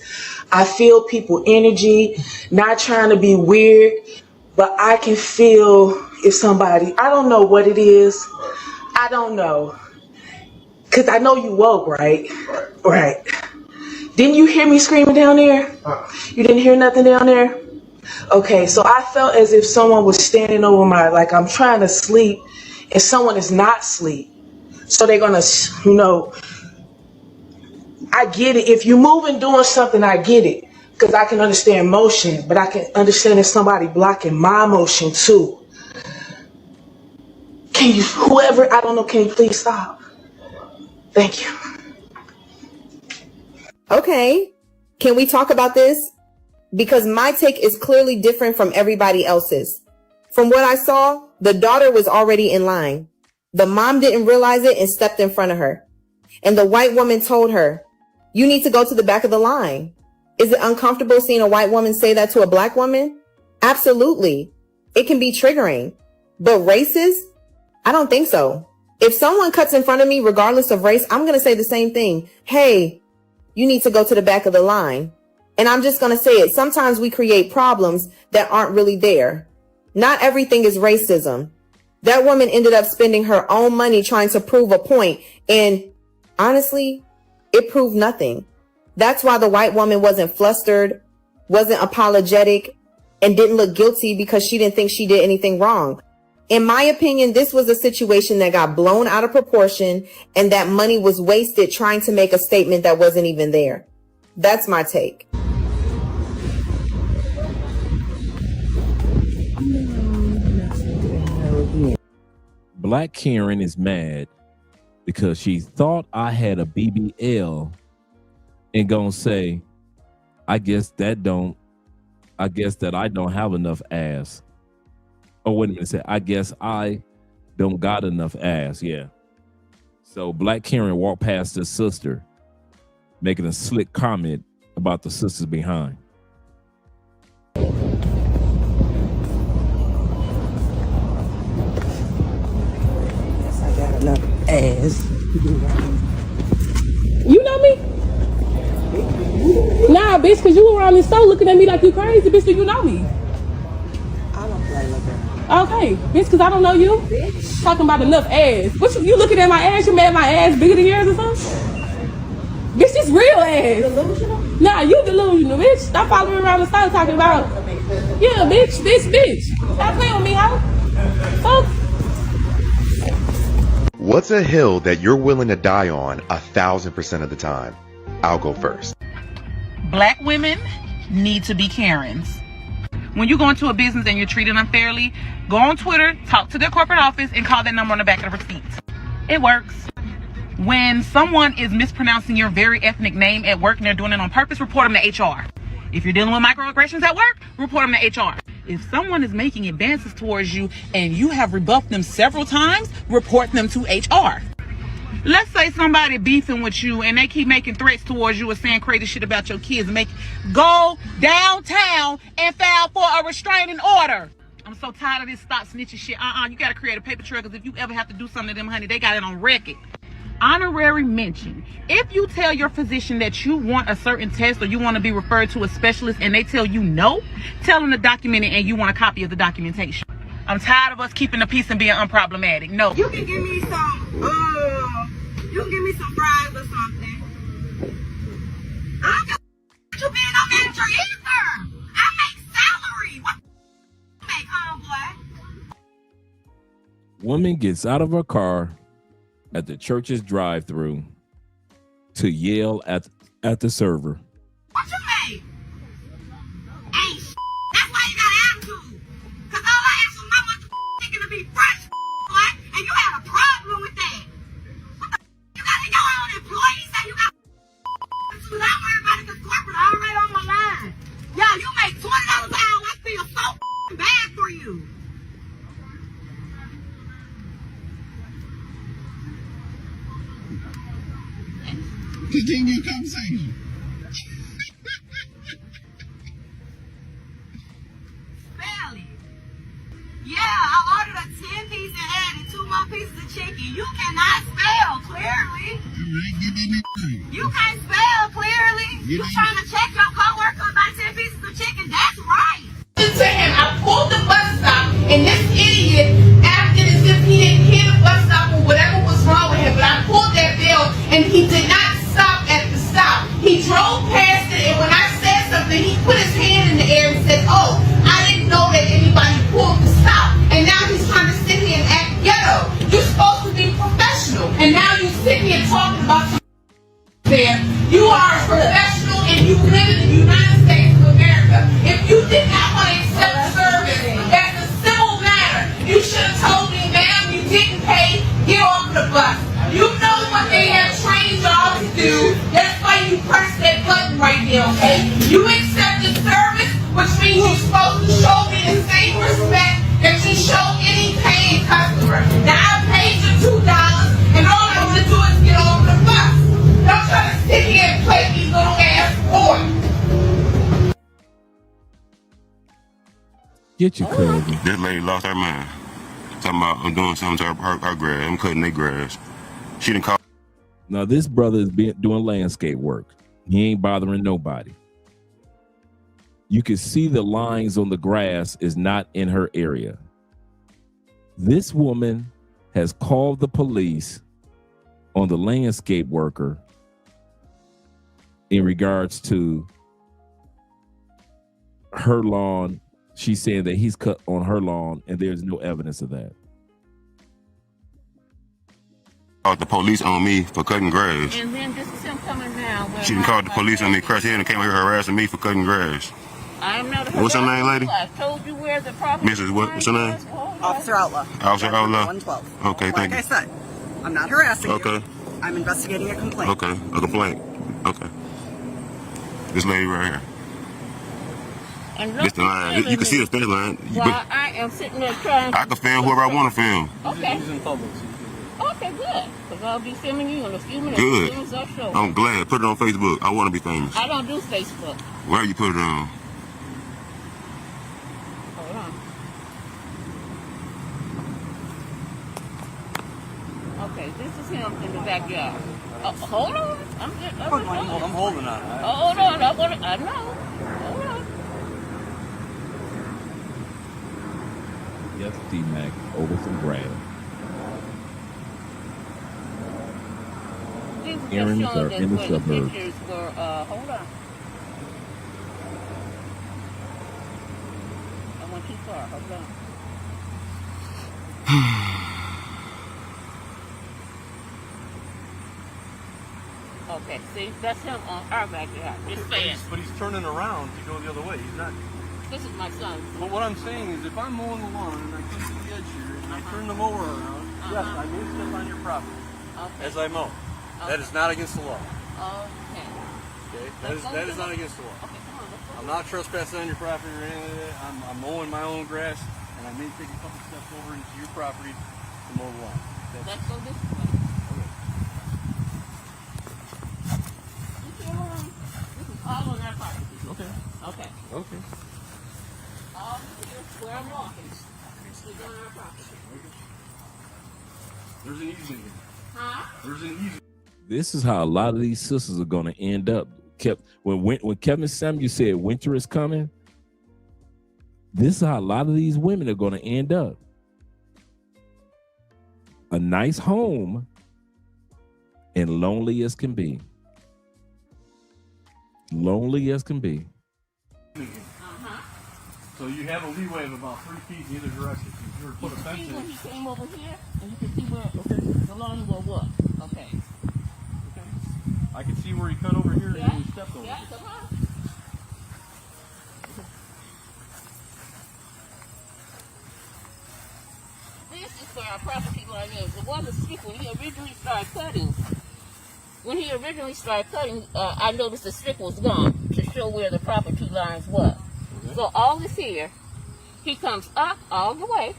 S25: I feel people energy, not trying to be weird, but I can feel if somebody, I don't know what it is. I don't know. Cause I know you woke, right? Right. Didn't you hear me screaming down there? You didn't hear nothing down there? Okay, so I felt as if someone was standing over like I'm trying to sleep and someone is not asleep. So they're gonna, I get it. If you're moving, doing something, I get it. Because I can understand motion, but I can understand if somebody blocking my motion too. Can you, whoever, I don't know, can you please stop? Thank you.
S26: Okay, can we talk about this? Because my take is clearly different from everybody else's. From what I saw, the daughter was already in line. The mom didn't realize it and stepped in front of her. And the white woman told her, you need to go to the back of the line. Is it uncomfortable seeing a white woman say that to a black woman? Absolutely. It can be triggering. But racist? I don't think so. If someone cuts in front of me, regardless of race, I'm going to say the same thing. Hey, you need to go to the back of the line. And I'm just going to say it. Sometimes we create problems that aren't really there. Not everything is racism. That woman ended up spending her own money trying to prove a point. And honestly, it proved nothing. That's why the white woman wasn't flustered, wasn't apologetic, and didn't look guilty because she didn't think she did anything wrong. In my opinion, this was a situation that got blown out of proportion and that money was wasted trying to make a statement that wasn't even there. That's my take.
S6: Black Karen is mad because she thought I had a BBL and gonna say, I guess that I don't have enough ass. Oh, wait a minute. I guess I don't got enough ass. Yeah. So Black Karen walked past her sister, making a slick comment about the sisters behind.
S7: I got enough ass.
S19: You know me? Nah, bitch, because you around this store looking at me like you crazy, bitch, do you know me?
S7: I don't play like that.
S19: Okay, bitch, because I don't know you. Bitch. Talking about enough ass. What you looking at my ass? You mad my ass bigger than yours or something? Bitch, this real ass. Delusional? Nah, you delusional, bitch. Stop following me around the store talking about, yeah, bitch. Stop playing with me, hoe. Fuck.
S1: What's a hill that you're willing to die on 1,000% of the time? I'll go first.
S10: Black women need to be Karens. When you go into a business and you're treated unfairly, go on Twitter, talk to their corporate office, and call that number on the back of the receipt. It works. When someone is mispronouncing your very ethnic name at work and they're doing it on purpose, report them to HR. If you're dealing with microaggressions at work, report them to HR. If someone is making advances towards you and you have rebuffed them several times, report them to HR. Let's say somebody beefing with you and they keep making threats towards you or saying crazy shit about your kids. Go downtown and file for a restraining order. I'm so tired of this stop snitching shit. You gotta create a paper trail, because if you ever have to do something to them, honey, they got it on record. Honorary mention. If you tell your physician that you want a certain test or you want to be referred to a specialist and they tell you no, tell them to document it and you want a copy of the documentation. I'm tired of us keeping the peace and being unproblematic. No.
S7: You can give me some fries or something. I don't get you being no manager either. I make salary. What you make, homeboy?
S6: Woman gets out of her car at the church's drive-thru to yell at the server.
S7: What you make? Ain't shit. That's why you got attitude. Cause all I ask is how much thinking to be fresh, boy, and you have a problem with that. What the you got your own employees and you got so don't worry about it, cause corporate already on my line. Yo, you make $20 an hour, I feel so bad for you.
S21: Continue your conversation.
S7: Belly. Yeah, I ordered a 10-piece and added 2 more pieces of chicken. You cannot spell clearly. You can't spell clearly. You trying to check your coworker about 10 pieces of chicken? That's right.
S20: To him, I pulled the bus stop, and this idiot acted as if he didn't hear the bus stop or whatever was wrong with him. But I pulled that bell, and he did not stop at the stop. He drove past it, and when I said something, he put his hand in the air and said, "Oh, I didn't know that anybody pulled the stop." And now he's trying to sit here and act ghetto. You're supposed to be professional, and now you sit here talking about there. You are a professional, and you live in the United States of America. If you did not want to accept service, that's a civil matter. You should have told me, ma'am, you didn't pay. Get off the bus. You know what they have trained y'all to do. That's why you press that button right there, okay? You accepted service, which means you're supposed to show me the same respect that you show any paying customer. Now I paid you $2, and all I want to do is get off the bus. Don't try to sit here and play these little ass boys.
S6: Get your cousin.
S14: This lady lost her mind. Talking about I'm doing something to her grass. I'm cutting their grass. She didn't call.
S6: Now this brother is doing landscape work. He ain't bothering nobody. You can see the lines on the grass is not in her area. This woman has called the police on the landscape worker in regards to her lawn. She's saying that he's cut on her lawn and there's no evidence of that.
S14: called the police on me for cutting grass.
S10: And then this is him coming down.
S14: She done called the police on me, crushed head, and came here harassing me for cutting grass.
S10: I'm not a
S14: What's her name, lady?
S10: I told you where the property
S14: Mrs. What? What's her name?
S3: Officer Outlaw.
S14: Officer Outlaw.
S3: 112.
S14: Okay, thank
S3: Like
S14: you.
S3: I said, I'm not harassing
S14: Okay.
S3: you. I'm investigating a complaint.
S14: Okay, a complaint. Okay. This lady right here.
S10: And
S14: This the line. You can see the finish line.
S10: While I am sitting there trying
S14: I can film whoever I want to film.
S10: Okay. Okay, good. Because I'll be filming you in a few minutes.
S14: Good.
S10: As soon as I show.
S14: I'm glad. Put it on Facebook. I want to be famous.
S10: I don't do Facebook.
S14: Where you put it on?
S10: Hold on. Okay, this is him in the backyard. Hold on. I'm
S3: holding on.
S10: Hold on. I know. Hold on.
S6: Yes, D-Mac, over some grass. Errands are in the suburbs.
S10: Hold on. I went too far. Hold on. Okay, see, that's him on our backyard. It's fast.
S5: But he's turning around to go the other way. He's not.
S10: This is my son.
S5: But what I'm saying is, if I'm mowing the lawn and I come to the edge here and I turn the mower around, yes, I may step on your property as I mow. That is not against the law.
S10: Okay.
S5: Okay. That is not against the law.
S10: Okay, come on.
S5: I'm not trespassing on your property or anything like that. I'm mowing my own grass, and I may take a couple steps over into your property to mow the lawn.
S10: Let's go this way. This is all on our property.
S5: Okay.
S10: Okay.
S5: Okay.
S10: All here where I'm walking is on our property.
S5: There's an easement here.
S10: Huh?
S5: There's an easement.
S6: This is how a lot of these sisters are going to end up. When Kevin Samuel said winter is coming, this is how a lot of these women are going to end up. A nice home and lonely as can be. Lonely as can be.
S5: So you have a leeway of about 3 feet in either direction. If you were to put a fence in.
S10: When he came over here, and you can see where the lawn will what? Okay.
S5: I can see where he cut over here and then he stepped over.
S10: Yeah, come on. This is where our property line is. It wasn't stick when he originally started cutting. When he originally started cutting, I noticed the stick was gone to show where the property lines were. So all this here, he comes up all the way,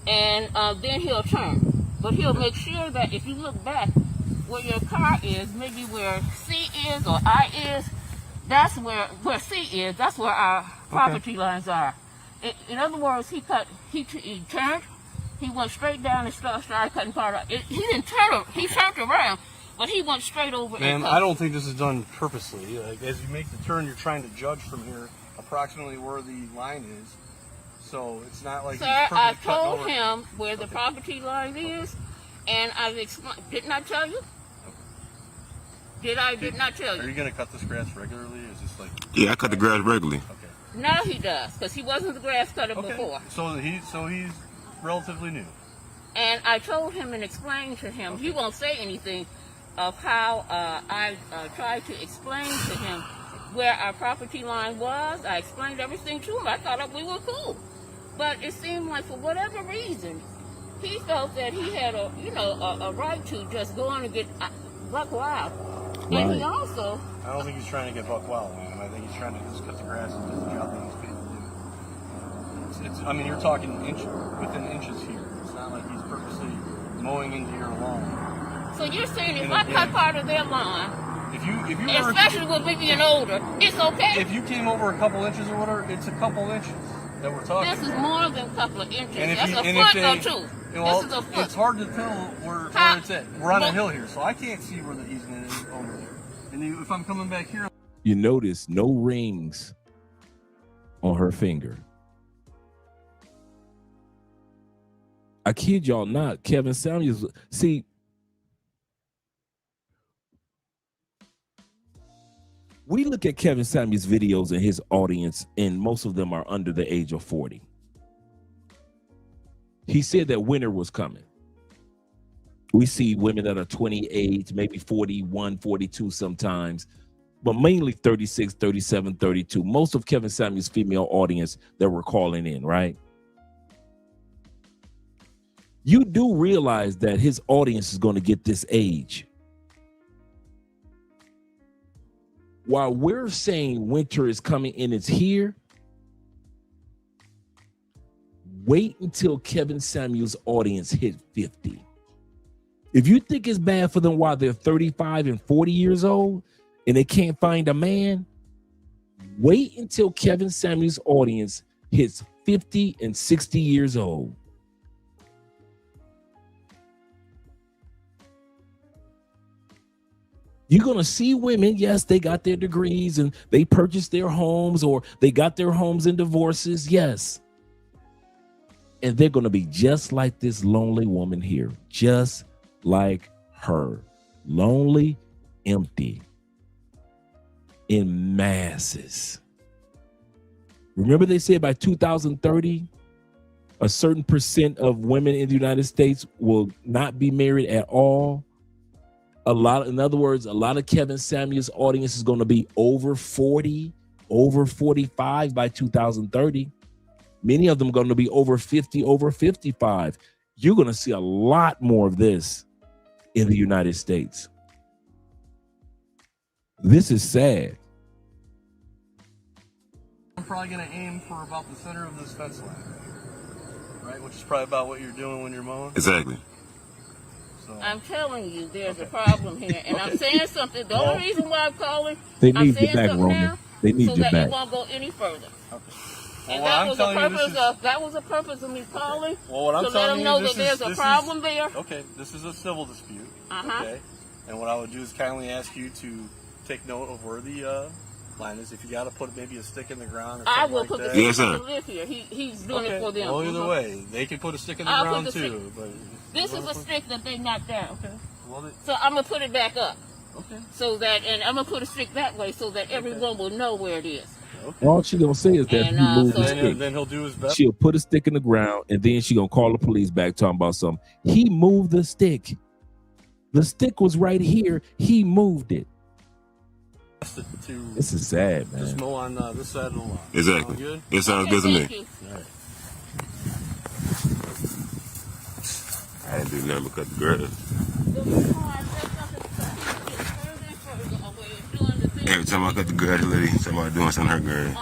S10: and then he'll turn. But he'll make sure that if you look back where your car is, maybe where C is or I is, that's where C is, that's where our property lines are. In other words, he turned, he went straight down and started cutting part of it. He didn't turn, he turned around, but he went straight over.
S5: Ma'am, I don't think this is done purposely. Like, as you make the turn, you're trying to judge from here approximately where the line is. So it's not like.
S10: Sir, I told him where the property line is, and I've explained. Didn't I tell you? Did not tell you?
S5: Are you going to cut this grass regularly? Is this like?
S14: Yeah, I cut the grass regularly.
S5: Okay.
S10: Now he does, because he wasn't the grass cutter before.
S5: So he's relatively new.
S10: And I told him and explained to him. He won't say anything of how I tried to explain to him where our property line was. I explained everything to him. I thought we were cool. But it seemed like for whatever reason, he felt that he had a right to just go on and get buck wild.
S6: Right.
S10: And he also...
S5: I don't think he's trying to get buck wild, man. I think he's trying to just cut the grass and do the job that he's paid to do. I mean, you're talking within inches here. It's not like he's purposely mowing into your lawn.
S10: So you're saying if I cut part of their lawn,
S5: if you
S10: especially with me being older, it's okay?
S5: If you came over a couple inches or whatever, it's a couple inches that we're talking
S10: This is more than a couple of inches.
S5: And
S10: That's a foot or two.
S5: Well,
S10: this is a foot.
S5: It's hard to tell where it's at. We're on a hill here, so I can't see where the easement is over there. And if I'm coming back here...
S6: You notice no rings on her finger. I kid y'all not. Kevin Samuels, see, we look at Kevin Samuels' videos and his audience, and most of them are under the age of 40. He said that winter was coming. We see women that are 28, maybe 41, 42 sometimes, but mainly 36, 37, 32. Most of Kevin Samuels' female audience that were calling in, right? You do realize that his audience is going to get this age. While we're saying winter is coming and it's here, wait until Kevin Samuels' audience hit 50. If you think it's bad for them while they're 35 and 40 years old and they can't find a man, wait until Kevin Samuels' audience hits 50 and 60 years old. You're going to see women, yes, they got their degrees and they purchased their homes or they got their homes in divorces, yes. And they're going to be just like this lonely woman here, just like her. Lonely, empty, in masses. Remember they said by 2030, a certain percent of women in the United States will not be married at all. In other words, a lot of Kevin Samuels' audience is going to be over 40, over 45 by 2030. Many of them are going to be over 50, over 55. You're going to see a lot more of this in the United States. This is sad.
S5: I'm probably going to aim for about the center of this fence line, right? Which is probably about what you're doing when you're mowing.
S14: Exactly.
S5: So.
S12: I'm telling you, there's a problem here, and I'm saying something. The only reason why I'm calling,
S6: They
S12: I'm
S6: need you
S12: saying
S6: back,
S12: something
S6: Roman.
S12: now,
S6: They need
S12: so
S6: you
S12: that
S6: back.
S12: it won't go any further.
S5: Okay.
S12: And
S5: Well,
S12: that was the purpose of me calling.
S5: Well, what I'm
S12: to let
S5: telling
S12: them
S5: you,
S12: know
S5: this
S12: that
S5: is,
S12: there's a problem there.
S5: Okay, this is a civil dispute.
S12: Uh-huh.
S5: Okay, and what I would do is kindly ask you to take note of where the line is. If you got to put maybe a stick in the ground or something
S12: I will
S5: like
S12: put
S5: that.
S12: the
S14: Yes,
S12: stick
S14: sir.
S12: to live here. He's doing
S5: Okay.
S12: it for them.
S5: Well, either way, they can put a stick in the
S12: I'll
S5: ground
S12: put the
S5: too. But
S12: this is a stick that they knocked down.
S5: Okay. Well,
S12: so I'm gonna put it back up.
S5: Okay.
S12: So that, and I'm gonna put a stick that way so that everyone will know where it is.
S5: Okay.
S6: All she gonna say is that
S12: And,
S6: he moved
S12: so
S6: the stick.
S5: Then he'll do his best.
S6: She'll put a stick in the ground and then she gonna call the police back talking about something. He moved the stick. The stick was right here. He moved it. This is sad, man.
S5: Just mow on this side of the lawn.
S14: Exactly.
S5: Sound good?
S14: It sounds good to me.
S5: All right.
S14: I didn't do nothing but cut the grass. Every time I cut the grass, the lady somebody doing something to her grass.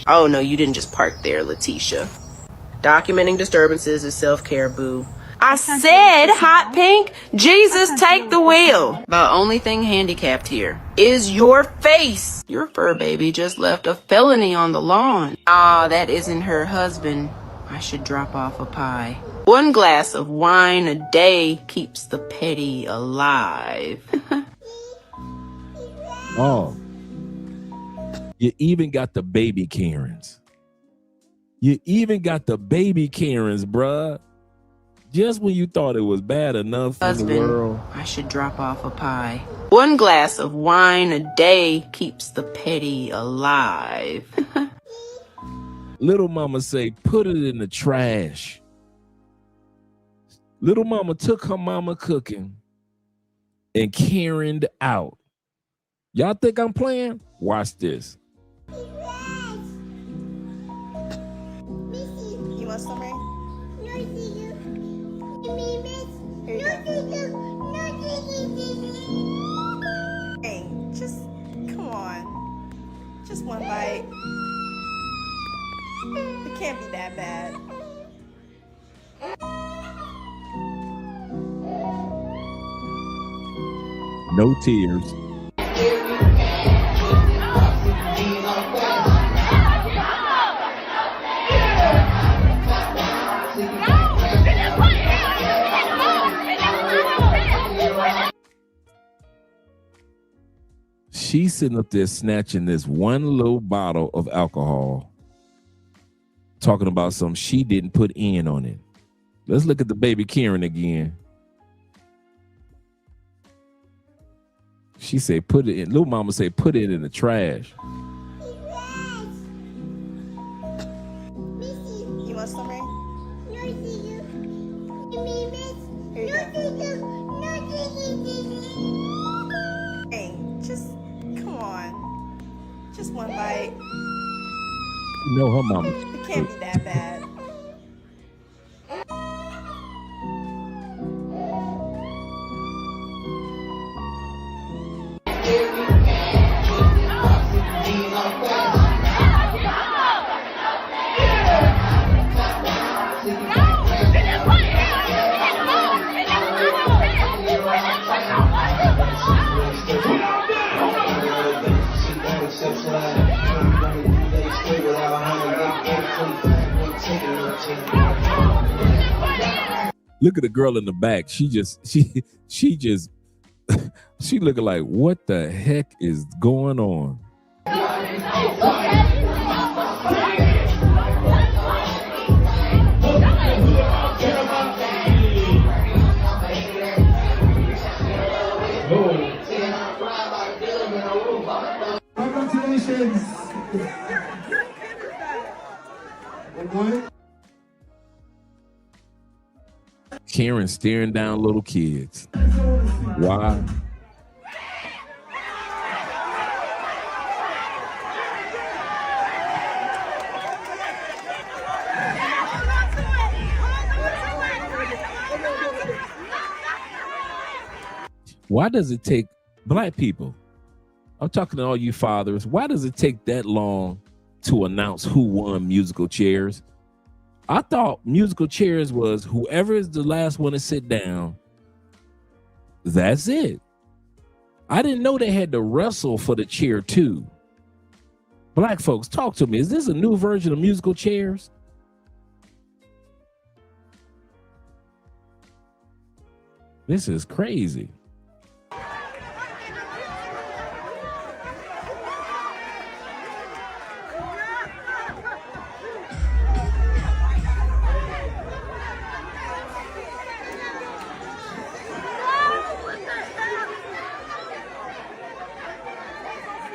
S13: Oh no, you didn't just park there, Letitia. Documenting disturbances is self-care, boo. I said, hot pink, Jesus, take the wheel. The only thing handicapped here is your face. Your fur baby just left a felony on the lawn. Ah, that isn't her husband. I should drop off a pie. 1 glass of wine a day keeps the petty alive.
S6: Oh, you even got the baby Karens. You even got the baby Karens, bruh. Just when you thought it was bad enough in the world.
S13: I should drop off a pie. 1 glass of wine a day keeps the petty alive.
S6: Little mama say, put it in the trash. Little mama took her mama cooking and Karen'd out. Y'all think I'm playing? Watch this.
S15: You want some rain? Hey, just come on. Just one bite. It can't be that bad.
S6: No tears. She's sitting up there snatching this one little bottle of alcohol, talking about something she didn't put in on it. Let's look at the baby Karen again. She said, put it in. Little mama said, put it in the trash.
S15: You want some, Ray? Here you go. Hey, just come on. Just one bite.
S6: You know her mama.
S15: It can't be that bad.
S6: Look at the girl in the back. She looking like, what the heck is going on?
S21: Congratulations.
S6: Karen staring down little kids. Why? Why does it take black people? I'm talking to all you fathers. Why does it take that long to announce who won musical chairs? I thought musical chairs was whoever is the last one to sit down. That's it. I didn't know they had to wrestle for the chair too. Black folks, talk to me. Is this a new version of musical chairs? This is crazy.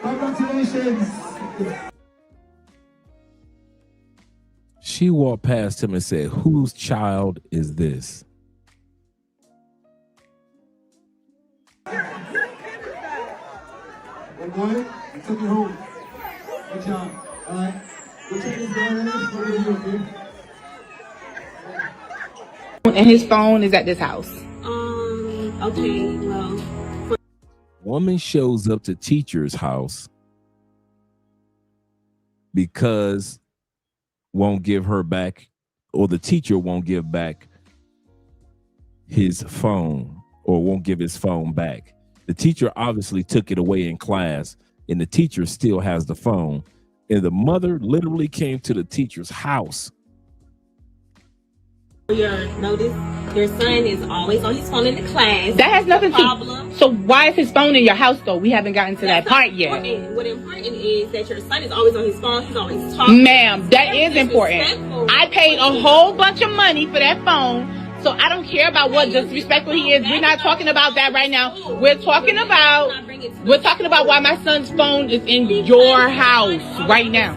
S21: Congratulations.
S6: She walked past him and said, whose child is this?
S21: Good boy, you took you home. Good job. All right. We'll take this down and
S10: And his phone is at this house.
S20: Okay, well.
S6: Woman shows up to teacher's house because won't give her back, or the teacher won't give back his phone, or won't give his phone back. The teacher obviously took it away in class, and the teacher still has the phone. And the mother literally came to the teacher's house.
S20: Your notice, your son is always on his phone in the class.
S10: That has nothing
S20: to.
S10: So why is his phone in your house though? We haven't gotten to that part yet.
S20: What important is that your son is always on his phone. He's always talking.
S10: Ma'am, that is important. I paid a whole bunch of money for that phone. So I don't care about what disrespectful he is. We're not talking about that right now. We're talking about why my son's phone is in your house right now.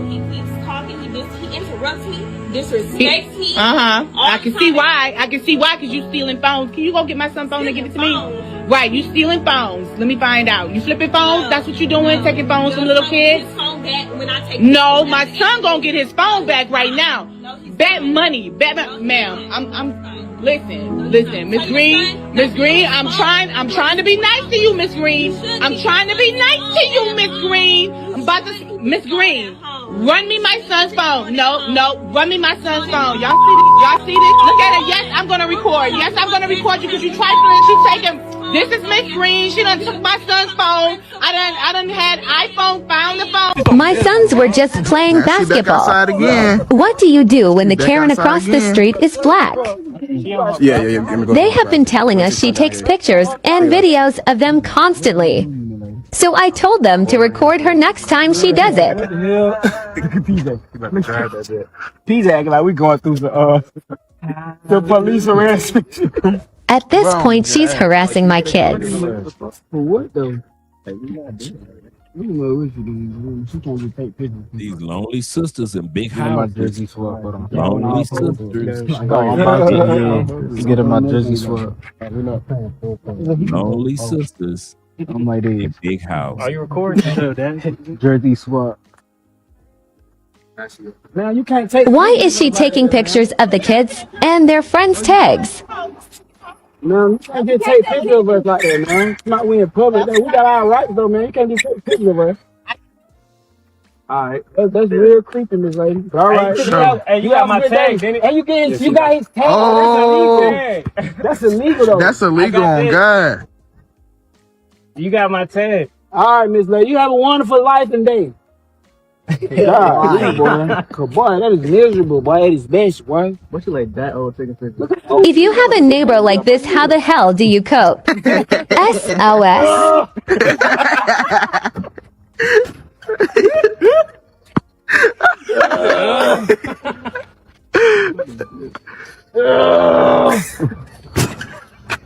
S20: He keeps talking. He interrupts me. Disrespects me.
S10: I can see why. Because you stealing phones. Can you go get my son's phone and give it to me? Right, you stealing phones. Let me find out. You flipping phones? That's what you doing? Taking phones from little kids? No, my son gonna get his phone back right now. Bet money. Ma'am. I'm listen, Miss Green, I'm trying to be nice to you, Miss Green. I'm trying to be nice to you, Miss Green. I'm about to Miss Green. Run me my son's phone. No, run me my son's phone. Y'all see this? Look at it. Yes, I'm gonna record. Yes, I'm gonna record you because you trifling. She's taking. This is Miss Green. She done took my son's phone. I done had iPhone, found the phone.
S4: My sons were just playing basketball. What do you do when the Karen across the street is black? They have been telling us she takes pictures and videos of them constantly. So I told them to record her next time she does it.
S16: P's acting like we going through the police harassment.
S4: At this point, she's harassing my kids.
S16: For what though?
S6: These lonely sisters in big
S16: Get in my
S6: houses.
S16: jersey swap.
S6: Lonely sisters.
S16: Get in my jersey swap.
S6: Lonely sisters
S16: I'm like this.
S6: in big house.
S16: Are you recording? Jersey swap. Now you can't take.
S4: Why is she taking pictures of the kids and their friends' tags?
S16: No, you can't just take pictures of us like that, man. It's not we in public. Though. We got our rights, though, man. You can't just take pictures of us. All right, that's real creepy, Miss Lady. All right,
S2: Hey, you got my tag, didn't it?
S16: And you got his tag.
S2: Oh,
S16: that's illegal, though.
S2: that's illegal on God.
S16: You got my tag. All right, Miss Lady, you have a wonderful life and day. God, boy, that is miserable, boy. That is best, boy. What you like that old taking pictures?
S4: If you have a neighbor like this, how the hell do you cope? SOS.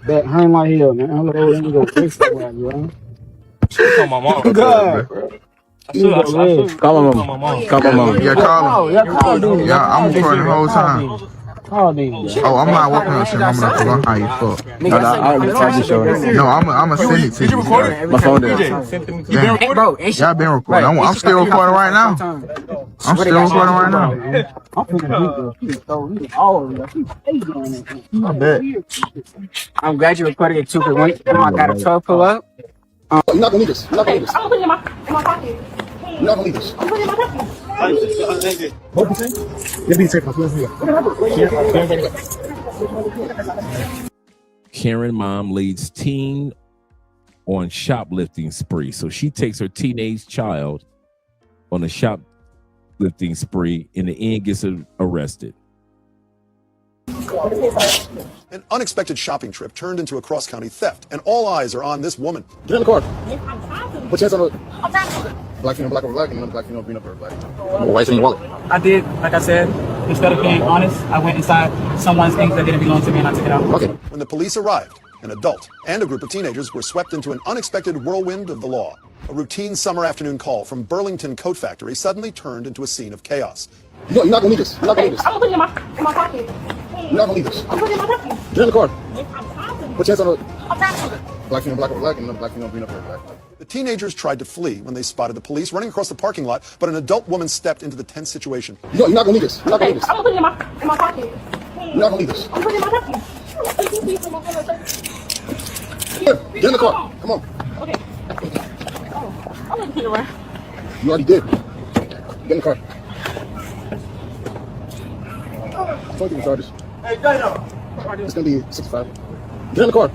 S16: That hang like hell, man. I'm gonna go fix that one, bro.
S5: Call my mom.
S16: God,
S2: Call my mom. Call my mom. Yeah, call him. Yeah, I'm recording the whole time. Oh, I'm not working on shit. I'm not going to high as fuck. No, I'm going to send it to you. My phone there. Yeah, I've been recording. I'm still recording right now. I'm still recording right now. I bet.
S16: I'm glad you recorded it too, because when I got a truck pull up.
S2: You're not going to need this. You're not going to need this.
S19: I'm putting it in my pocket.
S2: You're not going to need this.
S19: I'm putting it in my pocket.
S6: Karen mom leads teen on shoplifting spree. So she takes her teenage child on a shoplifting spree. In the end, gets arrested.
S8: An unexpected shopping trip turned into a cross-county theft, and all eyes are on this woman.
S2: Get in the car. Put your hands on the black female, black over black, and another black female, green over black. Why is it in your wallet?
S17: I did, like I said, instead of being honest, I went inside someone's things that didn't belong to me and I took it out.
S8: Okay. When the police arrived, an adult and a group of teenagers were swept into an unexpected whirlwind of the law. A routine summer afternoon call from Burlington Coat Factory suddenly turned into a scene of chaos.
S2: You're not going to need this. You're not going to need this.
S19: I'm putting it in my pocket.
S2: You're not going to need this.
S19: I'm putting it in my pocket.
S2: Get in the car. Put your hands on the black female, black over black, and another black female, green over black.
S8: The teenagers tried to flee when they spotted the police running across the parking lot, but an adult woman stepped into the tense situation.
S2: You're not going to need this. You're not going to need this.
S19: I'm putting it in my pocket.
S2: You're not going to need this.
S19: I'm putting it in my pocket.
S2: Here, get in the car. Come on.
S19: Okay. I'm going to put it around.
S2: You already did. Get in the car. Fuck you, charges. Hey, it's going to be 65. Get in the car.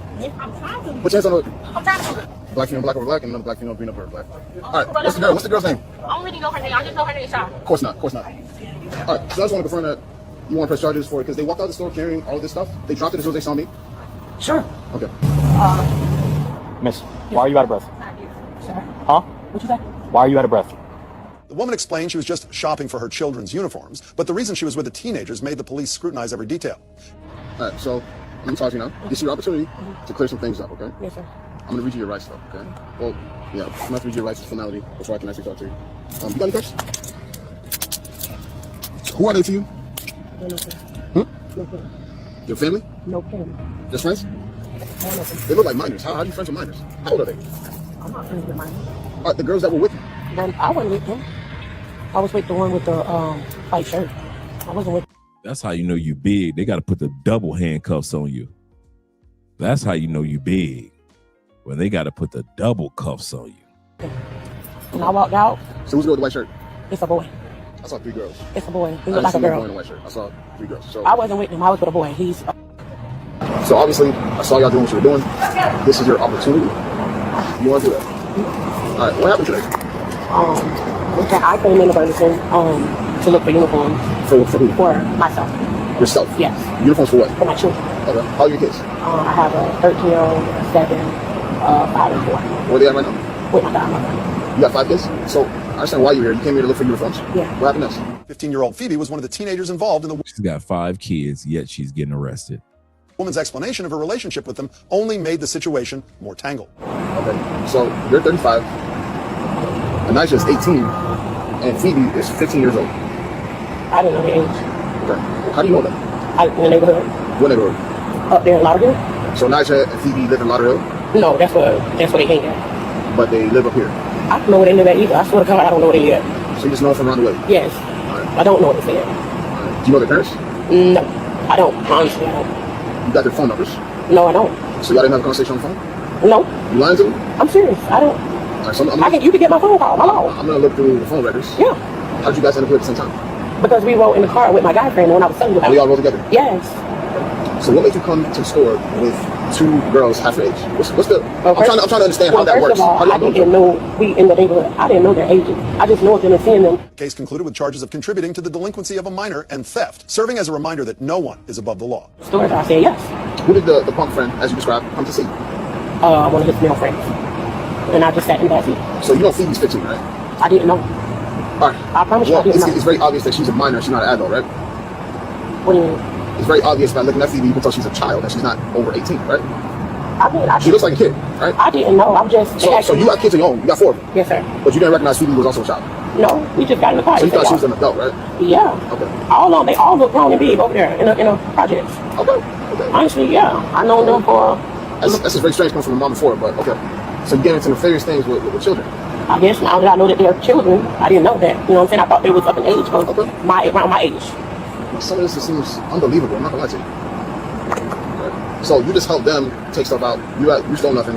S2: Put your hands on the black female, black over black, and another black female, green over black. All right, what's the girl's name?
S19: I don't really know her name. I just know her name is Shop.
S2: Of course not. All right, so I just want to confirm that you want to press charges for it because they walked out of the store carrying all of this stuff. They dropped it as soon as they saw me.
S19: Sure.
S2: Okay.
S18: Miss, why are you out of breath?
S19: Sir?
S18: Huh?
S19: What you say?
S18: Why are you out of breath?
S8: The woman explained she was just shopping for her children's uniforms, but the reason she was with the teenagers made the police scrutinize every detail.
S2: All right, so let me talk to you now. This is your opportunity to clear some things up, okay?
S19: Yes, sir.
S2: I'm going to read you your rights, though, okay? Well, yeah, I'm going to have to read your rights as formality before I can actually talk to you. You got any questions? Who are they to you?
S19: No, no, sir.
S2: Hmm?
S19: No, sir.
S2: Your family?
S19: No family.
S2: Just friends?
S19: No, no, sir.
S2: They look like minors. How are you friends with minors? How old are they?
S19: I'm not friends with mine.
S2: All right, the girls that were with you.
S19: Then I wasn't with them. I was with the one with the white shirt. I wasn't with.
S6: That's how you know you big. They got to put the double handcuffs on you. That's how you know you big. When they got to put the double cuffs on you.
S19: When I walked out.
S2: So who's the girl with the white shirt?
S19: It's a boy.
S2: I saw 3 girls.
S19: It's a boy. He
S2: I
S19: looked like a
S2: didn't see no
S19: girl.
S2: boy in a white shirt. I saw 3 girls. So
S19: I wasn't with him. I was with a boy. He's.
S2: So obviously, I saw y'all doing what you were doing. This is your opportunity. You want to do that? All right, what happened today?
S19: I came into Burlington to look for uniforms.
S2: For who?
S19: For myself.
S2: Yourself?
S19: Yes.
S2: Uniforms for what?
S19: For my children.
S2: Okay. How are your kids?
S19: I have a 13-year-old, 7, 5, and 4.
S2: Where are they at right now?
S19: With my godmother.
S2: You got 5 kids? So I understand why you're here. You came here to look for uniforms?
S19: Yeah.
S2: What happened next?
S8: 15-year-old Phoebe was one of the teenagers involved in the
S6: She's got 5 kids, yet she's getting arrested.
S8: woman's explanation of her relationship with them only made the situation more tangled.
S2: Okay, so you're 35. Anisha is 18, and Phoebe is 15 years old.
S19: I didn't know the age.
S2: Okay. How do you know that?
S19: In the neighborhood.
S2: What neighborhood?
S19: Up there in Lauderhill.
S2: So Anisha and Phoebe live in Lauderhill?
S19: No, that's where they hang at.
S2: But they live up here?
S19: I don't know where they live at either. I swear to God, I don't know where they live at.
S2: So you just know from around the way?
S19: Yes. I don't know what they said.
S2: Do you know their parents?
S19: No, I don't. Honestly, I don't.
S2: You got their phone numbers?
S19: No, I don't.
S2: So y'all didn't have a conversation on the phone?
S19: No.
S2: You lying to me?
S19: I'm serious. I don't.
S2: Right, so
S19: you can get my phone call. Hello.
S2: I'm gonna look through the phone records.
S19: Yeah.
S2: How did you guys end up here at the same time?
S19: Because we rode in the car with my guy friend when I was telling you about it.
S2: We all rode together?
S19: Yes.
S2: So what made you come to the store with two girls half your age? What's the? I'm trying to understand how that works.
S19: First of all, I didn't know we in the neighborhood. I didn't know their ages. I just know them and seeing them.
S8: Case concluded with charges of contributing to the delinquency of a minor and theft, serving as a reminder that no one is above the law.
S19: Stores, I said yes.
S2: Who did the punk friend, as you described, come to see?
S19: One of his male friends. And I just sat in the backseat.
S2: So you know Phoebe's 15, right?
S19: I didn't know.
S2: All right.
S19: I promise you I didn't know.
S2: It's very obvious that she's a minor. She's not an adult, right?
S19: What do you mean?
S2: It's very obvious by looking at Phoebe, you can tell she's a child, that she's not over 18, right?
S19: I mean,
S2: she looks like a kid, right?
S19: I didn't know. I'm just.
S2: So you got kids of your own. You got 4 of them.
S19: Yes, sir.
S2: But you didn't recognize Phoebe was also a child.
S19: No, we just got in the car.
S2: So you thought she was an adult, right?
S19: Yeah.
S2: Okay.
S19: They all look grown and big over there in a projects.
S2: Okay.
S19: Honestly, yeah. I know them for.
S2: That's just very strange coming from a mom before, but okay. So you get into nefarious things with children.
S19: I guess now that I know that they're children, I didn't know that. You know what I'm saying? I thought they was up in age, around my age.
S2: Some of this seems unbelievable. I'm not gonna lie to you. So you just helped them take stuff out. You stole nothing.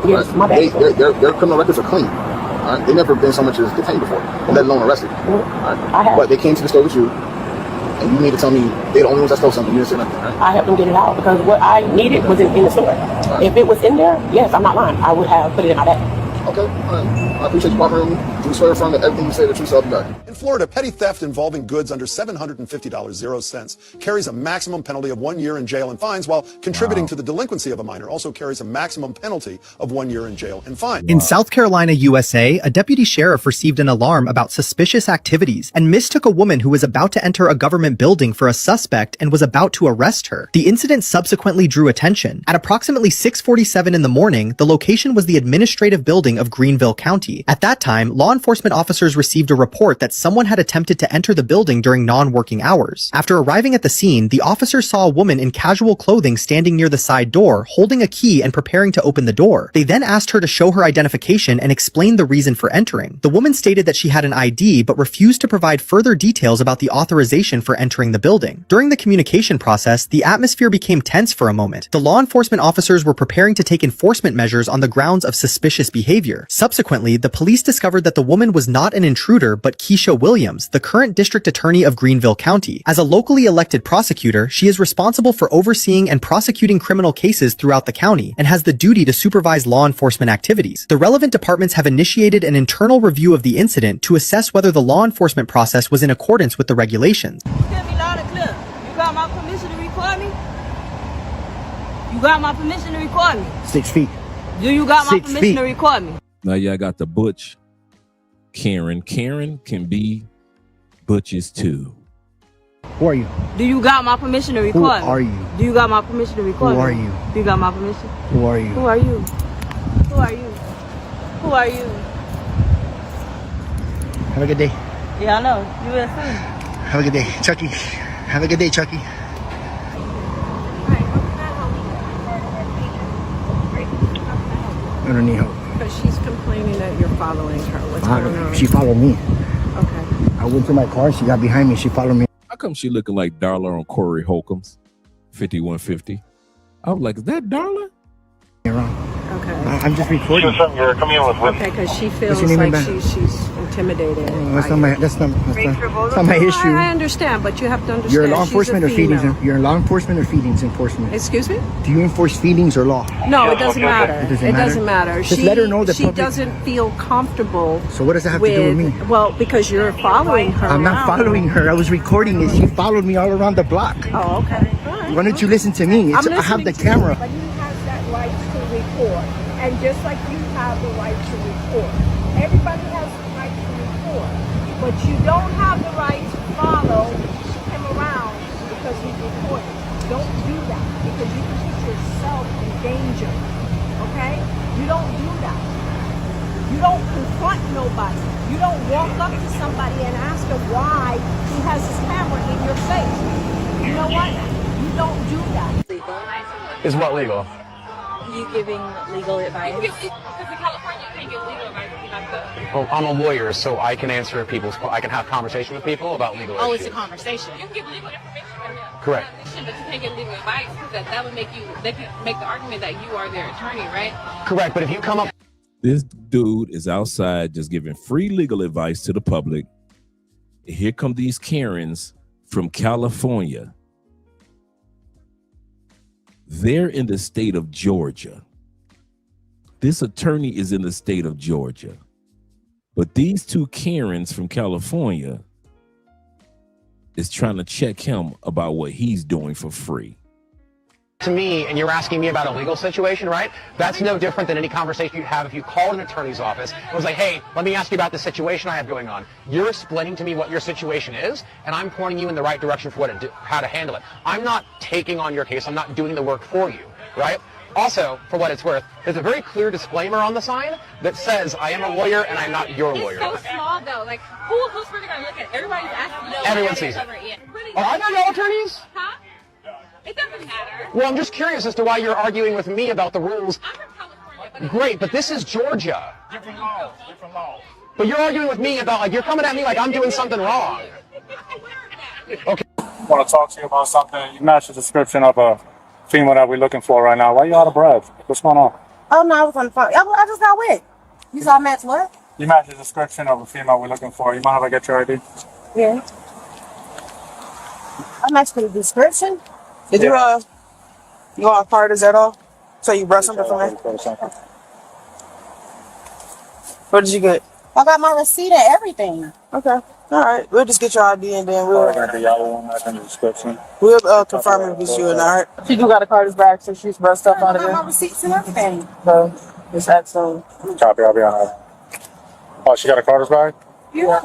S19: Yes,
S2: right?
S19: My bad.
S2: Their criminal records are clean. Right? They've never been so much as detained before, let alone arrested. Right? But they came to the store with you, and you need to tell me they're the only ones that stole something. You didn't say nothing, right?
S19: I helped them get it out because what I needed was in the store. Right. If it was in there, yes, I'm not lying. I would have put it in my bag.
S2: Okay, all right. I appreciate you cooperating with me. You swear from that everything you say the truth, so I'll be back.
S8: In Florida, petty theft involving goods under $750.00 carries a maximum penalty of 1 year in jail and fines, while contributing to the delinquency of a minor also carries a maximum penalty of 1 year in jail and fine.
S9: In South Carolina, USA, a deputy sheriff received an alarm about suspicious activities and mistook a woman who was about to enter a government building for a suspect and was about to arrest her. The incident subsequently drew attention. At approximately 6:47 in the morning, the location was the administrative building of Greenville County. At that time, law enforcement officers received a report that someone had attempted to enter the building during non-working hours. After arriving at the scene, the officers saw a woman in casual clothing standing near the side door, holding a key and preparing to open the door. They then asked her to show her identification and explain the reason for entering. The woman stated that she had an ID, but refused to provide further details about the authorization for entering the building. During the communication process, the atmosphere became tense for a moment. The law enforcement officers were preparing to take enforcement measures on the grounds of suspicious behavior. Subsequently, the police discovered that the woman was not an intruder, but Keisha Williams, the current district attorney of Greenville County. As a locally elected prosecutor, she is responsible for overseeing and prosecuting criminal cases throughout the county and has the duty to supervise law enforcement activities. The relevant departments have initiated an internal review of the incident to assess whether the law enforcement process was in accordance with the regulations.
S7: You got my permission to record me? You got my permission to record me?
S16: 6 feet.
S7: Do you got my permission to record me?
S6: Now y'all got the Butch, Karen. Karen can be Butches too.
S16: Who are you?
S7: Do you got my permission to record me?
S16: Who are you?
S7: Do you got my permission to record me?
S16: Who are you?
S7: Do you got my permission?
S16: Who are you?
S7: Who are you? Who are you? Who are you?
S16: Have a good day.
S7: Yeah, I know. You will soon.
S16: Have a good day, Chucky. Have a good day, Chucky. I don't need help.
S11: But she's complaining that you're following her. What's going on?
S16: She followed me.
S11: Okay.
S16: I went to my car. She got behind me. She followed me.
S6: How come she looking like Darla on Corey Holcomb's 5150? I was like, is that Darla?
S16: You're wrong.
S11: Okay.
S16: I'm just recording.
S11: Okay, because she feels like she's intimidated.
S16: That's not my issue.
S11: I understand, but you have to understand.
S16: You're law enforcement or feedings? You're law enforcement or feedings enforcement?
S11: Excuse me?
S16: Do you enforce feedings or law?
S11: No, it doesn't matter.
S16: It doesn't matter. Just let her know that
S11: she doesn't feel comfortable.
S16: So what does that have to do with me?
S11: Well, because you're following her.
S16: I'm not following her. I was recording it. She followed me all around the block.
S11: Oh, okay.
S16: Why don't you listen to me? I have the camera.
S22: But he has that right to record. And just like you have the right to record. Everybody has the right to record. But you don't have the right to follow him around because he's recording. Don't do that because you can put yourself in danger. Okay? You don't do that. You don't confront nobody. You don't walk up to somebody and ask him why he has his camera in your face. You know what? You don't do that.
S1: Is what legal?
S3: You giving legal advice?
S10: Because in California, you can't give legal advice if you're not the...
S1: Well, I'm a lawyer, so I can answer I can have conversation with people about legal
S10: Oh,
S1: issues.
S10: it's a conversation. You can give legal information.
S1: Correct.
S10: But you can't give legal advice because that would make they can make the argument that you are their attorney, right?
S1: Correct, but if you come up...
S6: This dude is outside just giving free legal advice to the public. Here come these Karens from California. They're in the state of Georgia. This attorney is in the state of Georgia. But these two Karens from California is trying to check him about what he's doing for free.
S1: To me, and you're asking me about a legal situation, right? That's no different than any conversation you'd have if you called an attorney's office and was like, hey, let me ask you about the situation I have going on. You're explaining to me what your situation is, and I'm pointing you in the right direction for how to handle it. I'm not taking on your case. I'm not doing the work for you, right? Also, for what it's worth, there's a very clear disclaimer on the sign that says, I am a lawyer and I'm not your lawyer.
S10: It's so small, though. Like, who's really going to look at it? Everybody's asking.
S1: Everyone sees it. Are there no attorneys?
S10: Huh? It doesn't matter.
S1: Well, I'm just curious as to why you're arguing with me about the rules.
S10: I'm from California, but
S1: Great, but this is Georgia.
S10: different laws, different laws.
S1: But you're arguing with me about, like, you're coming at me like I'm doing something wrong. Okay.
S18: I want to talk to you about something. You match the description of a female that we're looking for right now. Why are you out of breath? What's going on?
S23: Oh, no, I was on the phone. I just got wet. You saw match what?
S18: You match the description of a female we're looking for. You mind if I get your ID?
S23: Yeah. I matched the description.
S24: Did you go on Carter's at all? So you brought something from me? What did you get?
S23: I got my receipt and everything.
S24: Okay. All right. We'll just get your ID and then we'll confirm if it's you or not. She do got a Carter's bag, so she's brought stuff out of
S23: I
S24: there.
S23: got my receipts and everything.
S24: So just act soon.
S18: Copy, I'll be on her. Oh, she got a Carter's bag?
S23: Yeah.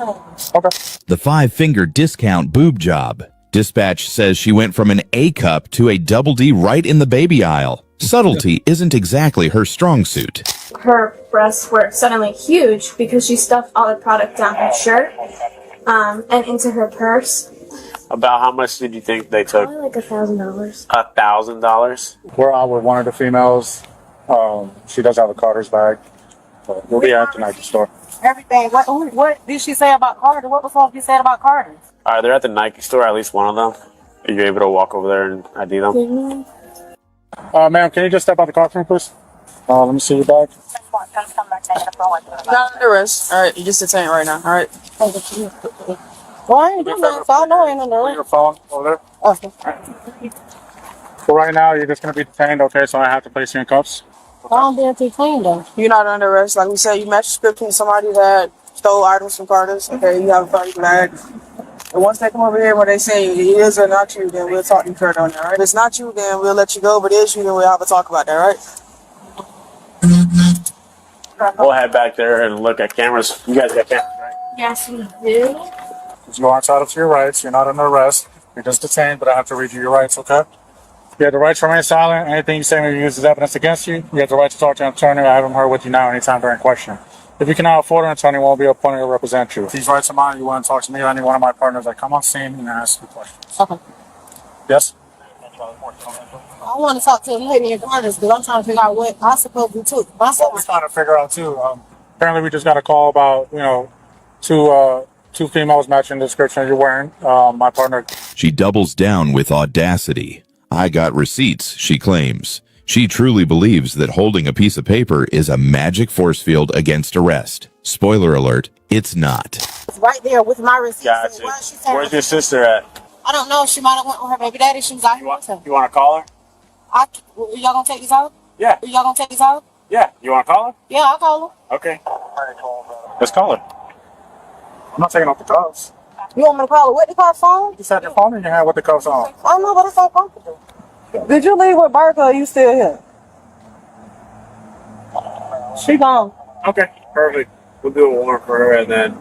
S18: Okay.
S25: The 5-finger discount boob job. Dispatch says she went from an A cup to a double D right in the baby aisle. Subtlety isn't exactly her strong suit.
S26: Her breasts were suddenly huge because she stuffed all the product down her shirt and into her purse.
S27: About how much did you think they took?
S26: Probably like $1,000.
S27: $1,000?
S18: We're out with one of the females. She does have a Carter's bag. But we'll be at the Nike store.
S23: Everything. What did she say about Carter? What the fuck you said about Carter?
S27: All right, they're at the Nike store, at least one of them. Are you able to walk over there and ID them?
S18: Ma'am, can you just step out the car for me, please? Let me see your bag.
S24: Not under arrest. All right, you just detained right now. All right.
S23: Well, I ain't doing nothing. So I know I ain't under arrest.
S18: Your phone over there.
S23: Okay.
S18: For right now, you're just going to be detained, okay? So I have to place you in cuffs.
S23: I'm being too clean though.
S24: You're not under arrest. Like we said, you matched the description of somebody that stole items from Carter's. Okay, you have a Carter's bag. And once they come over here where they say it is or not you, then we'll talk to you further on that, right? If it's not you, then we'll let you go. But it is you, then we'll have a talk about that, right?
S27: We'll head back there and look at cameras. You guys got cameras, right?
S26: Yes, we do.
S18: You are entitled to your rights. You're not under arrest. You're just detained, but I have to read you your rights, okay? You have the right to remain silent. Anything you say may be used as evidence against you. You have the right to talk to an attorney. I have him here with you now anytime during question. If you cannot afford an attorney, won't be appointed to represent you. If these rights are mine, you want to talk to me or any one of my partners that come on scene and ask you questions.
S23: Okay.
S18: Yes?
S23: I want to talk to the lady in Carter's because I'm trying to figure out what I'm supposed to do.
S18: We're trying to figure out too. Apparently, we just got a call about two females matching the description you're wearing. My partner.
S25: She doubles down with audacity. I got receipts, she claims. She truly believes that holding a piece of paper is a magic force field against arrest. Spoiler alert, it's not.
S23: It's right there with my receipts.
S27: Gotcha. Where's your sister at?
S23: I don't know. She might have went with her baby daddy. She was out here with him.
S27: You want to call her?
S23: Are y'all going to take these out?
S27: Yeah.
S23: Are y'all going to take these out?
S27: Yeah. You want to call her?
S23: Yeah, I'll call her.
S27: Okay. Let's call her.
S18: I'm not taking off the cuffs.
S23: You want me to call her with the cuffs on?
S18: You said your phone in your hand with the cuffs on.
S23: I don't know, but it's so comfortable.
S24: Did you leave with Barker or are you still here?
S23: She gone.
S27: Okay. Perfect. We'll do a warrant for her and then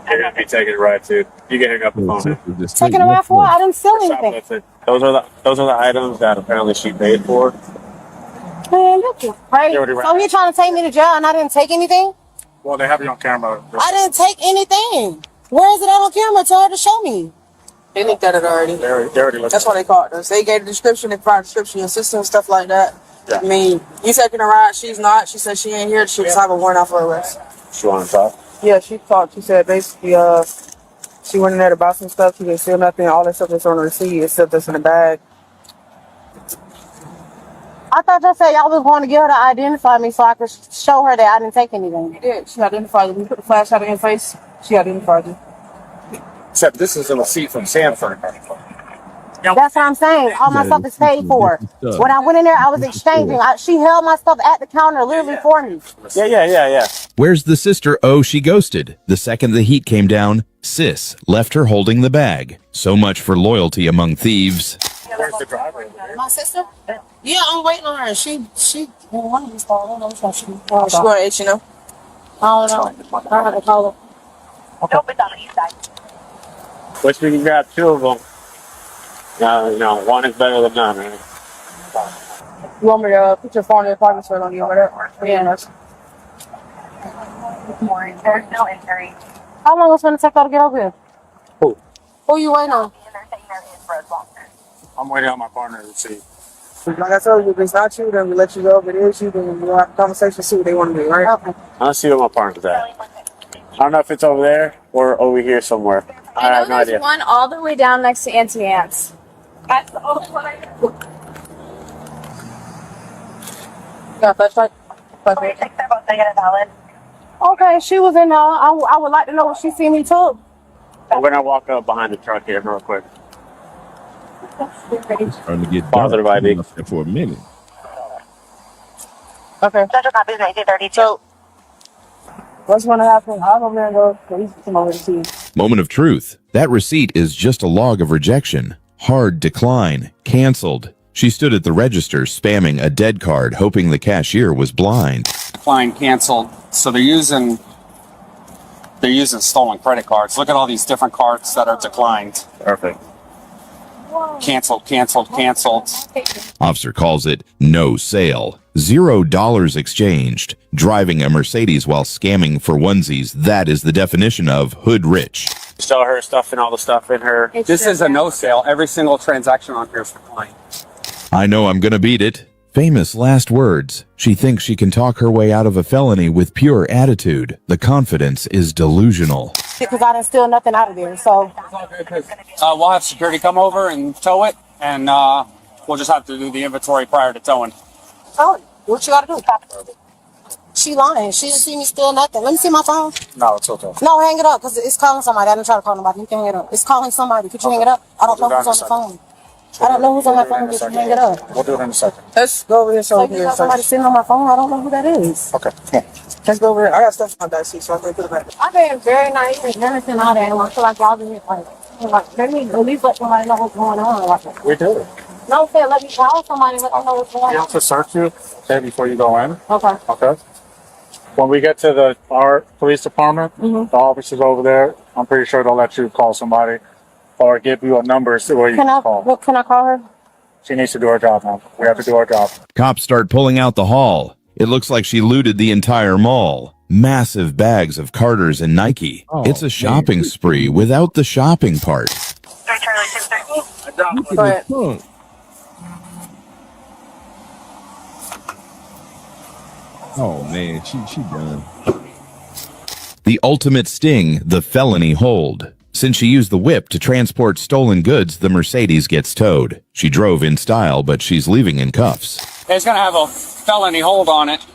S27: you're going to be taking a ride too. You can hang up the phone.
S23: Taking her out for what? I didn't steal anything.
S27: Those are the items that apparently she paid for.
S23: Man, look, right? So he trying to take me to jail and I didn't take anything?
S18: Well, they have you on camera.
S23: I didn't take anything. Where is it out on camera? Tell her to show me.
S24: They looked at it already.
S18: They already looked.
S24: That's why they called us. They gave the description, they provided description, assistant, stuff like that.
S18: Yeah.
S24: I mean, you taking her ride, she's not. She said she ain't here. She just have a warrant out for arrest.
S18: She want to talk?
S24: Yeah, she talked. She said basically, she went in there to buy some stuff. She didn't steal nothing. All that stuff that's on the receipt is stuff that's in the bag.
S23: I thought y'all said y'all was going to get her to identify me so I could show her that I didn't take anything.
S24: You did. She identified you. We put the flashlight in her face. She identified you.
S18: Except this is a receipt from Sanford.
S23: That's what I'm saying. All my stuff is paid for. When I went in there, I was exchanging. She held my stuff at the counter literally for me.
S18: Yeah.
S25: Where's the sister? Oh, she ghosted. The second the heat came down, Sis left her holding the bag. So much for loyalty among thieves.
S18: Where's the driver?
S23: My sister? Yeah, I'm waiting on her. She one of these calls. I don't know which one she
S24: She's going to H, you know?
S23: I don't know. I have to call her.
S18: Okay. Nope, it's on the east side. Which we can grab two of them. No, one is better than none, right?
S24: You want me to put your phone in the pocket so I don't get over there? Yeah, that's.
S23: Good morning. There's no injury. How long is it going to take her to get over here?
S18: Who?
S23: Who you waiting on?
S18: I'm waiting on my partner to see.
S24: Like I told you, if it's not you, then we let you go. If it is you, then we'll have a conversation, see what they want to do, right?
S23: Okay.
S18: I'll see what my partner's at. I don't know if it's over there or over here somewhere. I have no idea.
S3: One all the way down next to Auntie Anne's. That's the only one I know.
S24: Yeah, flashlight.
S23: Okay, she was in there. I would like to know what she see me took.
S18: I'm gonna walk up behind the truck here real quick.
S6: It's starting to get
S18: Positive
S6: dark
S18: ID.
S6: for a minute.
S24: Okay. So, what's going to happen? I'll go there and go. Please come over to see.
S25: Moment of truth. That receipt is just a log of rejection. Hard decline. Canceled. She stood at the register spamming a dead card, hoping the cashier was blind.
S4: Decline, canceled. So they're using stolen credit cards. Look at all these different cards that are declined.
S18: Perfect.
S4: Canceled.
S25: Officer calls it no sale. $0 exchanged. Driving a Mercedes while scamming for onesies. That is the definition of hood rich.
S18: Show her stuff and all the stuff in her.
S4: This is a no sale. Every single transaction on here is declined.
S25: I know I'm gonna beat it. Famous last words. She thinks she can talk her way out of a felony with pure attitude. The confidence is delusional.
S23: Because I didn't steal nothing out of there, so.
S4: We'll have security come over and tow it, and we'll just have to do the inventory prior to towing.
S23: Oh, what you gotta do? She lying. She didn't see me steal nothing. Let me see my phone.
S18: No, it's okay.
S23: No, hang it up, because it's calling somebody. I didn't try to call nobody. You can hang it up. It's calling somebody. Could you hang it up? I don't know who's on the phone. I don't know who's on my phone. Could you hang it up?
S18: We'll do it in a second.
S24: Let's go over here.
S23: So you got somebody sitting on my phone? I don't know who that is.
S18: Okay, come on.
S24: Let's go over here. I got stuff in my back seat, so I can put it back.
S23: I've been very nice and innocent and all that, and I feel like y'all been like, let me at least let somebody know what's going on. Like,
S18: We do.
S23: no, say let me call somebody and let them know what's going
S18: We
S23: on.
S18: have to search you before you go in.
S23: Okay.
S18: Okay. When we get to our police department, the officers over there, I'm pretty sure they'll let you call somebody or give you a number where you can call.
S23: What can I call her?
S18: She needs to do her job now. We have to do our job.
S25: Cops start pulling out the haul. It looks like she looted the entire mall. Massive bags of Carter's and Nike. It's a shopping spree without the shopping part.
S24: Go ahead.
S6: Oh man, she done.
S25: The ultimate sting, the felony hold. Since she used the whip to transport stolen goods, the Mercedes gets towed. She drove in style, but she's leaving in cuffs.
S4: It's going to have a felony hold on it.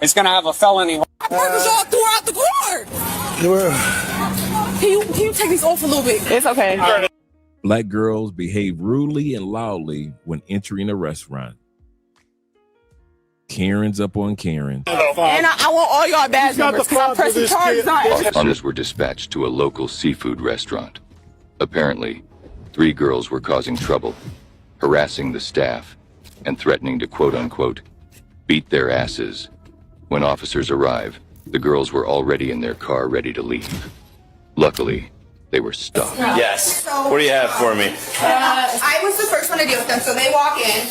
S4: It's going to have a felony hold.
S19: Y'all threw out the car. Can you take this off a little bit? It's okay.
S6: Black girls behave rudely and loudly when entering a restaurant. Karen's up on Karen.
S19: And I want all y'all badge numbers because I'm pressing charges on it.
S12: Officers were dispatched to a local seafood restaurant. Apparently, 3 girls were causing trouble, harassing the staff, and threatening to quote-unquote beat their asses. When officers arrive, the girls were already in their car ready to leave. Luckily, they were stopped.
S13: Yes. What do you have for me?
S14: I was the first one to deal with them, so they walk in.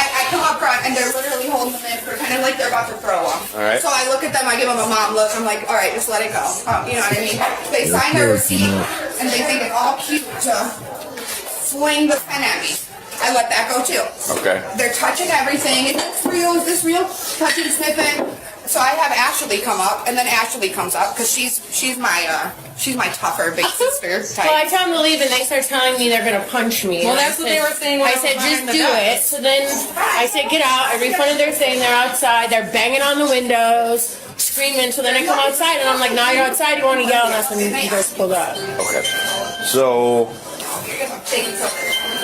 S5: I come up front and they're literally holding them in, pretending like they're about to throw them.
S13: All right.
S5: So I look at them, I give them a mom look. I'm like, all right, just let it go. You know what I mean? They sign their receipt and they think it's all cute to fling the pen at me. I let that go too.
S13: Okay.
S5: They're touching everything. Is this real? Is this real? Touching, sniffing. So I have Ashley come up, and then Ashley comes up because she's my tougher big sister type.
S14: Well, I tell them to leave, and they start telling me they're gonna punch me.
S5: Well,
S14: And
S5: that's what they were saying when
S14: I
S5: I was
S14: said,
S5: behind
S14: just
S5: the
S14: do
S5: desk.
S14: it. So then I said, get out. I refunded their thing. They're outside. They're banging on the windows, screaming. So then I come outside, and I'm like, now you're outside. You want to yell? And that's when you guys pulled up.
S13: Okay. So,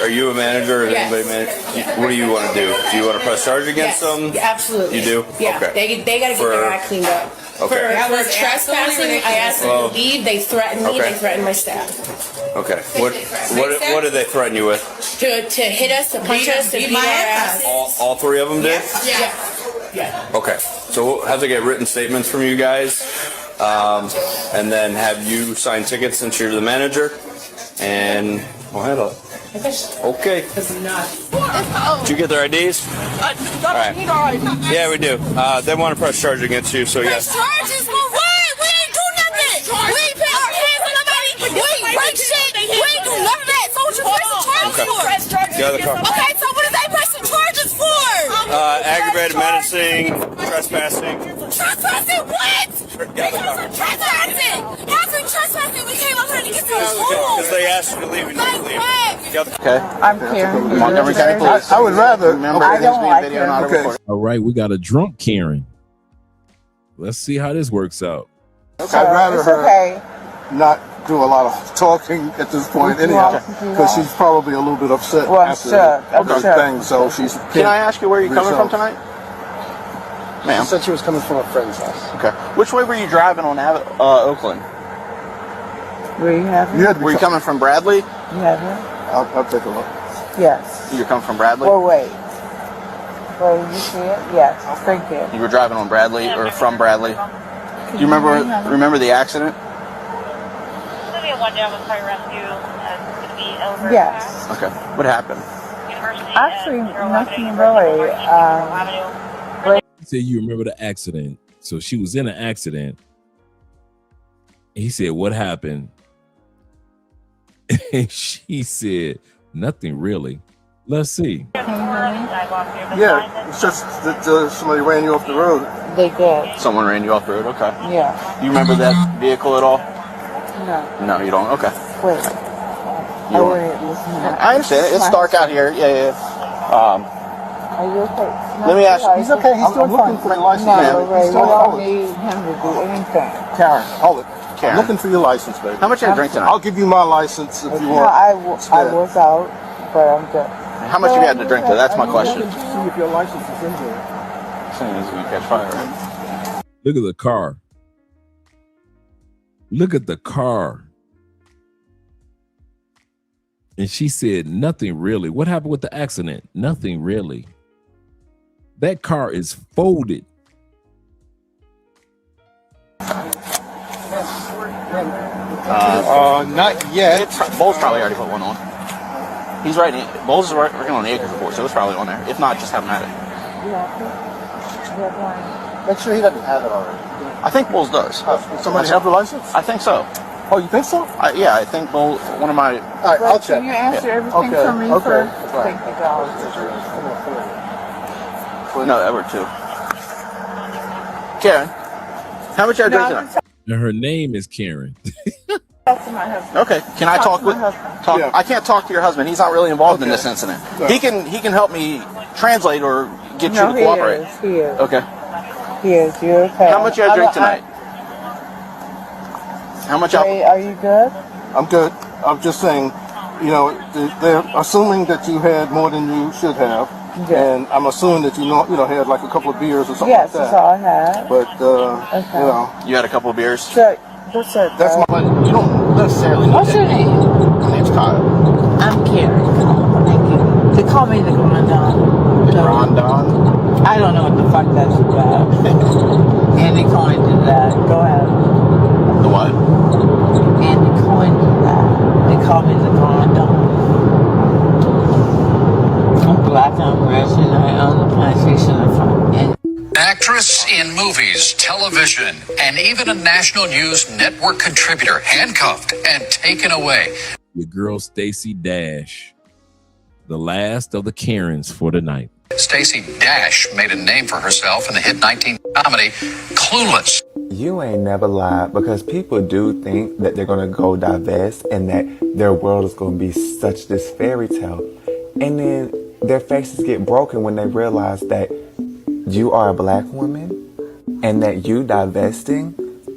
S13: are you a manager or is
S14: Yes.
S13: anybody manage? What do you want to do? Do you want to press charge against them?
S14: Yeah, absolutely.
S13: You do?
S14: Yeah.
S13: Okay.
S14: They got to get
S13: For-
S14: their act cleaned up.
S13: Okay.
S14: For trespassing, I asked them
S13: Well,
S14: to leave. They threatened me.
S13: okay.
S14: They threatened my staff.
S13: Okay. What did they threaten you with?
S14: To hit us, to punch us, to beat our asses.
S13: All three of them did?
S14: Yeah. Yeah.
S13: Okay. So we'll have to get written statements from you guys, and then have you sign tickets since you're the manager, and we'll handle it. Okay. Did you get their IDs? All right. Yeah, we do. They want to press charge against you, so yes.
S7: Charges for what? We ain't do nothing. We ain't put our hands on nobody. We ain't break shit. We ain't do none of that. So what you pressing charges for?
S13: Get out of the car.
S7: Okay, so what are they pressing charges for?
S13: Aggravated menacing, trespassing.
S7: Trespassing what? Trespassing. How can trespassing? We came up here to get some food.
S13: Because they asked you to leave and you didn't leave.
S2: Okay.
S15: I'm Karen.
S2: Montgomery County Police. I would rather. Remember,
S15: I don't like
S2: video
S15: Karen.
S2: not a recording.
S6: All right, we got a drunk Karen. Let's see how this works out.
S2: I'd rather
S15: It's
S2: her
S15: okay.
S2: not do a lot of talking at this point anyhow, because she's probably a little bit upset after the thing, so she's...
S17: Can I ask you where you're coming from tonight? Ma'am?
S2: She said she was coming from a friend's house.
S17: Okay. Which way were you driving on Oakland?
S15: Where you have
S2: You had to be
S17: Were you coming from Bradley?
S15: You have it?
S2: I'll take a look.
S15: Yes.
S17: You're coming from Bradley?
S15: Well, wait. Well, you see it? Yes. Thank you.
S17: You were driving on Bradley or from Bradley? Do you remember the accident?
S15: Yes.
S17: Okay. What happened?
S15: Actually, nothing really.
S6: He said, you remember the accident. So she was in an accident. He said, what happened? And she said, nothing really. Let's see.
S2: Yeah, it's just that somebody ran you off the road.
S15: They did.
S17: Someone ran you off the road? Okay.
S15: Yeah.
S17: You remember that vehicle at all?
S15: No.
S17: No, you don't? Okay.
S15: Wait.
S17: You don't- I understand. It's dark out here. Yeah.
S15: Are you okay?
S17: Let me ask you.
S2: He's okay. He's doing fine. For your license,
S15: No,
S2: ma'am.
S15: Ray,
S2: He's
S15: we
S2: doing
S15: don't
S2: fine.
S15: need him to do anything.
S2: Karen, hold it.
S17: Karen.
S2: I'm looking for your license, baby.
S17: How much you drink tonight?
S2: I'll give you my license if you
S15: No,
S2: want.
S15: I was out, but I'm good.
S17: How much you had to drink? That's my question.
S2: Looking to see if your license is in here.
S17: Saying it's gonna catch fire. Right?
S6: Look at the car. Look at the car. And she said, nothing really. What happened with the accident? Nothing really. That car is folded.
S17: Not yet. Bowles probably already put one on. He's writing. Bowles is working on the acres report, so it's probably on there. If not, just have him at it.
S2: Make sure he doesn't have it already.
S17: I think Bowles does.
S2: Somebody have the license?
S17: I think so.
S2: Oh, you think so?
S17: Yeah, I think Bowles. One of my.
S2: All right, I'll check.
S15: Can you answer everything for me first? Thank you, God.
S17: No, Edward too. Karen, how much are you drinking tonight?
S6: And her name is Karen.
S15: That's my husband.
S17: Okay, can I talk with?
S2: Yeah.
S17: I can't talk to your husband. He's not really involved in this incident. He can help me translate or get you to cooperate.
S15: He is.
S17: Okay.
S15: He is. You okay?
S17: How much you drink tonight? How much
S15: Ray, are you good?
S2: I'm good. I'm just saying, you know, they're assuming that you had more than you should have. And I'm assuming that you had like a couple of beers or something like that.
S15: Yes, that's all I had.
S2: But, you know.
S17: You had a couple of beers?
S15: So, that's it.
S2: That's my, you don't necessarily know.
S15: What's your name?
S2: My name's Kyle.
S15: I'm Karen. Thank you. They call me the Grandon.
S2: The Grandon?
S15: I don't know what the fuck that's about. And they coined that. Go ahead.
S17: The what?
S15: And they coined that. They call me the Grandon. I'm black, I'm Russian, I conversation and
S8: Actress in movies, television, and even a national news network contributor handcuffed and taken away.
S6: Your girl Stacey Dash, the last of the Karens for the night.
S8: Stacey Dash made a name for herself in the hit 19 comedy Clueless.
S9: You ain't never lied, because people do think that they're going to go divest and that their world is going to be such this fairy tale. And then their faces get broken when they realize that you are a black woman and that you divesting.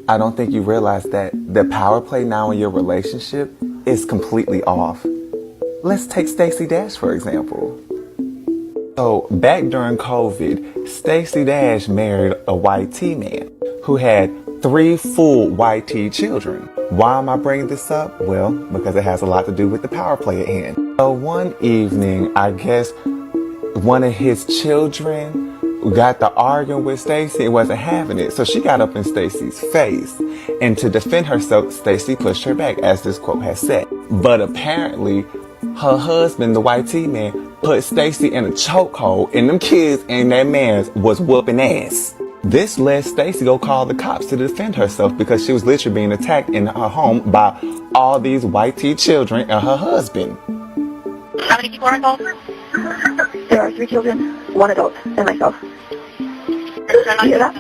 S9: I don't think you realize that the power play now in your relationship is completely off. Let's take Stacey Dash, for example. So back during COVID, Stacey Dash married a white tea man who had 3 full white tea children. Why am I bringing this up? Well, because it has a lot to do with the power play at hand. So one evening, I guess one of his children got to arguing with Stacey and wasn't having it. So she got up in Stacey's face. And to defend herself, Stacey pushed her back, as this quote has said. But apparently, her husband, the white tea man, put Stacey in a chokehold, and them kids and that man was whooping ass. This led Stacey go call the cops to defend herself, because she was literally being attacked in her home by all these white tea children and her husband.
S11: How many people are involved? There are 3 children, 1 adult, and myself. You hear that?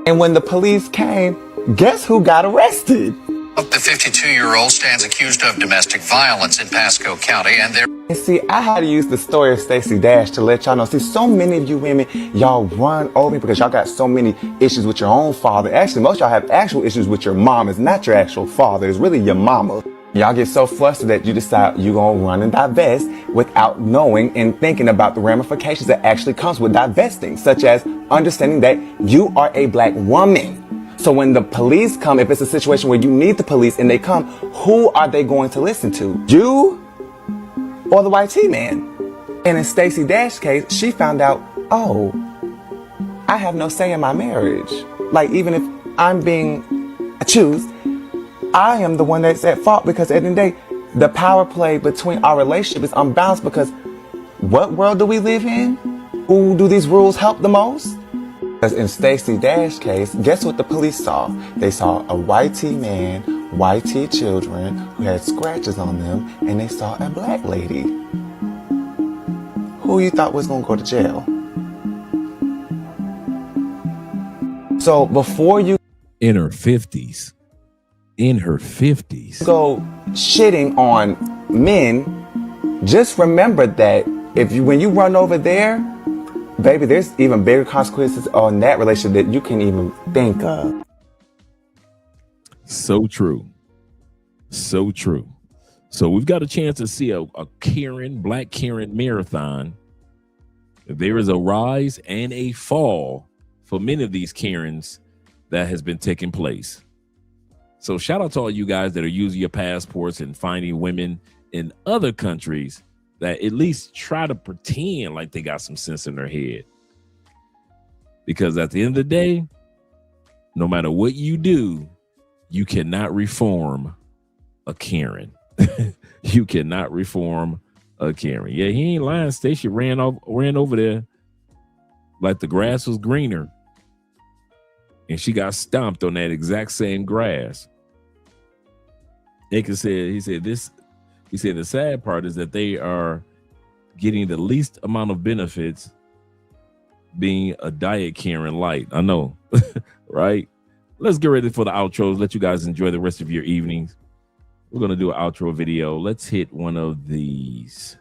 S9: And when the police came, guess who got arrested?
S8: The 52-year-old stands accused of domestic violence in Pasco County, and there.
S9: And see, I had to use the story of Stacey Dash to let y'all know. See, so many of you women, y'all run over me because y'all got so many issues with your own father. Actually, most of y'all have actual issues with your mom. It's not your actual father. It's really your mama. Y'all get so flustered that you decide you're going to run and divest without knowing and thinking about the ramifications that actually comes with divesting, such as understanding that you are a black woman. So when the police come, if it's a situation where you need the police and they come, who are they going to listen to? You or the white tea man? And in Stacey Dash's case, she found out, oh, I have no say in my marriage. Like, even if I'm being accused, I am the one that's at fault, because at the end of the day, the power play between our relationship is unbalanced, because what world do we live in? Who do these rules help the most? Because in Stacey Dash's case, guess what the police saw? They saw a white tea man, white tea children who had scratches on them, and they saw a black lady. Who you thought was going to go to jail? So before you...
S6: In her 50s. In her 50s.
S9: Go shitting on men, just remember that when you run over there, baby, there's even bigger consequences on that relationship that you can't even think of.
S6: So true. So true. So we've got a chance to see a Karen, Black Karen marathon. There is a rise and a fall for many of these Karens that has been taking place. So shout out to all you guys that are using your passports and finding women in other countries that at least try to pretend like they got some sense in their head. Because at the end of the day, no matter what you do, you cannot reform a Karen. You cannot reform a Karen. Yeah, he ain't lying. Stacey ran over there like the grass was greener. And she got stomped on that exact same grass. He said the sad part is that they are getting the least amount of benefits being a diet Karen light. I know, right? Let's get ready for the outros. Let you guys enjoy the rest of your evenings. We're going to do an outro video. Let's hit one of these.